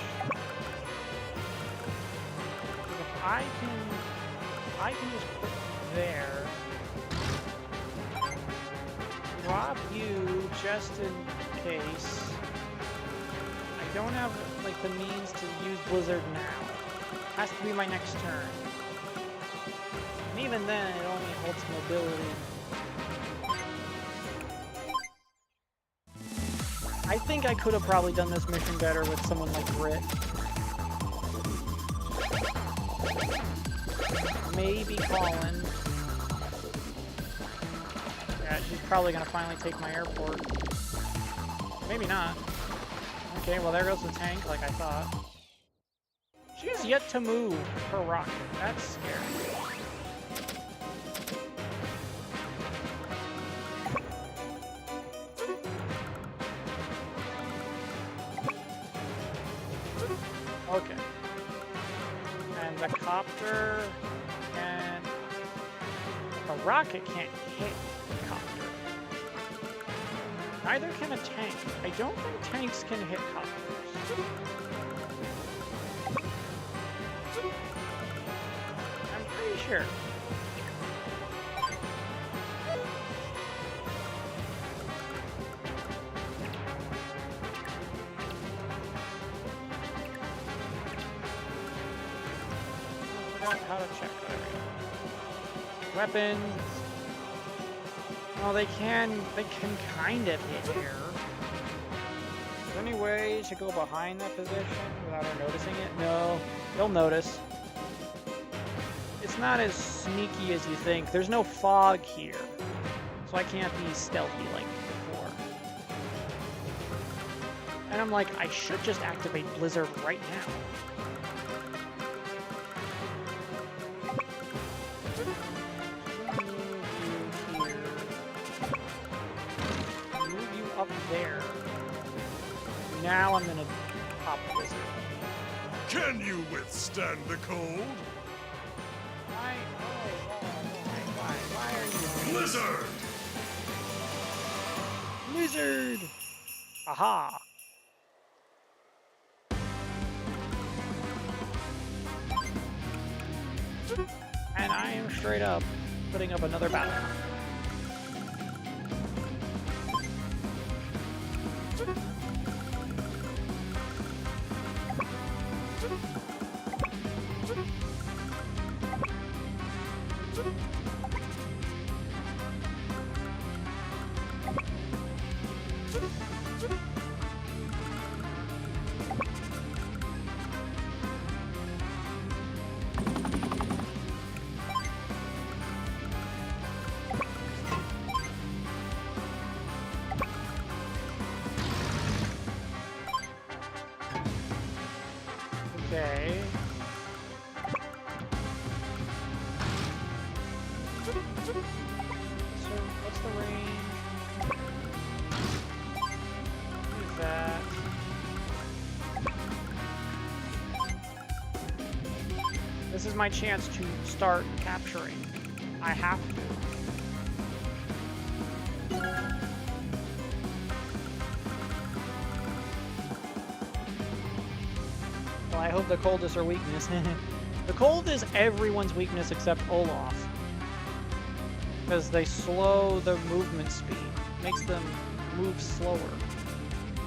If I can just put there. Drop you just in case. I don't have like the means to use Blizzard now. Has to be my next turn. And even then, it only holds mobility. I think I could have probably done this mission better with someone like Grit. Maybe Colin. Yeah, she's probably gonna finally take my airport. Maybe not. Okay, well there goes the tank like I thought. She has yet to move her rocket. That's scary. Okay. And the copter and a rocket can't hit the copter. Neither can a tank. I don't think tanks can hit copters. I'm pretty sure. How to check that. Weapons. Oh, they can kind of hit here. Is there any way to go behind that position without her noticing it? No, they'll notice. It's not as sneaky as you think. There's no fog here, so I can't be stealthy like before. And I'm like, I should just activate Blizzard right now. Up there. Now I'm gonna pop Blizzard. Can you withstand the cold? Why? Why are you? Blizzard! Blizzard! Aha! And I am straight up putting up another battle. Okay. So, what's the range? Use that. This is my chance to start capturing. I have to. Well, I hope the cold is her weakness. The cold is everyone's weakness except Olaf. Because they slow the movement speed. Makes them move slower.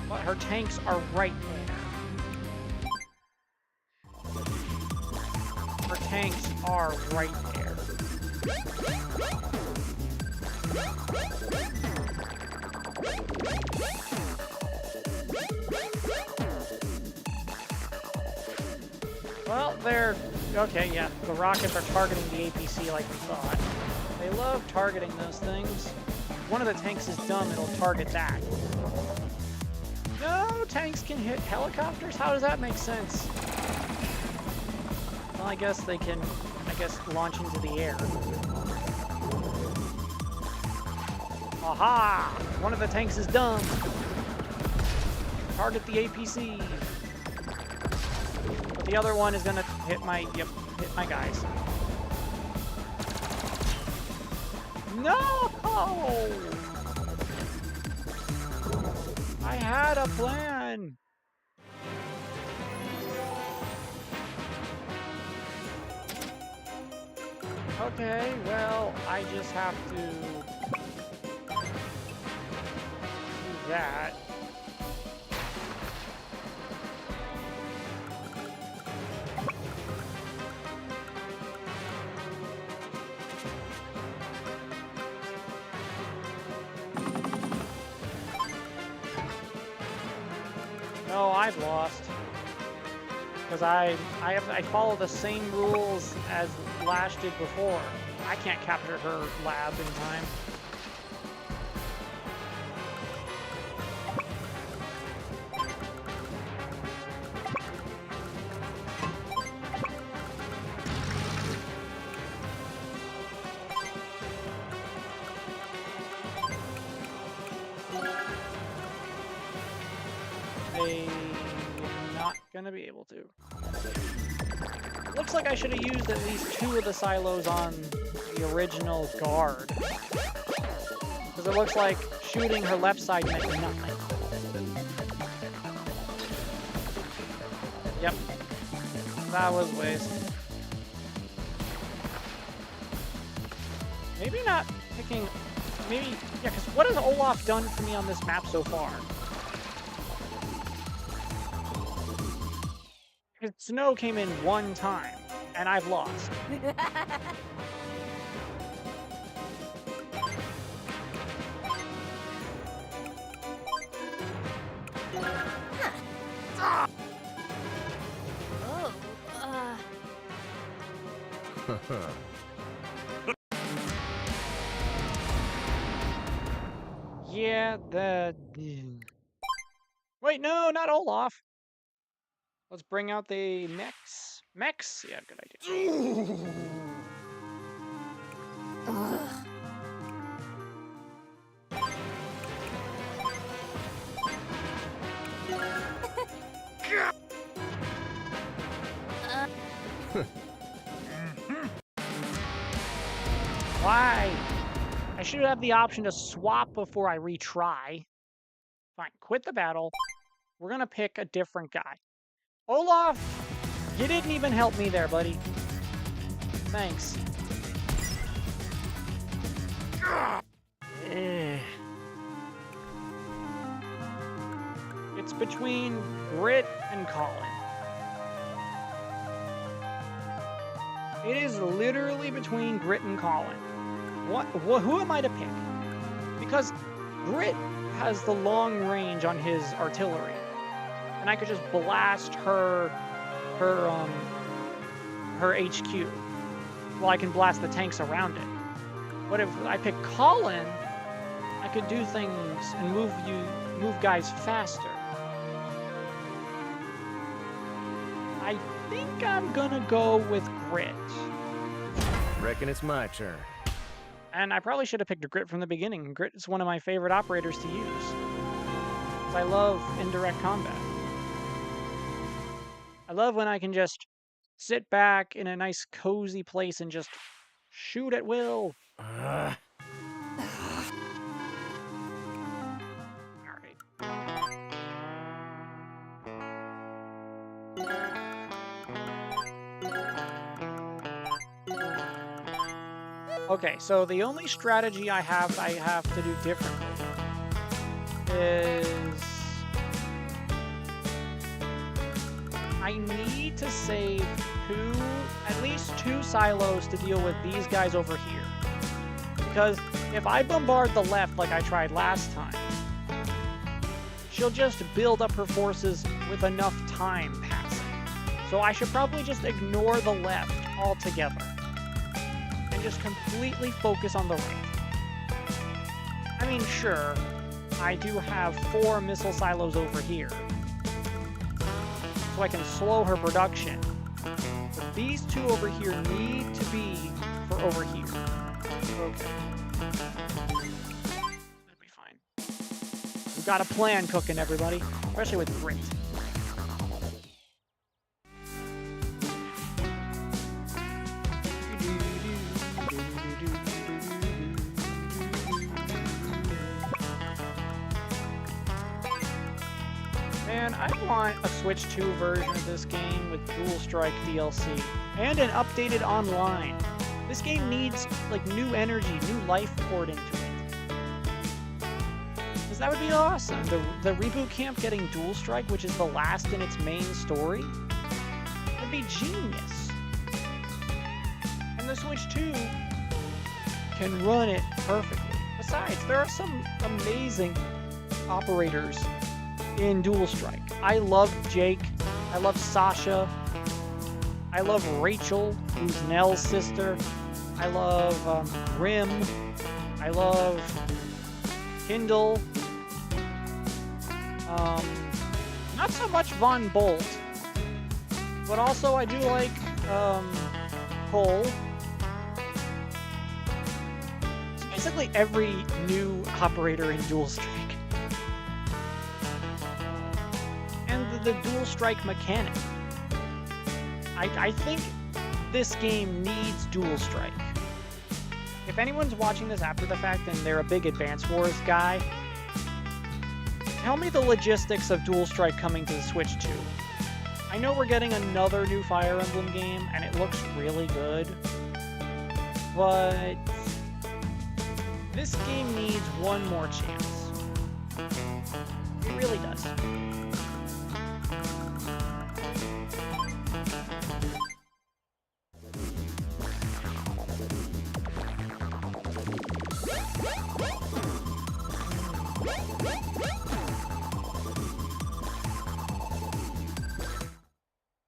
But her tanks are right there. Her tanks are right there. Well, they're... Okay, yeah. The rockets are targeting the APC like we thought. They love targeting those things. If one of the tanks is dumb, it'll target that. No, tanks can hit helicopters? How does that make sense? Well, I guess they can, launch into the air. Aha! One of the tanks is dumb. Target the APC. But the other one is gonna hit my guys. No! I had a plan. Okay, well, I just have to do that. No, I've lost. Because I follow the same rules as Lash did before. I can't capture her lab in time. I'm not gonna be able to. Looks like I should have used at least 2 of the silos on the original guard. Because it looks like shooting her left side meant nothing. Yep. That was a waste. Maybe not picking... Maybe... Yeah, because what has Olaf done for me on this map so far? Because snow came in 1 time, and I've lost. Yeah, Wait, no, not Olaf. Let's bring out the mechs. Mechs? Yeah, good idea. Why? I should have the option to swap before I retry. Fine, quit the battle. We're gonna pick a different guy. Olaf, you didn't even help me there, buddy. Thanks. It's between Grit and Colin. It is literally between Grit and Colin. Who am I to pick? Because Grit has the long range on his artillery. And I could just blast her HQ. Well, I can blast the tanks around it. But if I pick Colin, I could do things and move guys faster. I think I'm gonna go with Grit. Reckon it's my turn. And I probably should have picked a Grit from the beginning. Grit is one of my favorite operators to use. 'Cause I love indirect combat. I love when I can just sit back in a nice cozy place and just shoot at will. Alright. Okay, so the only strategy I have to do differently is I need to save at least two silos to deal with these guys over here. Because if I bombard the left like I tried last time, she'll just build up her forces with enough time passing. So I should probably just ignore the left altogether and just completely focus on the right. I mean, sure, I do have 4 missile silos over here, so I can slow her production. But these 2 over here need to be for over here. Okay. That'll be fine. We've got a plan cooking, everybody. Especially with Grit. Man, I want a Switch 2 version of this game with Dual Strike DLC and an updated online. This game needs, like, new energy, new life poured into it. Because that would be awesome. The Reboot Camp getting Dual Strike, which is the last in its main story, that'd be genius. And the Switch 2 can run it perfectly. Besides, there are some amazing operators in Dual Strike. I love Jake. I love Sasha. I love Rachel, who's Nell's sister. I love Grim. I love Kindle. Not so much Von Bolt, but also I do like Cole. So basically every new operator in Dual Strike. The Dual Strike mechanic. I think this game needs Dual Strike. If anyone's watching this after the fact and they're a big Advance Wars guy, tell me the logistics of Dual Strike coming to the Switch 2. I know we're getting another new Fire Emblem game, and it looks really good, but this game needs one more chance. It really does.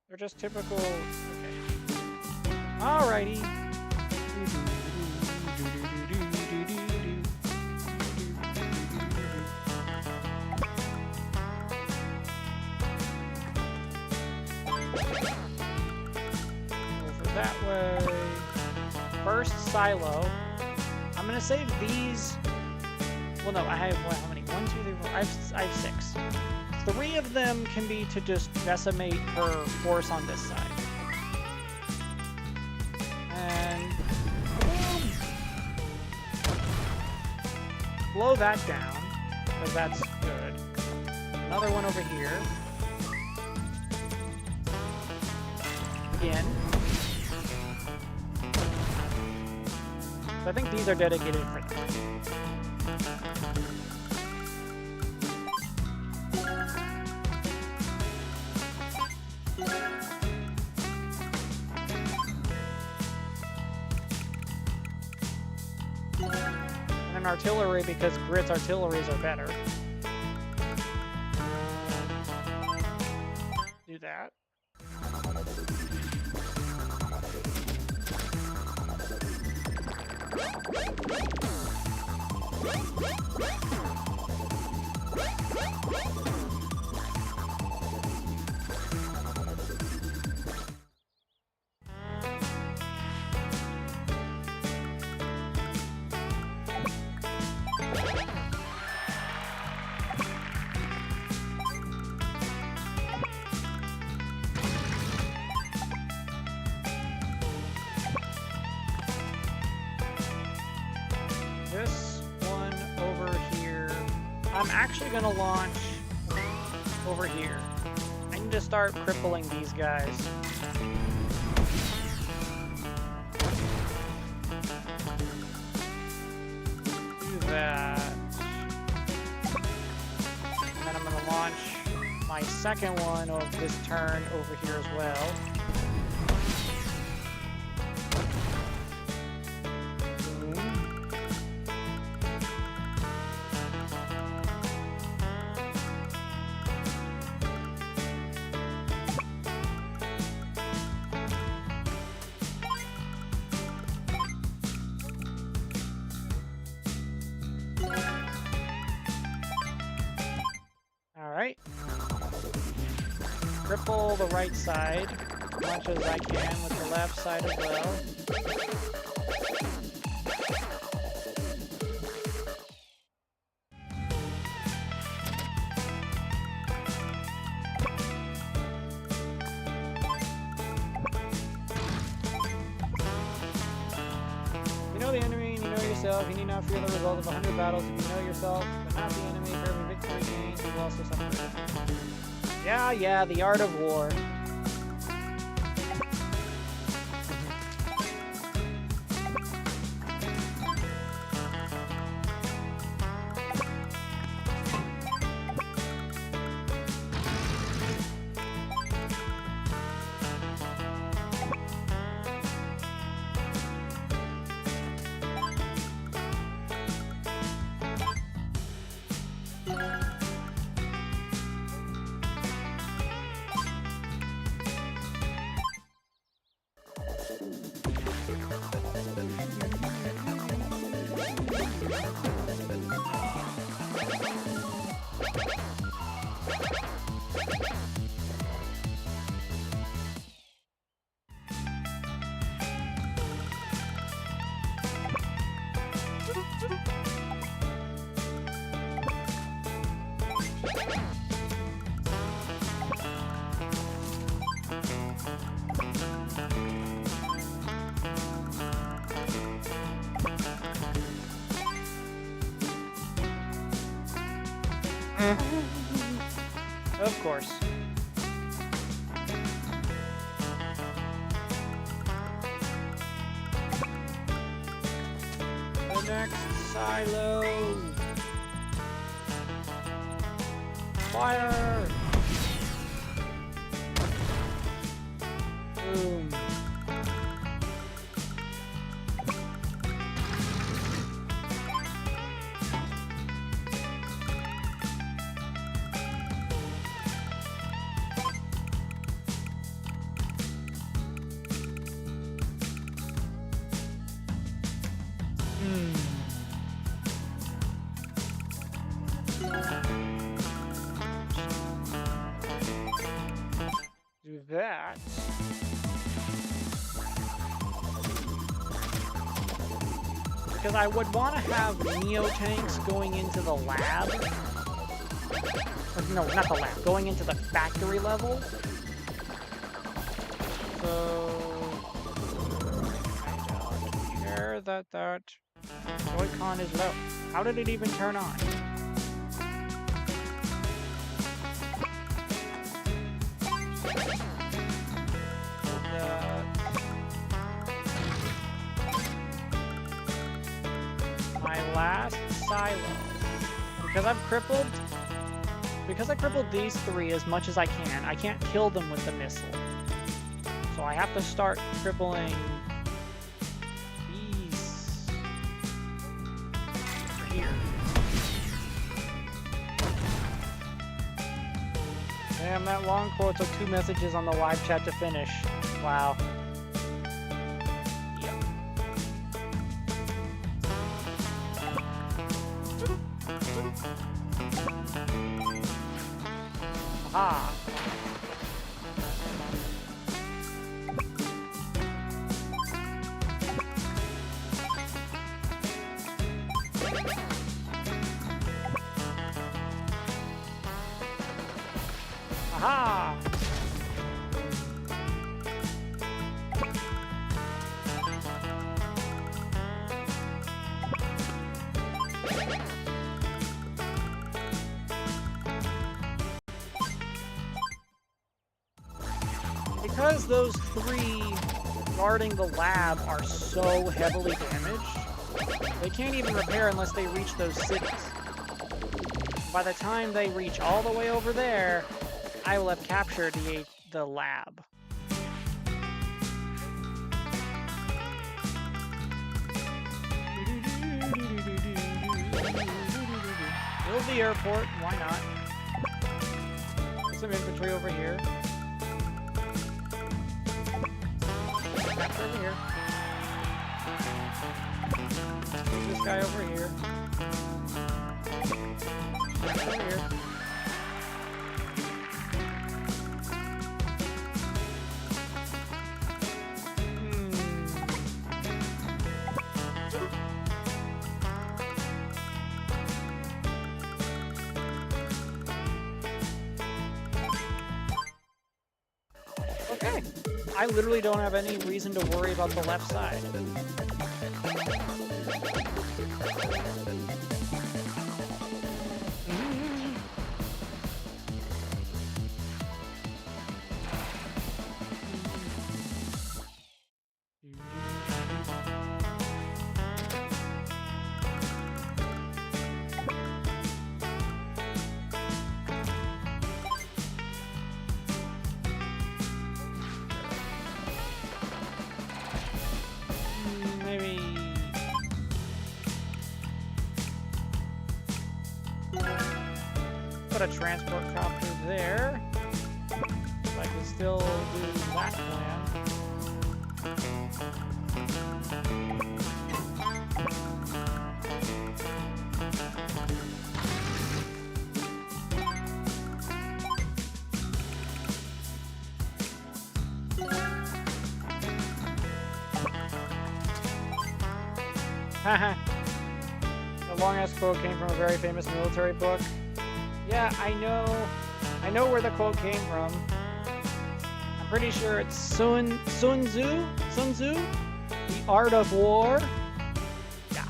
They're just typical. Okay. Alrighty. Over that way. First silo. I'm gonna save these. Well, no, I have how many? 1, 2, 3, 4. I have 6. 3 of them can be to just decimate her force on this side. And boom. Blow that down, because that's good. Another one over here. Again. So I think these are dedicated for them. Artillery, because Grit's artilleries are better. Do that. I'm actually gonna launch over here. I need to start crippling these guys. Do that. And then I'm gonna launch my second one of this turn over here as well. Alright. Cripple the right side as much as I can with the left side as well. You know the enemy and you know yourself. You need not fear the result of 100 battles if you know yourself, but not the enemy. For every victory gained, you will also suffer. Yeah, the art of war. Of course. The next silo. Fire! Boom. Do that. Because I would want to have Neo tanks going into the lab. Or, no, not the lab. Going into the factory level. So I don't care that Joy-Con is low. How did it even turn on? My last silo. Because I crippled these three as much as I can't kill them with the missile. So I have to start crippling these over here. Damn, that long quote took 2 messages on the live chat to finish. Wow. Yep. Aha. Aha! because those three guarding the lab are so heavily damaged, they can't even repair unless they reach those cities. By the time they reach all the way over there, I will have captured the lab. Build the airport, why not? Put some infantry over here. Capture over here. Move this guy over here. Capture over here. Okay. I literally don't have any reason to worry about the left side. Maybe put a transport copter there. So I can still do that plan. Haha. The long-ass quote came from a very famous military book. Yeah, I know where the quote came from. I'm pretty sure it's Sun Tzu? The Art of War? Yeah.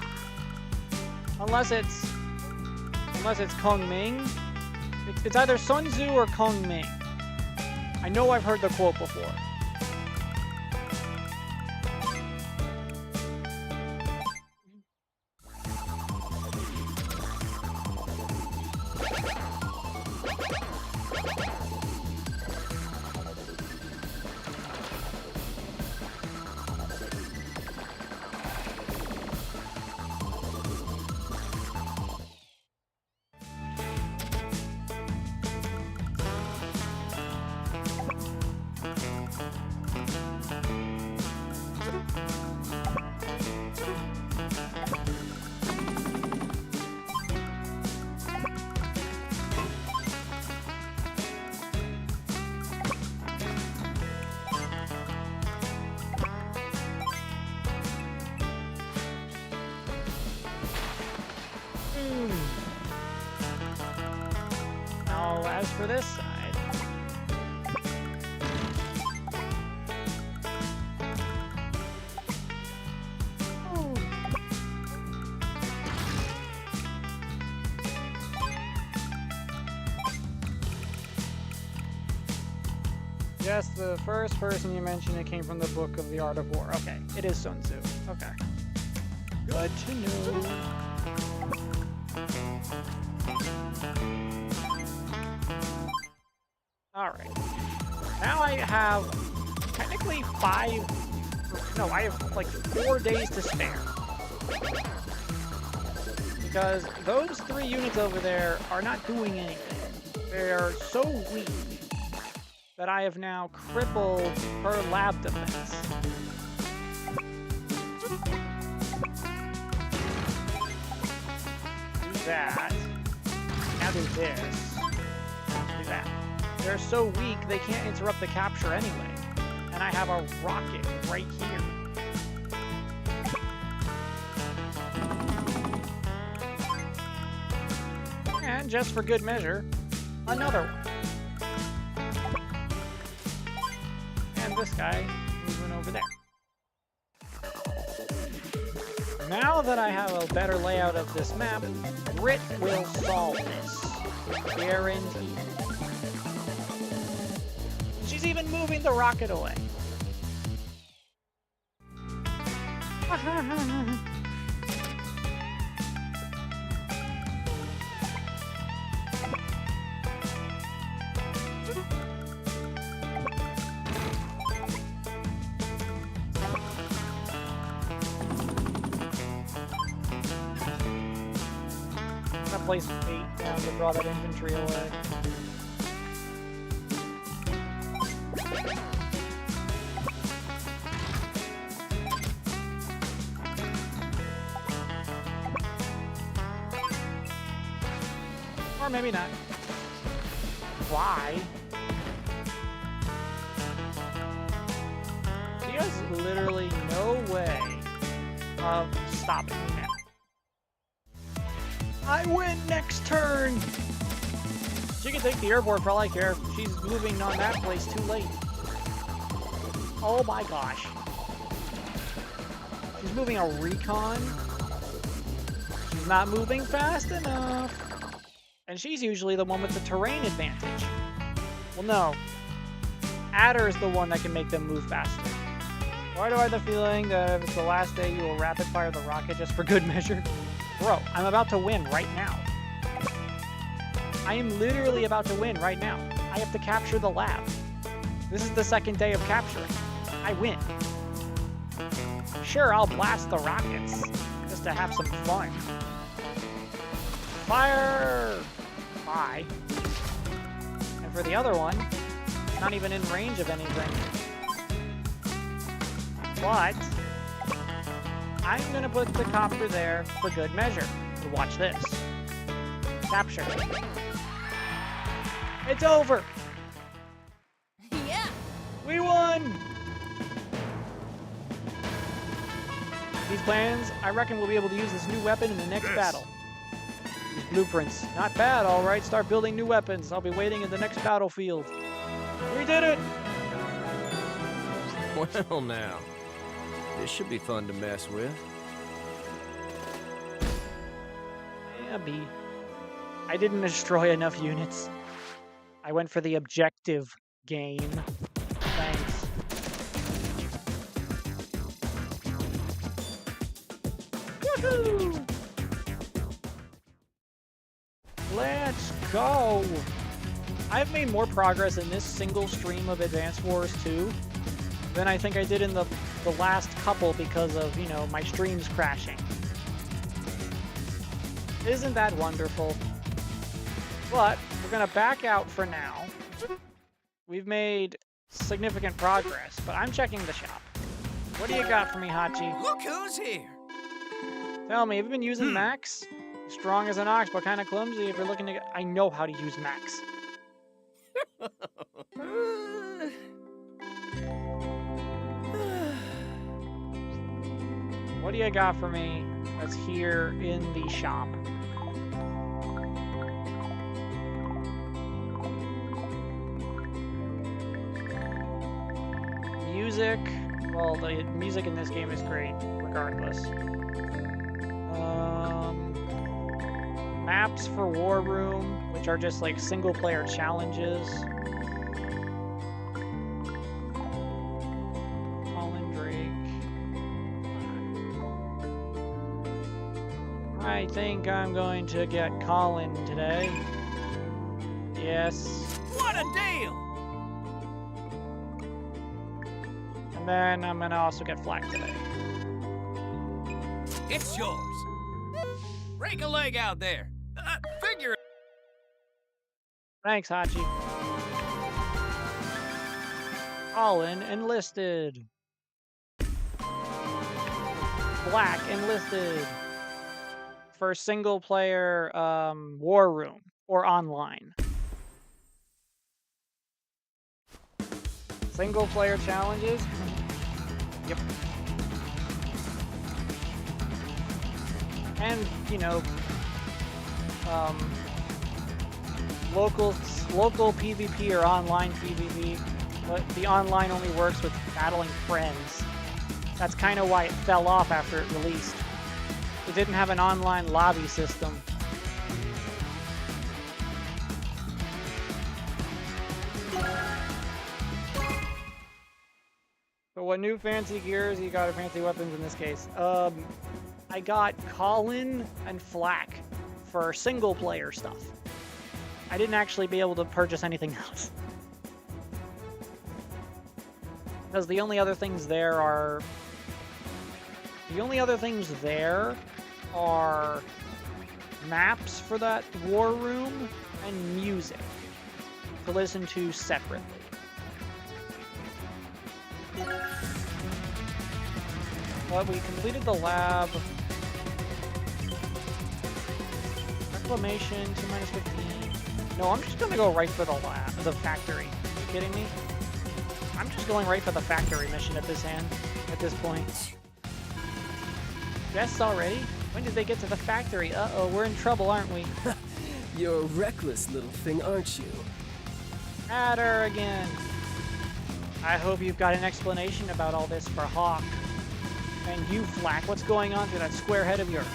Unless it's Kung Ming. It's either Sun Tzu or Kung Ming. I know I've heard the quote before. Now, as for this side, yes, the first person you mentioned, it came from the book of the Art of War. Okay, it is Sun Tzu. Okay. Good to know. Alright. Now I have technically I have like 4 days to spare. Because those 3 units over there are not doing anything. They're so weak that I have now crippled her lab defense. Do that. Now do this. Do that. They're so weak, they can't interrupt the capture anyway. And I have a rocket right here. And just for good measure, another one. And this guy moving over there. Now that I have a better layout of this map, Grit will solve this. Guaranteed. She's even moving the rocket away. I'm gonna place 8 down to draw that infantry away. Or maybe not. Why? She has literally no way of stopping me now. I win next turn! She can take the airport for all I care. She's moving on that place too late. Oh my gosh. She's moving a recon. She's not moving fast enough. And she's usually the one with the terrain advantage. Well, no. Adder's the one that can make them move faster. Why do I have the feeling that if it's the last day, you will rapid fire the rocket just for good measure? Bro, I'm about to win right now. I am literally about to win right now. I have to capture the lab. This is the second day of capturing. I win. Sure, I'll blast the rockets just to have some fun. Fire! Bye. And for the other one, not even in range of anything. But I'm gonna put the copter there for good measure. So watch this. Capture. It's over! Yeah. We won! These plans, I reckon we'll be able to use this new weapon in the next battle. These blueprints. Not bad, alright. Start building new weapons. I'll be waiting in the next battlefield. We did it! Well, now. This should be fun to mess with. Yeah, B. I didn't destroy enough units. I went for the objective game. Thanks. Woohoo! Let's go! I've made more progress in this single stream of Advance Wars 2 than I think I did in the last couple because of, you know, my streams crashing. Isn't that wonderful? But we're gonna back out for now. We've made significant progress, but I'm checking the shop. What do you got for me, Hachi? Look who's here! Tell me, have you been using Max? Strong as an ox, but kind of clumsy if you're looking to get... I know how to use Max. What do you got for me that's here in the shop? Music. Well, the music in this game is great, regardless. Maps for War Room, which are just like single-player challenges. Colin Drake. I think I'm going to get Colin today. Yes. What a deal! And then I'm gonna also get Flack today. It's yours. Break a leg out there. Figure it. Thanks, Hachi. Colin enlisted. Black enlisted. For single player War Room or online. Single player challenges? Yep. And, you know, local PvP or online PvP, but the online only works with battling friends. That's kind of why it fell off after it released. It didn't have an online lobby system. So what new fancy gears? You got fancy weapons in this case. I got Colin and Flak for single player stuff. I didn't actually be able to purchase anything else. Because the only other things there are maps for that war room and music to listen to separately. But we completed the lab. Reclamation, 2 minus 15. No, I'm just gonna go right for the lab, the factory. Are you kidding me? I'm just going right for the factory mission at this point. Guests already? When did they get to the factory? Uh-oh, we're in trouble, aren't we? You're a reckless little thing, aren't you? At her again. I hope you've got an explanation about all this for Hawk. And you, Flak, what's going on through that square head of yours?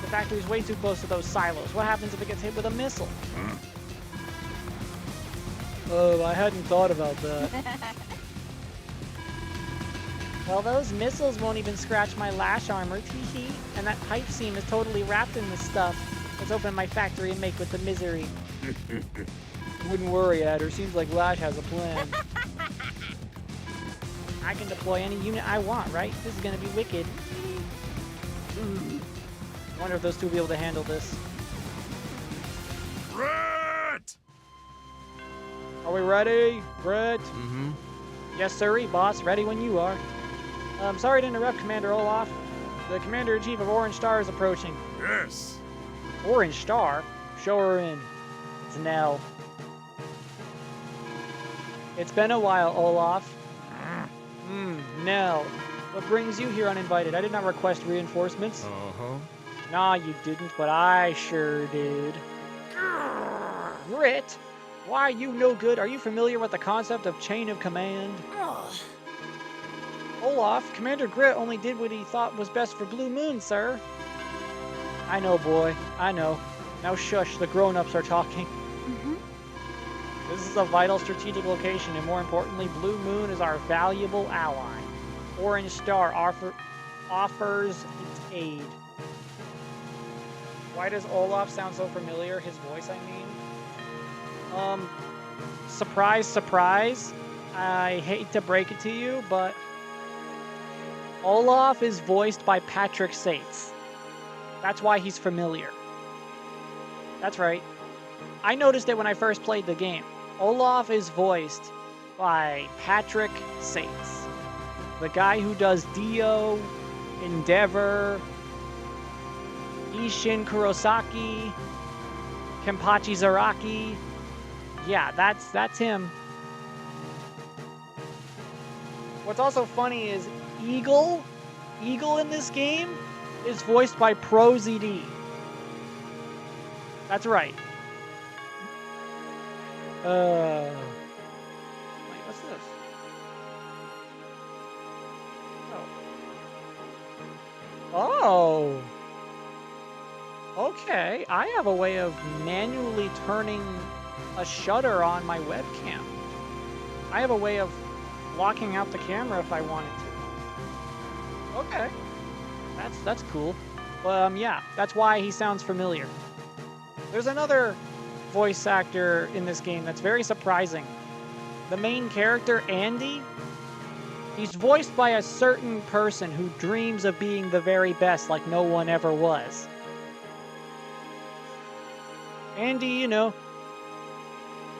The factory's way too close to those silos. What happens if it gets hit with a missile? Oh, I hadn't thought about that. Well, those missiles won't even scratch my lash armor, tee-hee. And that pipe seam is totally wrapped in this stuff. Let's open my factory and make with the misery. Wouldn't worry, Adder. Seems like Lash has a plan. I can deploy any unit I want, right? This is gonna be wicked. I wonder if those two will be able to handle this. Brett! Are we ready, Brett? Mm-hmm. Yes, sirree, boss. Ready when you are. Sorry to interrupt, Commander Olaf. The Commander-in-Chief of Orange Star is approaching. Yes. Orange Star? Show her in. It's Nell. It's been a while, Olaf. Nell. What brings you here uninvited? I did not request reinforcements. Uh-huh. Nah, you didn't, but I sure did. Grit? Why are you no good? Are you familiar with the concept of chain of command? Ugh. Olaf, Commander Grit only did what he thought was best for Blue Moon, sir. I know, boy. I know. Now shush, the grown-ups are talking. This is a vital strategic location, and more importantly, Blue Moon is our valuable ally. Orange Star offers its aid. Why does Olaf sound so familiar? His voice, I mean. Surprise, surprise. I hate to break it to you, but Olaf is voiced by Patrick Sates. That's why he's familiar. That's right. I noticed it when I first played the game. Olaf is voiced by Patrick Sates. The guy who does Dio, Endeavor, Ishin Kurosaki, Kenpachi Zaraki. Yeah, that's him. What's also funny is Eagle in this game is voiced by ProZD. That's right. Wait, what's this? Oh. Okay, I have a way of manually turning a shutter on my webcam. I have a way of locking out the camera if I wanted to. Okay. That's cool. Yeah, that's why he sounds familiar. There's another voice actor in this game that's very surprising. The main character, Andy, he's voiced by a certain person who dreams of being the very best like no one ever was. Andy, you know,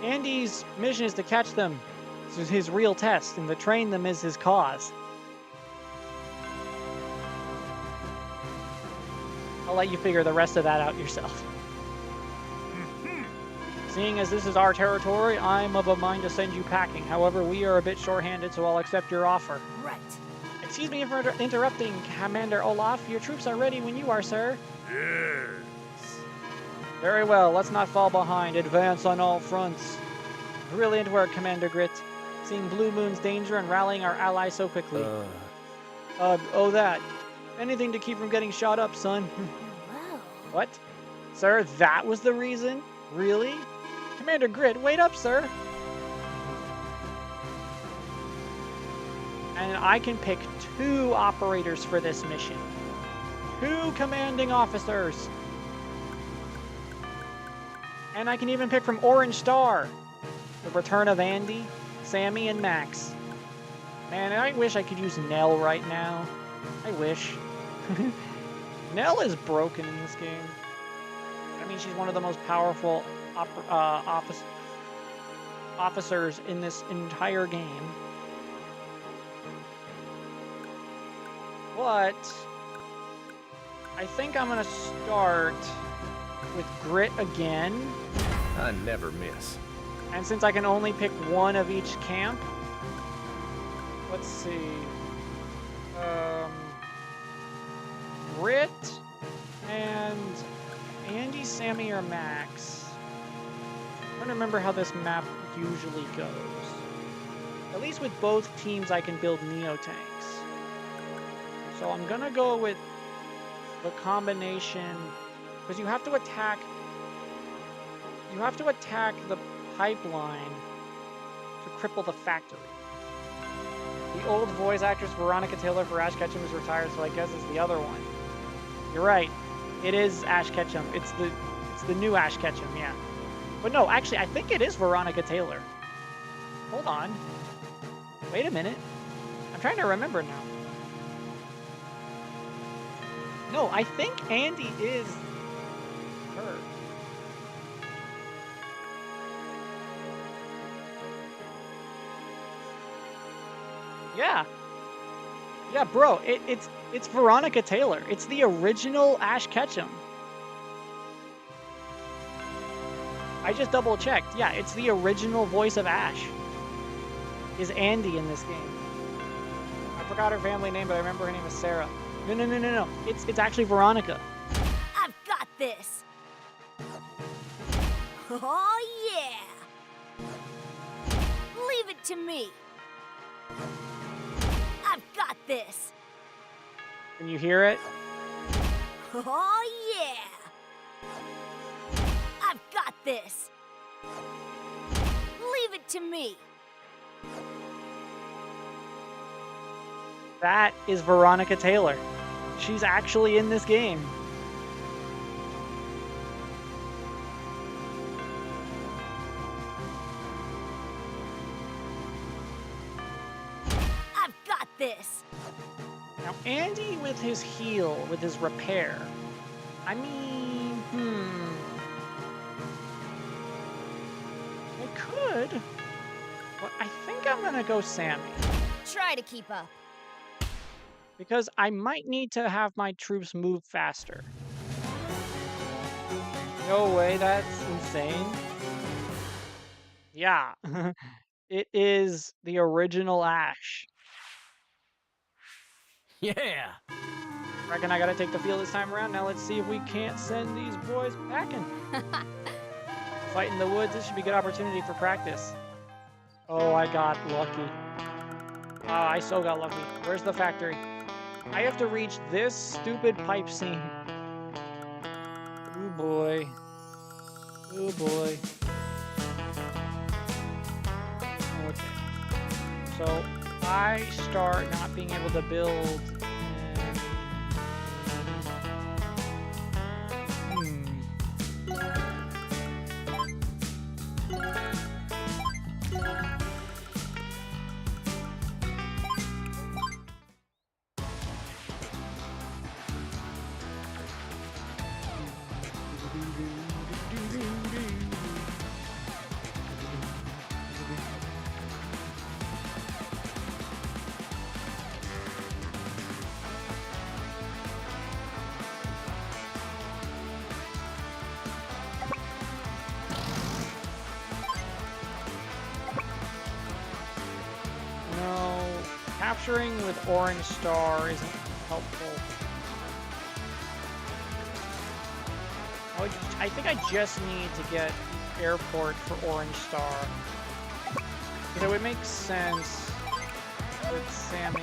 Andy's mission is to catch them. This is his real test, and to train them is his cause. I'll let you figure the rest of that out yourself. Seeing as this is our territory, I'm of a mind to send you packing. However, we are a bit short-handed, so I'll accept your offer. Right. Excuse me for interrupting, Commander Olaf. Your troops are ready when you are, sir. Yes. Very well, let's not fall behind. Advance on all fronts. Brilliant work, Commander Grit. Seeing Blue Moon's danger and rallying our allies so quickly. Oh, that. Anything to keep from getting shot up, son. Wow. What? Sir, that was the reason? Really? Commander Grit, wait up, sir. And I can pick 2 operators for this mission. 2 commanding officers. And I can even pick from Orange Star. The return of Andy, Sammy, and Max. Man, I wish I could use Nell right now. I wish. Nell is broken in this game. I mean, she's one of the most powerful officers in this entire game. But I think I'm gonna start with Grit again. I never miss. And since I can only pick 1 of each camp, let's see. Grit and Andy, Sammy, or Max. I'm trying to remember how this map usually goes. At least with both teams, I can build Neo-tanks. So I'm gonna go with the combination, because you have to attack the pipeline to cripple the factory. The old voice actress Veronica Taylor for Ash Ketchum is retired, so I guess it's the other one. You're right. It is Ash Ketchum. It's the new Ash Ketchum, yeah. But no, actually, I think it is Veronica Taylor. Hold on. Wait a minute. I'm trying to remember now. No, I think Andy is her. Yeah. Yeah, bro, it's Veronica Taylor. It's the original Ash Ketchum. I just double checked. Yeah, it's the original voice of Ash. Is Andy in this game. I forgot her family name, but I remember her name is Sarah. No. It's actually Veronica. I've got this. Oh, yeah. Leave it to me. I've got this. Can you hear it? Oh, yeah. I've got this. Leave it to me. That is Veronica Taylor. She's actually in this game. I've got this. Now, Andy with his heal, with his repair. I mean, I could, but I think I'm gonna go Sammy. Try to keep up. Because I might need to have my troops move faster. No way, that's insane. Yeah. It is the original Ash. Yeah. Reckon I gotta take the field this time around. Now let's see if we can't send these boys packing. Fight in the woods, this should be a good opportunity for practice. Oh, I got lucky. Oh, I so got lucky. Where's the factory? I have to reach this stupid pipe scene. Oh boy. Oh boy. Okay. So I start not being able to build. Capturing with Orange Star isn't helpful. I think I just need to get airport for Orange Star. So it would make sense with Sammy.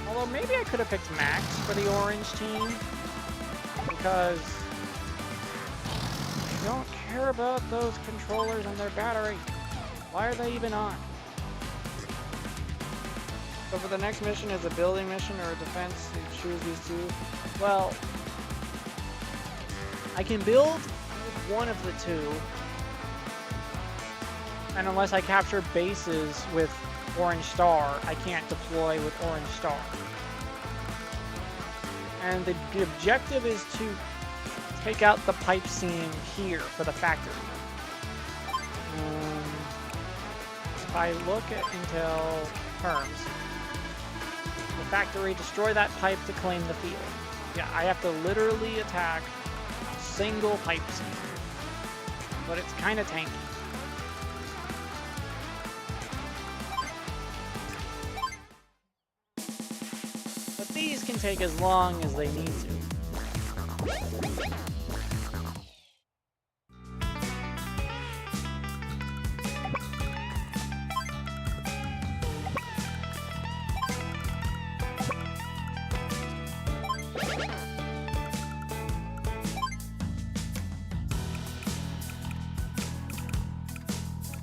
Although maybe I could have picked Max for the orange team. because I don't care about those controllers and their battery. Why are they even on? So for the next mission, is a building mission or a defense? You choose these two. Well, I can build with one of the two, and unless I capture bases with Orange Star, I can't deploy with Orange Star. And the objective is to take out the pipe seam here for the factory. If I look at Intel terms, the factory, destroy that pipe to claim the field. Yeah, I have to literally attack a single pipe seam. But it's kind of tanky. But these can take as long as they need to.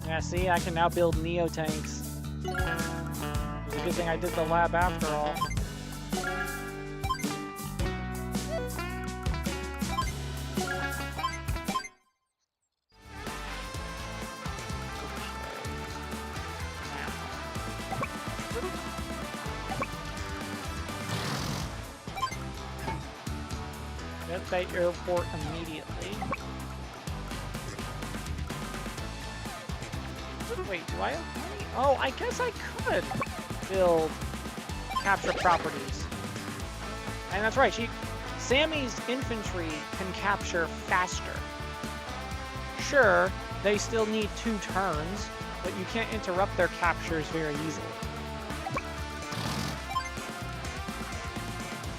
Yeah, see, I can now build Neo tanks. It's a good thing I did the lab after all. Get that airport immediately. Wait, do I have money? Oh, I guess I could build capture properties. And that's right, Sammy's infantry can capture faster. Sure, they still need 2 turns, but you can't interrupt their captures very easily.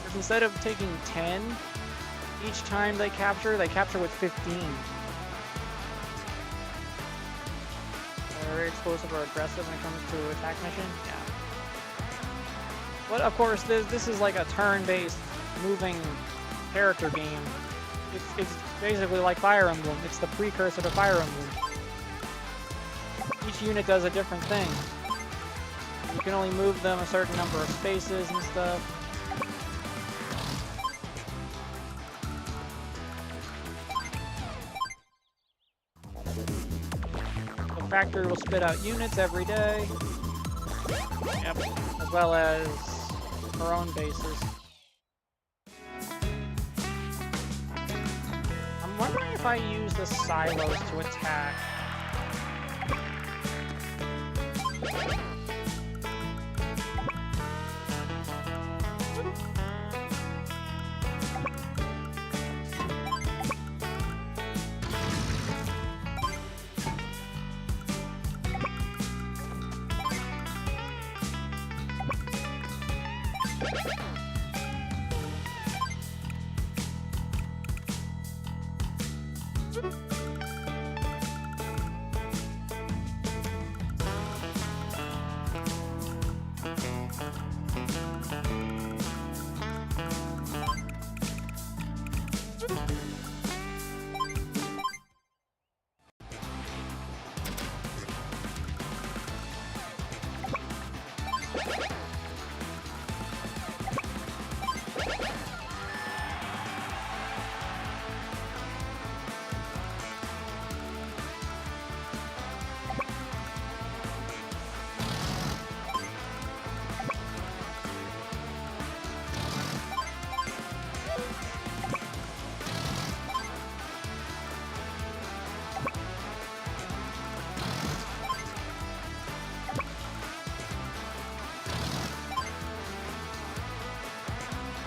Because instead of taking 10 each time they capture with 15. Very explosive or aggressive when it comes to attack mission? Yeah. But of course, this is like a turn-based moving character game. It's basically like Fire Emblem. It's the precursor to Fire Emblem. Each unit does a different thing. You can only move them a certain number of spaces and stuff. Factory will spit out units every day. Yep, as well as her own bases. I'm wondering if I use the silos to attack.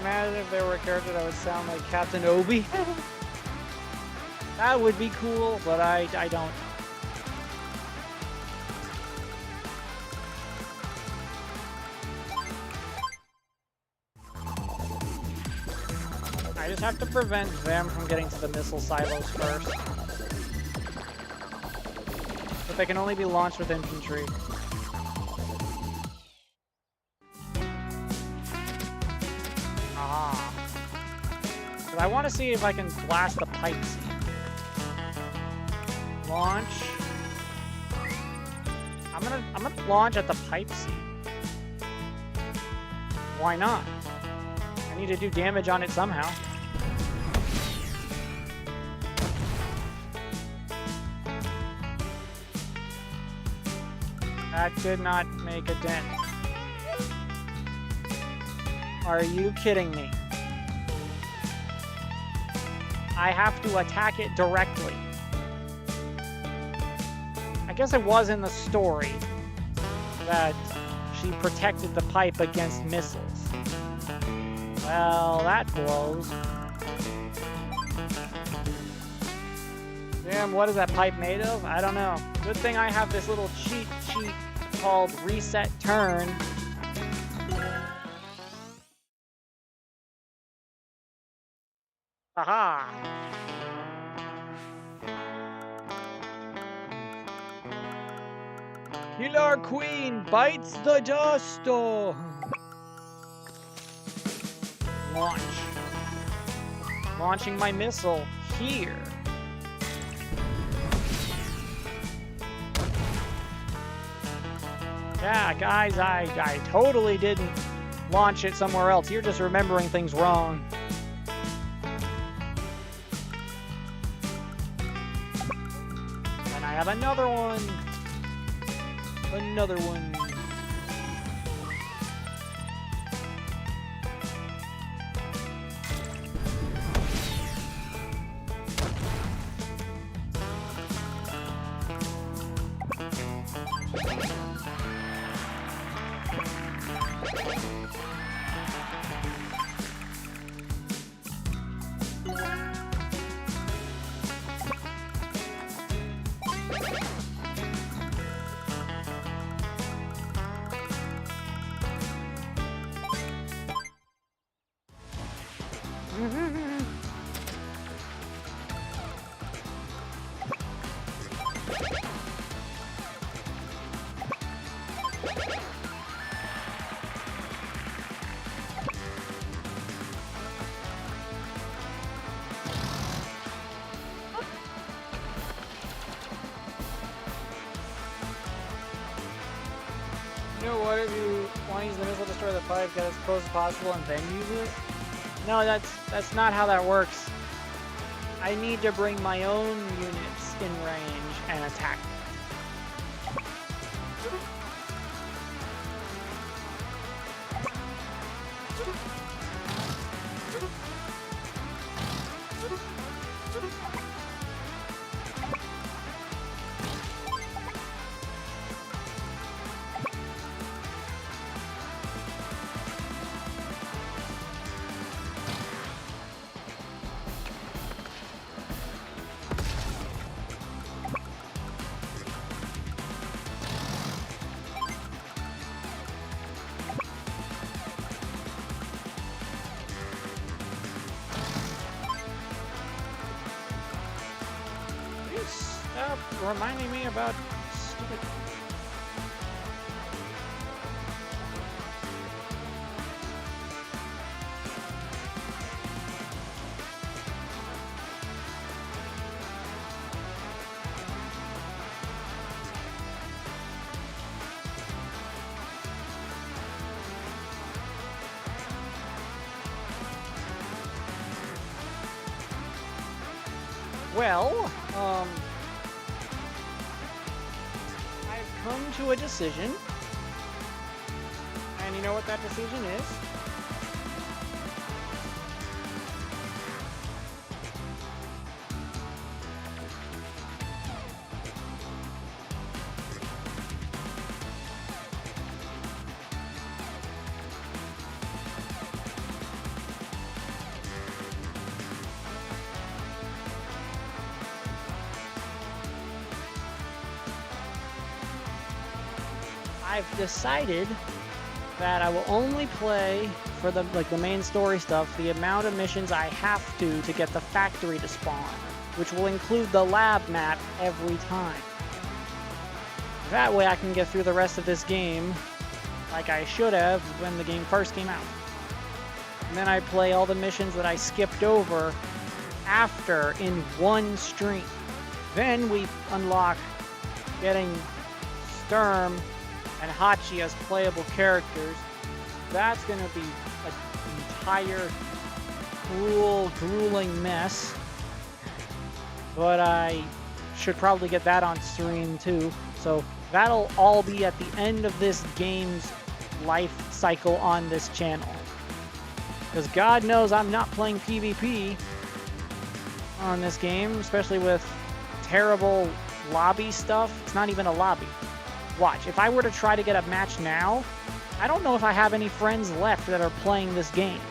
Imagine if there were a character that would sound like Captain Obi. That would be cool, but I don't. I just have to prevent them from getting to the missile silos first. But they can only be launched with infantry. I want to see if I can blast the pipe seed. Launch. I'm gonna launch at the pipe seed. Why not? I need to do damage on it somehow. That did not make a dent. Are you kidding me? I have to attack it directly. I guess it was in the story that she protected the pipe against missiles. Well, that blows. Damn, what is that pipe made of? I don't know. Good thing I have this little cheat sheet called Reset Turn. Aha! Killer Queen bites the dust. Launch. Launching my missile here. Yeah, guys, I totally didn't launch it somewhere else. You're just remembering things wrong. And I have another one. Another one. You know what, if you want to use the missile to destroy the pipe, get as close as possible and then use it? No, that's not how that works. I need to bring my own units in range and attack. Stop reminding me about stupid... Well, I've come to a decision, and you know what that decision is? I've decided that I will only play for the main story stuff the amount of missions I have to get the factory to spawn, which will include the lab map every time. That way I can get through the rest of this game like I should have when the game first came out. And then I play all the missions that I skipped over after in one stream. Then we unlock getting Sturm and Hachi as playable characters. That's going to be an entire grueling mess. But I should probably get that on stream too. So that'll all be at the end of this game's life cycle on this channel. Because God knows I'm not playing PvP on this game, especially with terrible lobby stuff. It's not even a lobby. Watch, if I were to try to get a match now, I don't know if I have any friends left that are playing this game.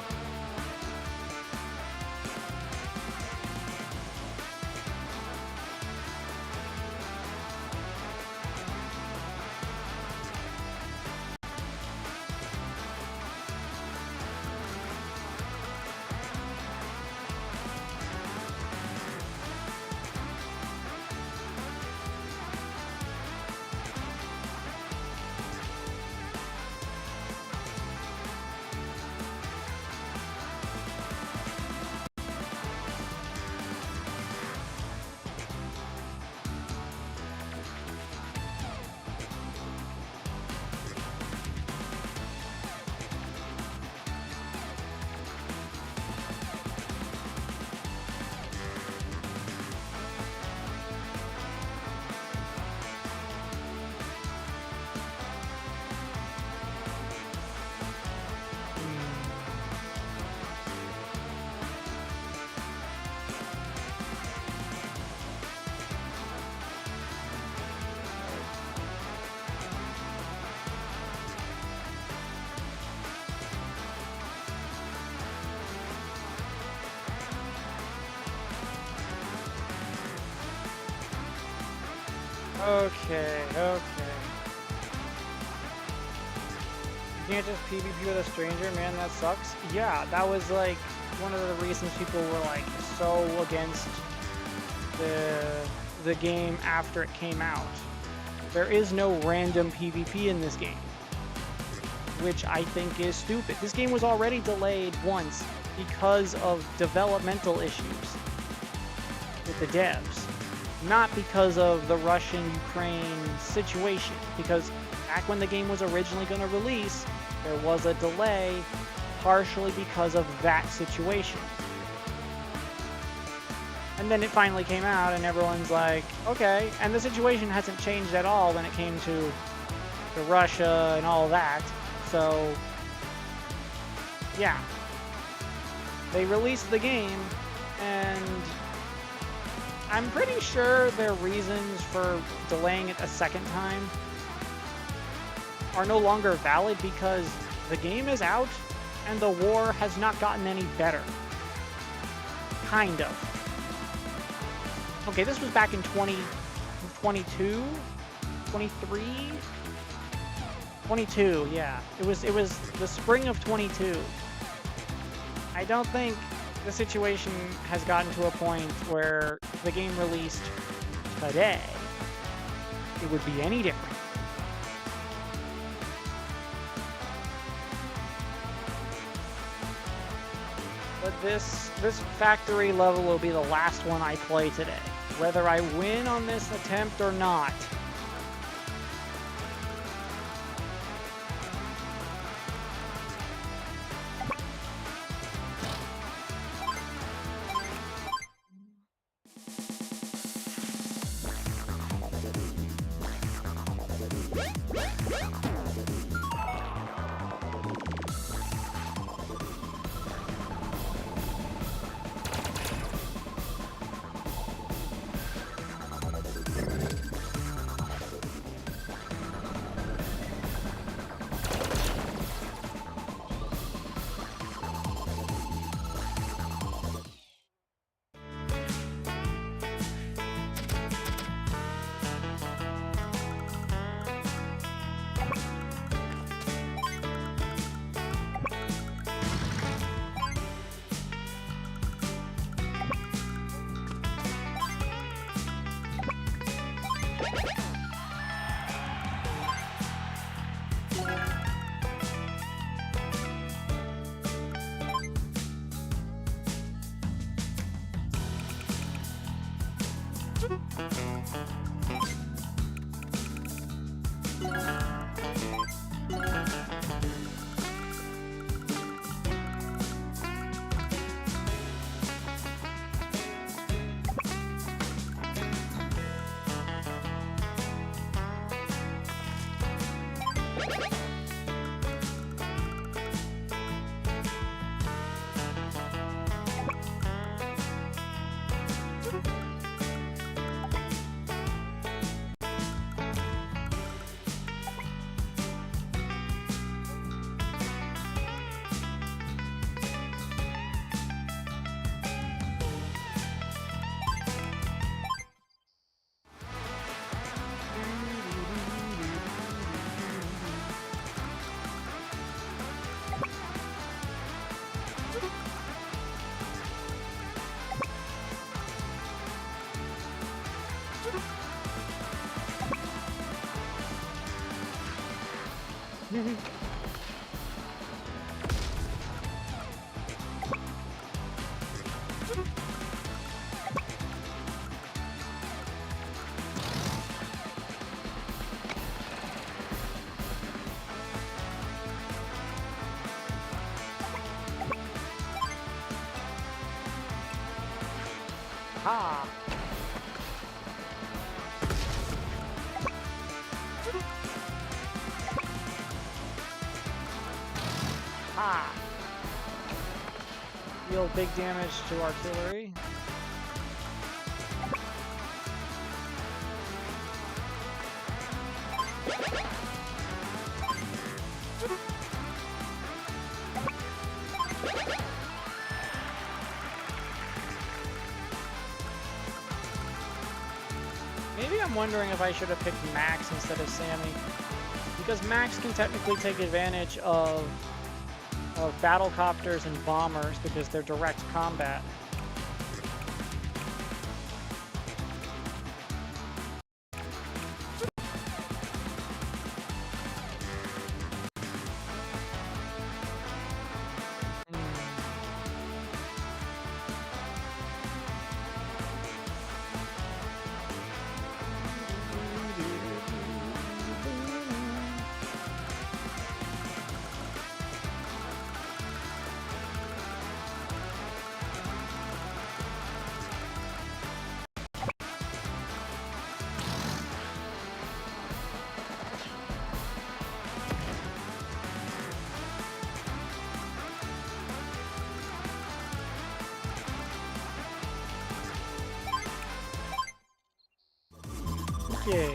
Okay. You can't just PvP with a stranger, man, that sucks. Yeah, that was like one of the reasons people were like so against the game after it came out. There is no random PvP in this game, which I think is stupid. This game was already delayed once because of developmental issues with the devs. Not because of the Russian-Ukraine situation, because back when the game was originally going to release, there was a delay, partially because of that situation. And then it finally came out, and everyone's like, okay, and the situation hasn't changed at all when it came to Russia and all that, so, yeah. They released the game, and I'm pretty sure their reasons for delaying it a second time are no longer valid because the game is out and the war has not gotten any better. Kind of. Okay, this was back in 2022? 23? 22, yeah. It was the spring of 22. I don't think the situation has gotten to a point where the game released today, it would be any different. But this factory level will be the last one I play today, whether I win on this attempt or not. Ha! Ha! Deal big damage to artillery. Maybe I'm wondering if I should have picked Max instead of Sammy, because Max can technically take advantage of battle copters and bombers because they're direct combat. Okay.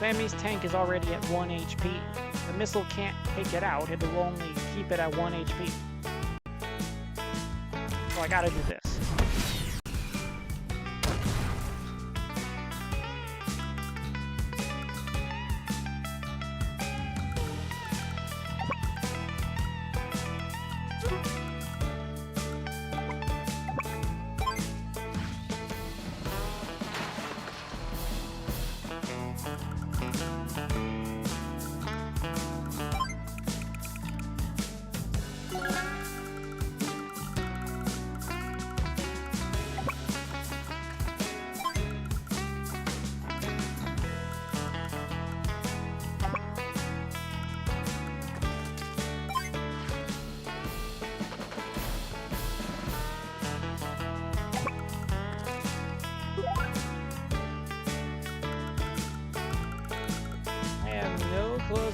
Sammy's tank is already at 1 HP. The missile can't take it out, it will only keep it at 1 HP. So I gotta do this.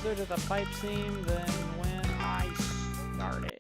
closer to the pipe seam than when I started.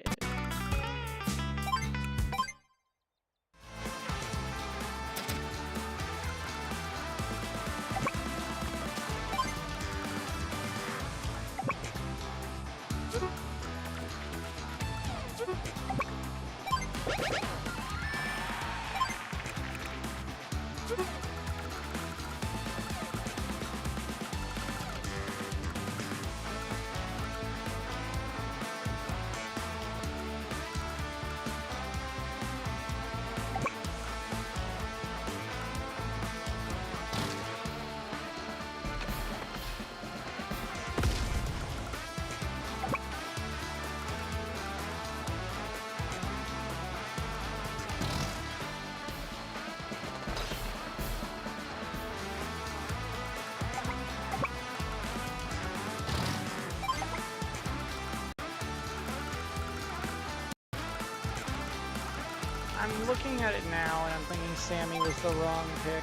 I'm looking at it now and I'm thinking Sammy was the wrong pick.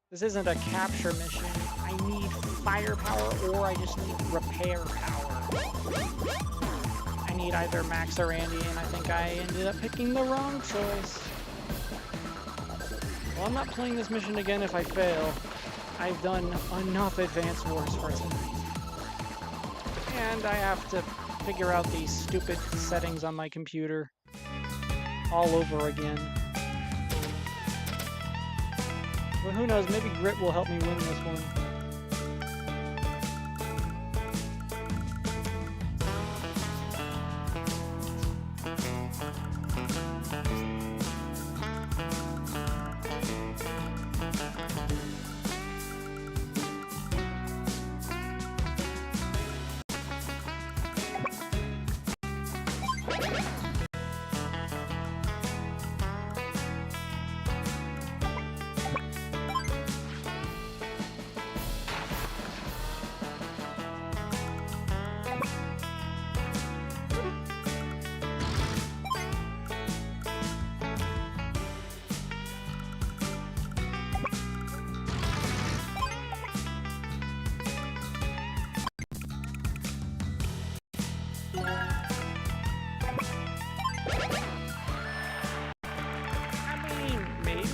This isn't a capture mission. I need firepower or I just need repair power. I need either Max or Andy, and I think I ended up picking the wrong choice. Well, I'm not playing this mission again if I fail. I've done enough Advance Wars for tonight. And I have to figure out these stupid settings on my computer all over again. But who knows, maybe Grit will help me win this one.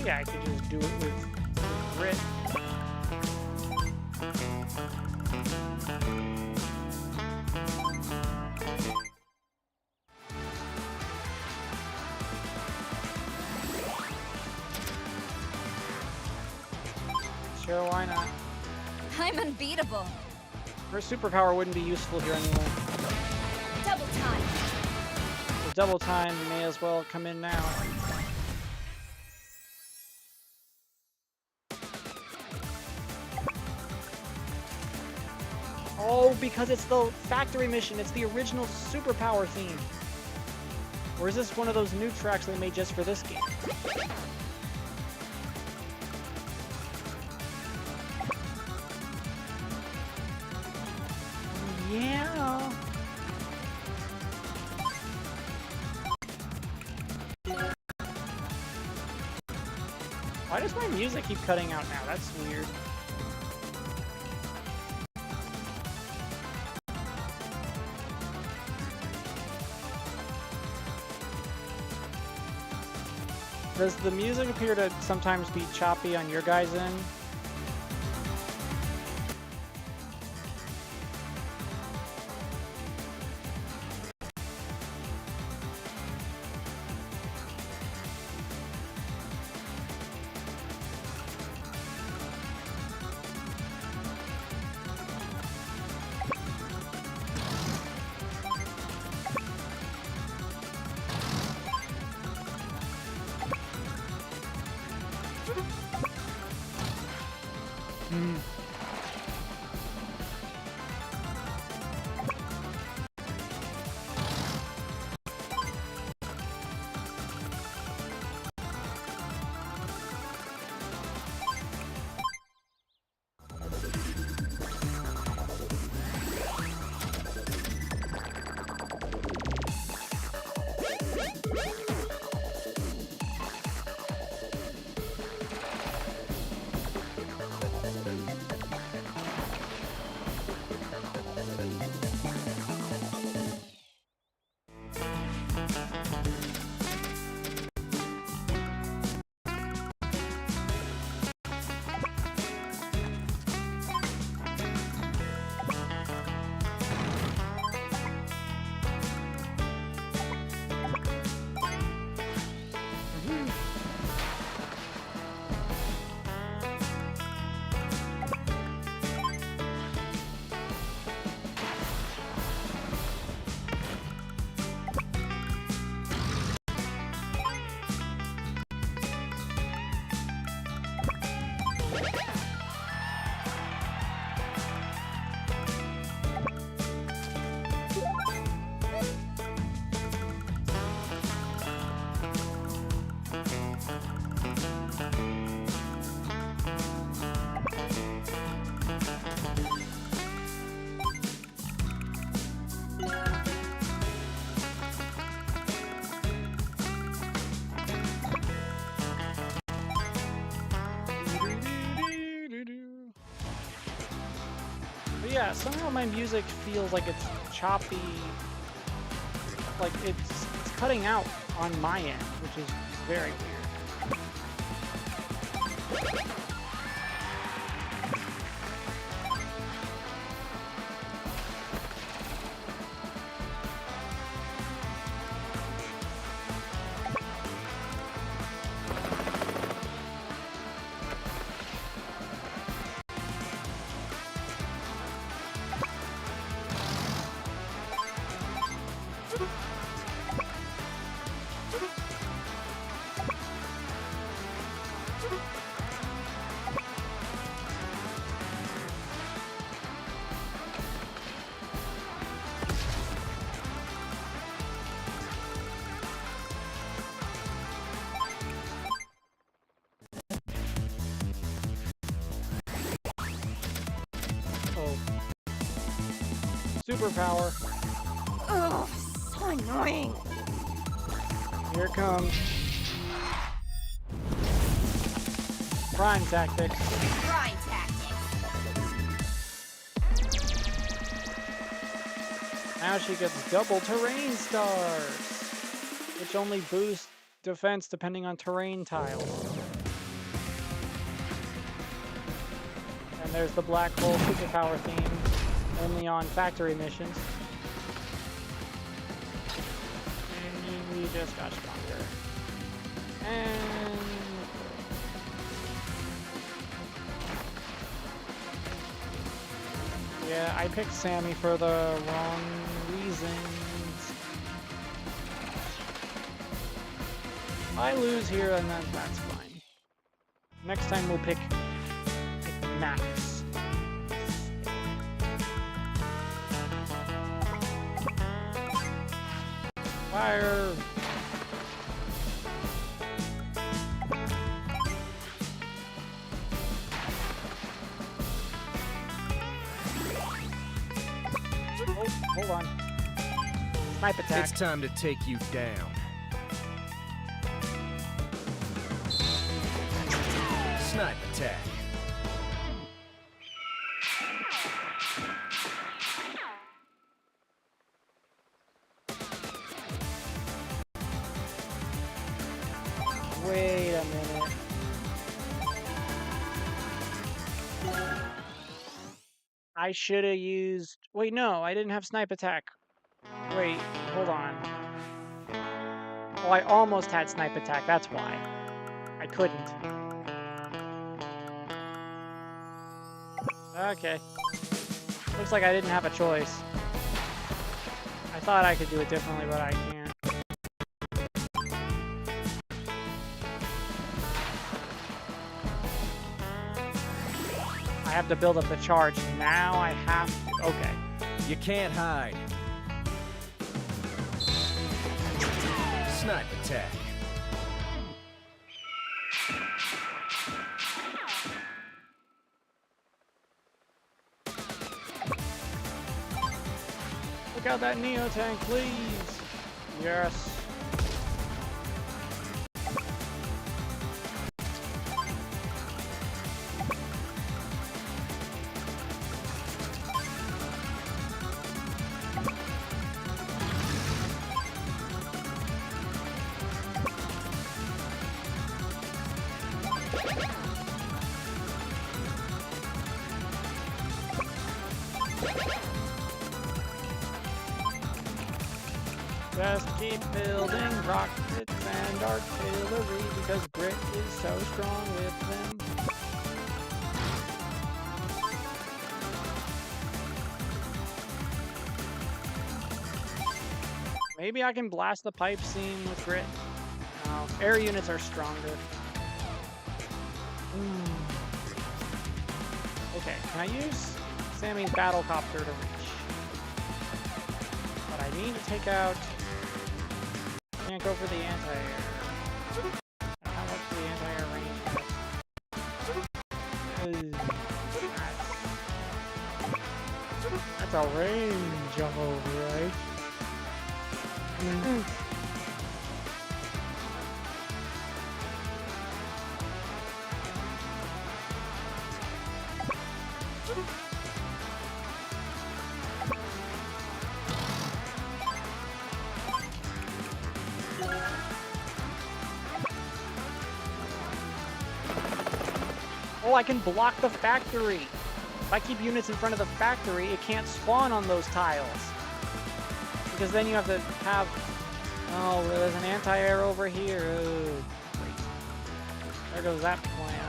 Yeah, I could just do it with Grit. Sure, why not? I'm unbeatable. Her superpower wouldn't be useful here anyway. Double time. The double time may as well come in now. Oh, because it's the factory mission. It's the original superpower theme. Or is this one of those new tracks they made just for this game? Yeah. Why does my music keep cutting out now? That's weird. Does the music appear to sometimes be choppy on your guys' end? yeah, somehow my music feels like it's choppy, like it's cutting out on my end, which is very weird. Superpower. Ugh, so annoying. Here it comes. Prime tactics. Grind tactics. Now she gets double terrain stars, which only boost defense depending on terrain tiles. And there's the black hole superpower theme, only on factory missions. And we just got stronger. And yeah, I picked Sammy for the wrong reasons. I lose here, and then that's fine. Next time we'll pick Max. Fire! Oh, hold on. Snipe attack. It's time to take you down. Snipe attack. Wait a minute. I should have used... Wait, no, I didn't have snipe attack. Wait, hold on. Oh, I almost had snipe attack, that's why. I couldn't. Okay. Looks like I didn't have a choice. I thought I could do it differently, but I can't. I have to build up the charge. Now I have to. Okay. You can't hide. Snipe attack. Look out that Neo tank, please. Yes. Just keep building rockets and artillery because Grit is so strong with them. Maybe I can blast the pipe seam with Grit. No, air units are stronger. Okay, can I use Sammy's battle copter to reach? But I need to take out... Can't go for the anti-air. How much the anti-air range is? That's a range of right? Oh, I can block the factory. If I keep units in front of the factory, it can't spawn on those tiles. Because then you have to have... Oh, there's an anti-air over here. Oh, great. There goes that plan.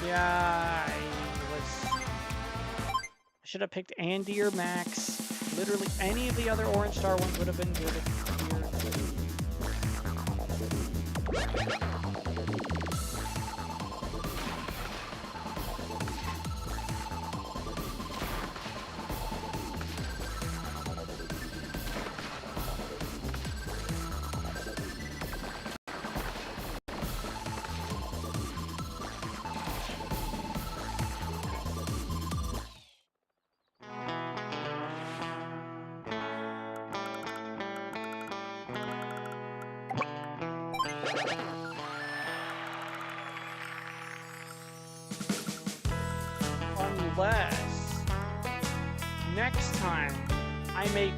Yeah, I should have picked Andy or Max. Literally any of the other Orange Star ones would have been good here. Unless next time I make...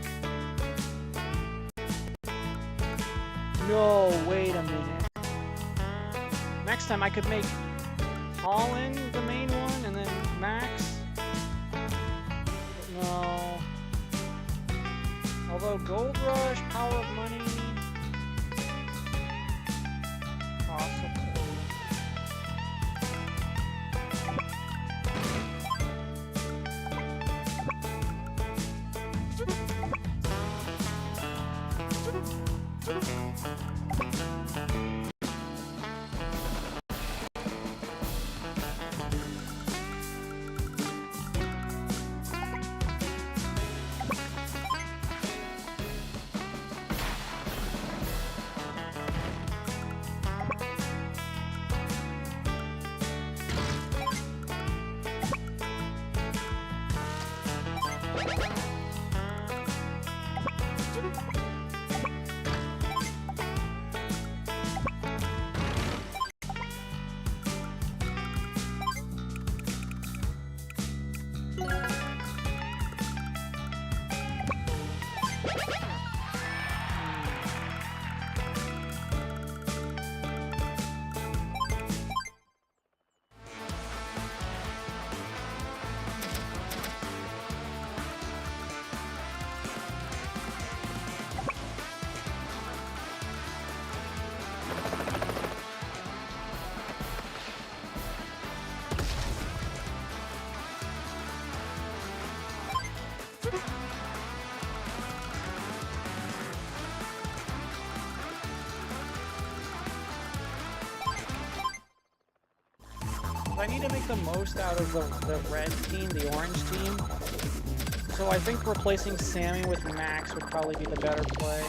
No, wait a minute. Next time I could make Holland the main one and then Max. No. Although Gold Rush, Power of Money... Possible. I need to make the most out of the red team, the orange team. So I think replacing Sammy with Max would probably be the better play.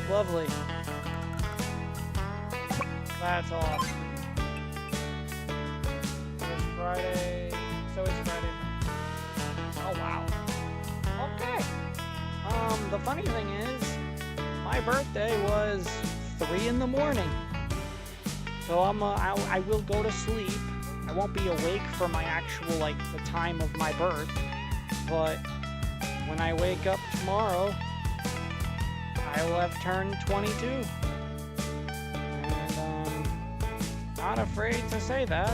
Lovely. That's awesome. It's Friday. So it's Friday. Oh wow. Okay. The funny thing is, my birthday was 3 in the morning. So I will go to sleep. I won't be awake for my actual, like, the time of my birth. But when I wake up tomorrow, I will have turned 22. And, not afraid to say that.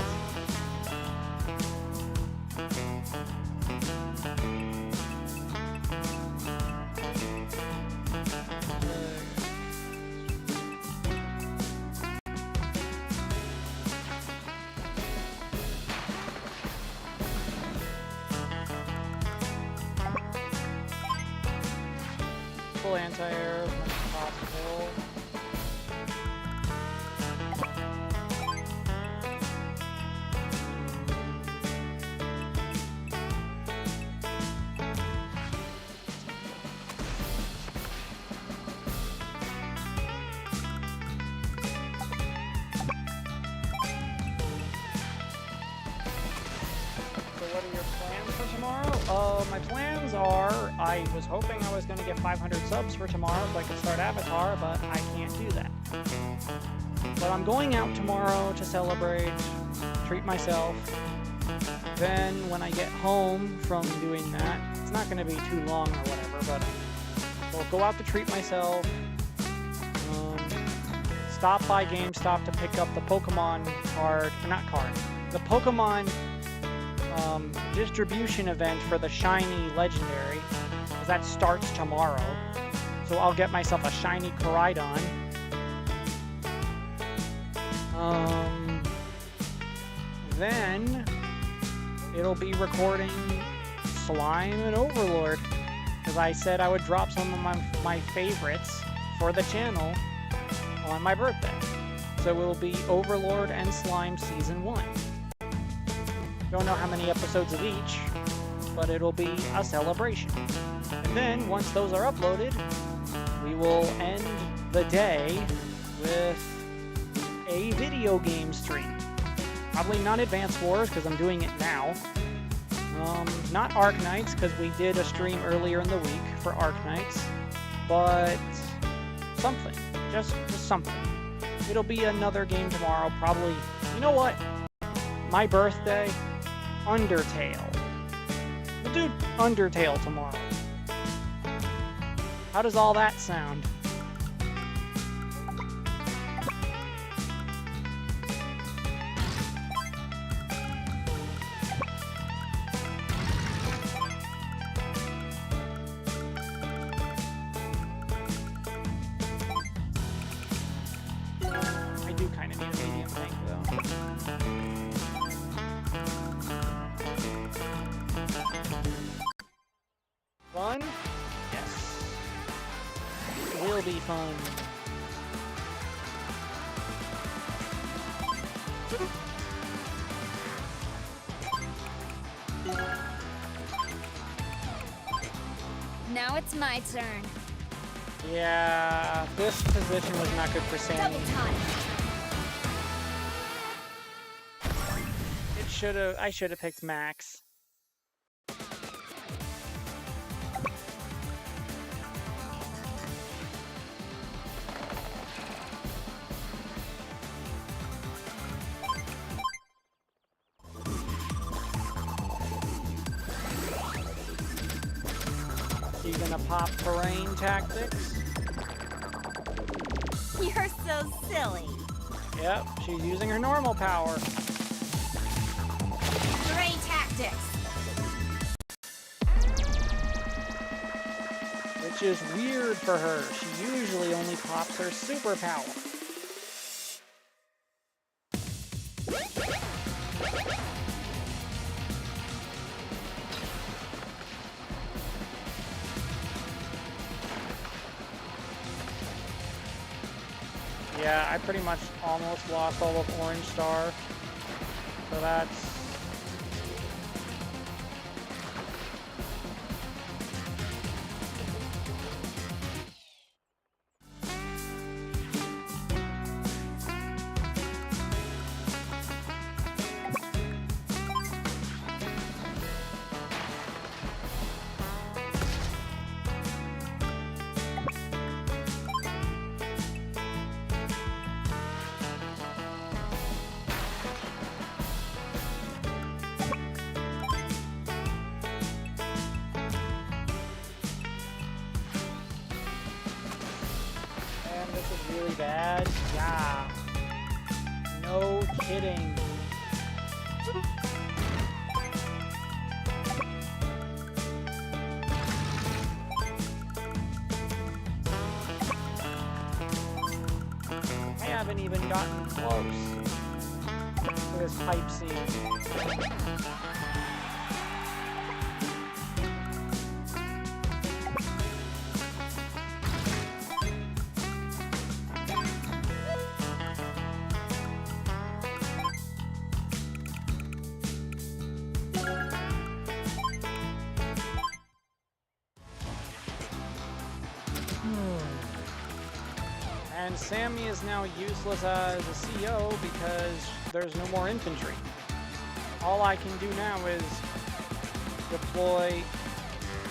useful anti-air as much as possible. What are your plans for tomorrow? My plans are, I was hoping I was going to get 500 subs for tomorrow so I could start Avatar, but I can't do that. But I'm going out tomorrow to celebrate, treat myself. Then when I get home from doing that, it's not going to be too long or whatever, but I'll go out to treat myself. Stop by GameStop to pick up the Pokemon card, or not card, the Pokemon distribution event for the shiny legendary, because that starts tomorrow. So I'll get myself a shiny Koraidon. Then it'll be recording Slime and Overlord, because I said I would drop some of my favorites for the channel on my birthday. So it will be Overlord and Slime Season 1. Don't know how many episodes of each, but it'll be a celebration. And then, once those are uploaded, we will end the day with a video game stream. Probably not Advance Wars, because I'm doing it now. Not Arknights, because we did a stream earlier in the week for Arknights. But something. Just something. It'll be another game tomorrow, probably. You know what? My birthday, Undertale. We'll do Undertale tomorrow. How does all that sound? I do kind of need a medium tank, though. Fun? Yes. It will be fun. Now it's my turn. Yeah, this position was not good for Sammy. Double time. I should have picked Max. You gonna pop terrain tactics? You're so silly. Yep, she's using her normal power. Terrain tactics. Which is weird for her. She usually only pops her superpower. Yeah, I pretty much almost lost all of Orange Star. So that's... And this is really bad. Yeah. No kidding. I haven't even gotten close to this pipe scene. Sammy is now useless as a CO because there's no more infantry. All I can do now is deploy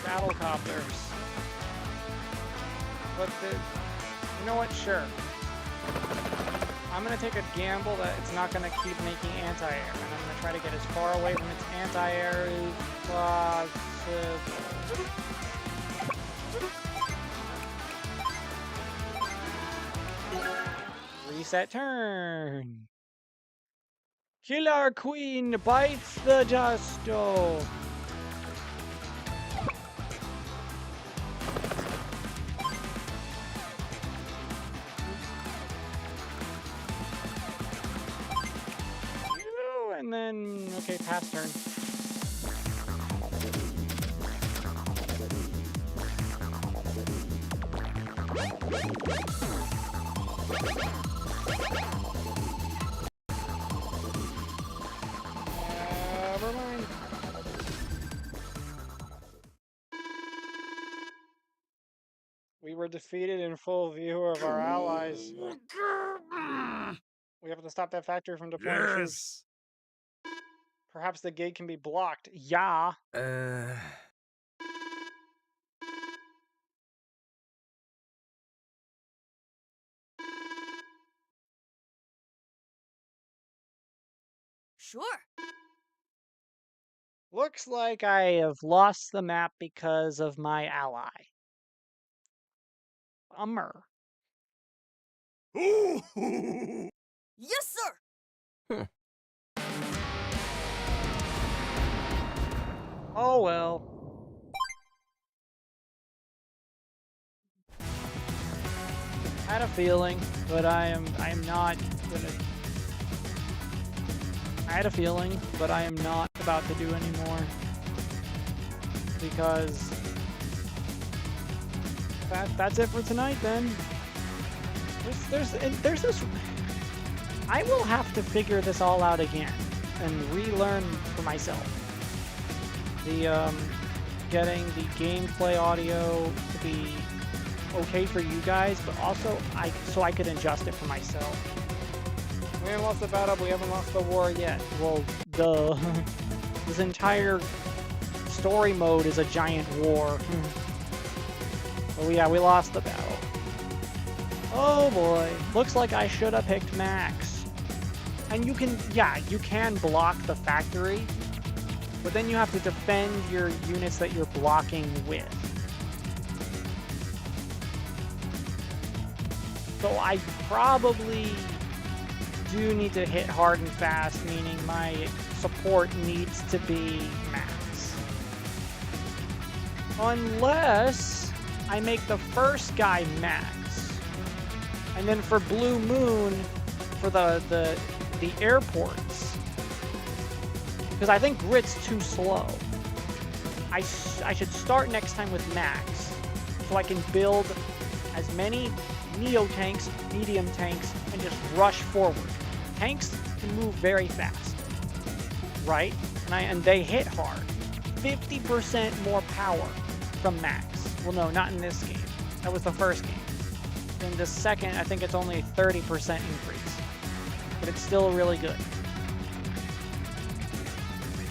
battle copters. But you know what? Sure. I'm gonna take a gamble that it's not gonna keep making anti-air, and I'm gonna try to get as far away from its anti-air as possible. Reset turn. Killer Queen bites the Justo. And then, okay, pass turn. Never mind. We were defeated in full view of our allies. We have to stop that factory from deploying troops. Yes. Perhaps the gate can be blocked. Yeah. Sure. Looks like I have lost the map because of my ally. Bummer. Ooh. Yes, sir. Oh well. Had a feeling, but I am not gonna. I had a feeling, but I am not about to do anymore because that's it for tonight. Then there's this. I will have to figure this all out again and relearn for myself. The getting the gameplay audio to be okay for you guys, but also so I could adjust it for myself. We haven't lost the battle, but we haven't lost the war yet. Well, duh. This entire story mode is a giant war. But yeah, we lost the battle. Oh boy. Looks like I should have picked Max. And you can block the factory, but then you have to defend your units that you're blocking with. So I probably do need to hit hard and fast, meaning my support needs to be max. Unless I make the first guy max. And then for Blue Moon, for the airports, because I think Grit's too slow. I should start next time with max, so I can build as many Neo tanks, medium tanks, and just rush forward. Tanks can move very fast, right? And they hit hard. 50% more power from max. Well, no, not in this game. That was the first game. In the second, I think it's only 30% increase, but it's still really good.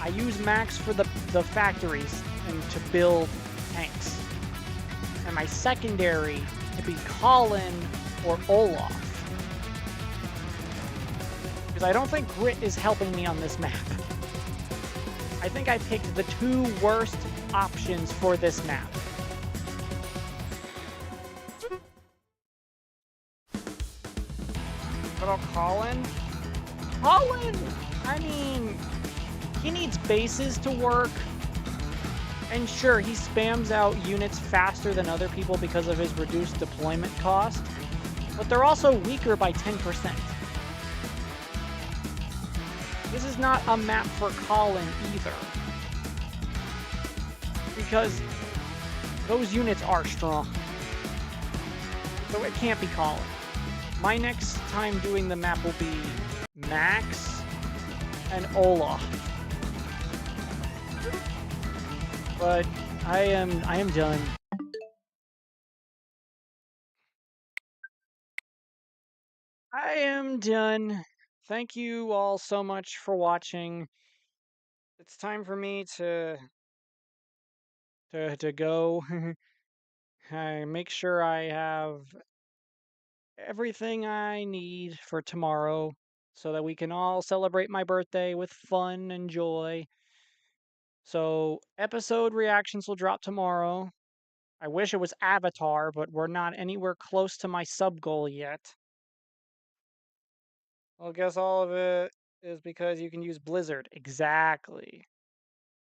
I use max for the factories and to build tanks. And my secondary to be Colin or Olaf. Because I don't think Grit is helping me on this map. I think I picked the two worst options for this map. Little Colin? Colin! I mean, he needs bases to work. And sure, he spams out units faster than other people because of his reduced deployment cost, but they're also weaker by 10%. This is not a map for Colin either, because those units are strong. So it can't be Colin. My next time doing the map will be Max and Olaf. But I am done. I am done. Thank you all so much for watching. It's time for me to go. I make sure I have everything I need for tomorrow so that we can all celebrate my birthday with fun and joy. So, episode reactions will drop tomorrow. I wish it was Avatar, but we're not anywhere close to my sub goal yet. Well, I guess all of it is because you can use Blizzard. Exactly.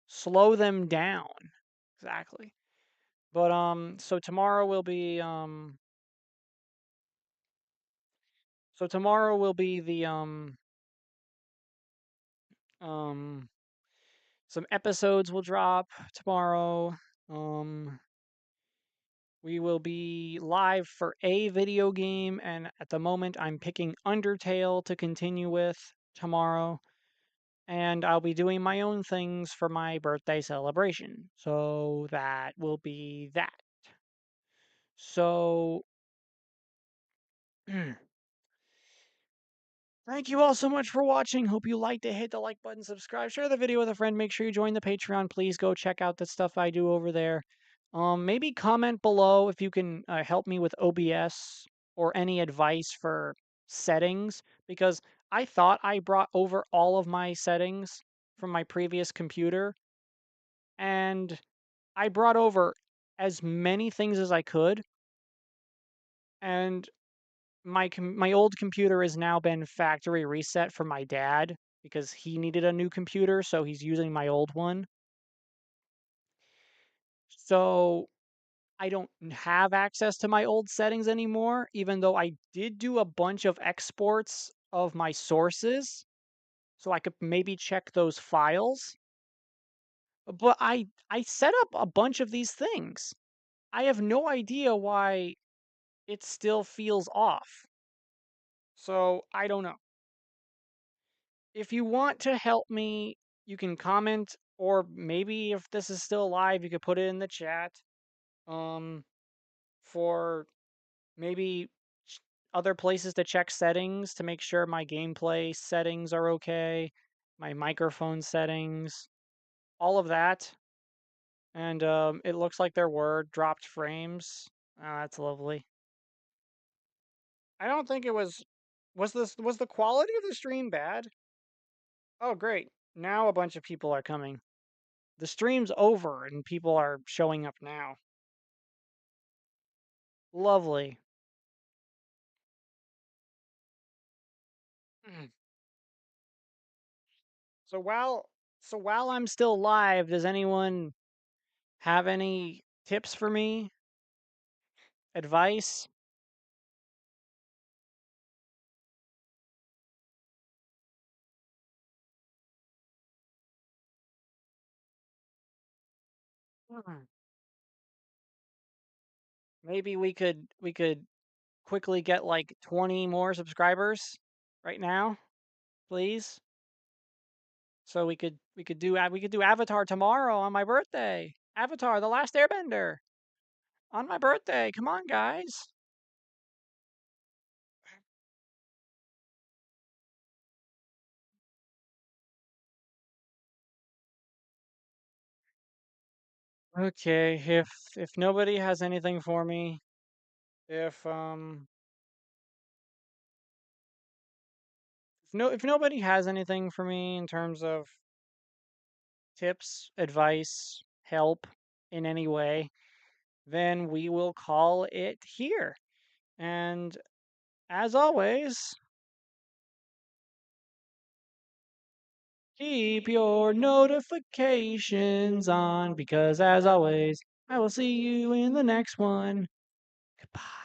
Slow them down. Exactly. But so tomorrow will be the um some episodes will drop tomorrow. Um we will be live for a video game, and at the moment I'm picking Undertale to continue with tomorrow. And I'll be doing my own things for my birthday celebration. So that will be that. So thank you all so much for watching. Hope you liked it. Hit the like button, subscribe, share the video with a friend. Make sure you join the Patreon. Please go check out the stuff I do over there. Maybe comment below if you can help me with OBS or any advice for settings, because I thought I brought over all of my settings from my previous computer, and I brought over as many things as I could, and my old computer has now been factory reset for my dad because he needed a new computer, so he's using my old one. So I don't have access to my old settings anymore, even though I did do a bunch of exports of my sources, so I could maybe check those files. But I set up a bunch of these things. I have no idea why it still feels off. So I don't know. If you want to help me, you can comment, or maybe if this is still live, you could put it in the chat. Um, for maybe other places to check settings to make sure my gameplay settings are okay, my microphone settings, all of that. And it looks like there were dropped frames. Oh, that's lovely. I don't think it was. Was the quality of the stream bad? Oh, great. Now a bunch of people are coming. The stream's over and people are showing up now. Lovely. Mm. So while I'm still live, does anyone have any tips for me? Advice? Mm. Maybe we could quickly get like 20 more subscribers right now, please. So we could do Avatar tomorrow on my birthday. Avatar: The Last Airbender on my birthday. Come on, guys. Okay, if nobody has anything for me, if nobody has anything for me in terms of tips, advice, help in any way, then we will call it here. And as always, keep your notifications on, because as always, I will see you in the next one. Goodbye.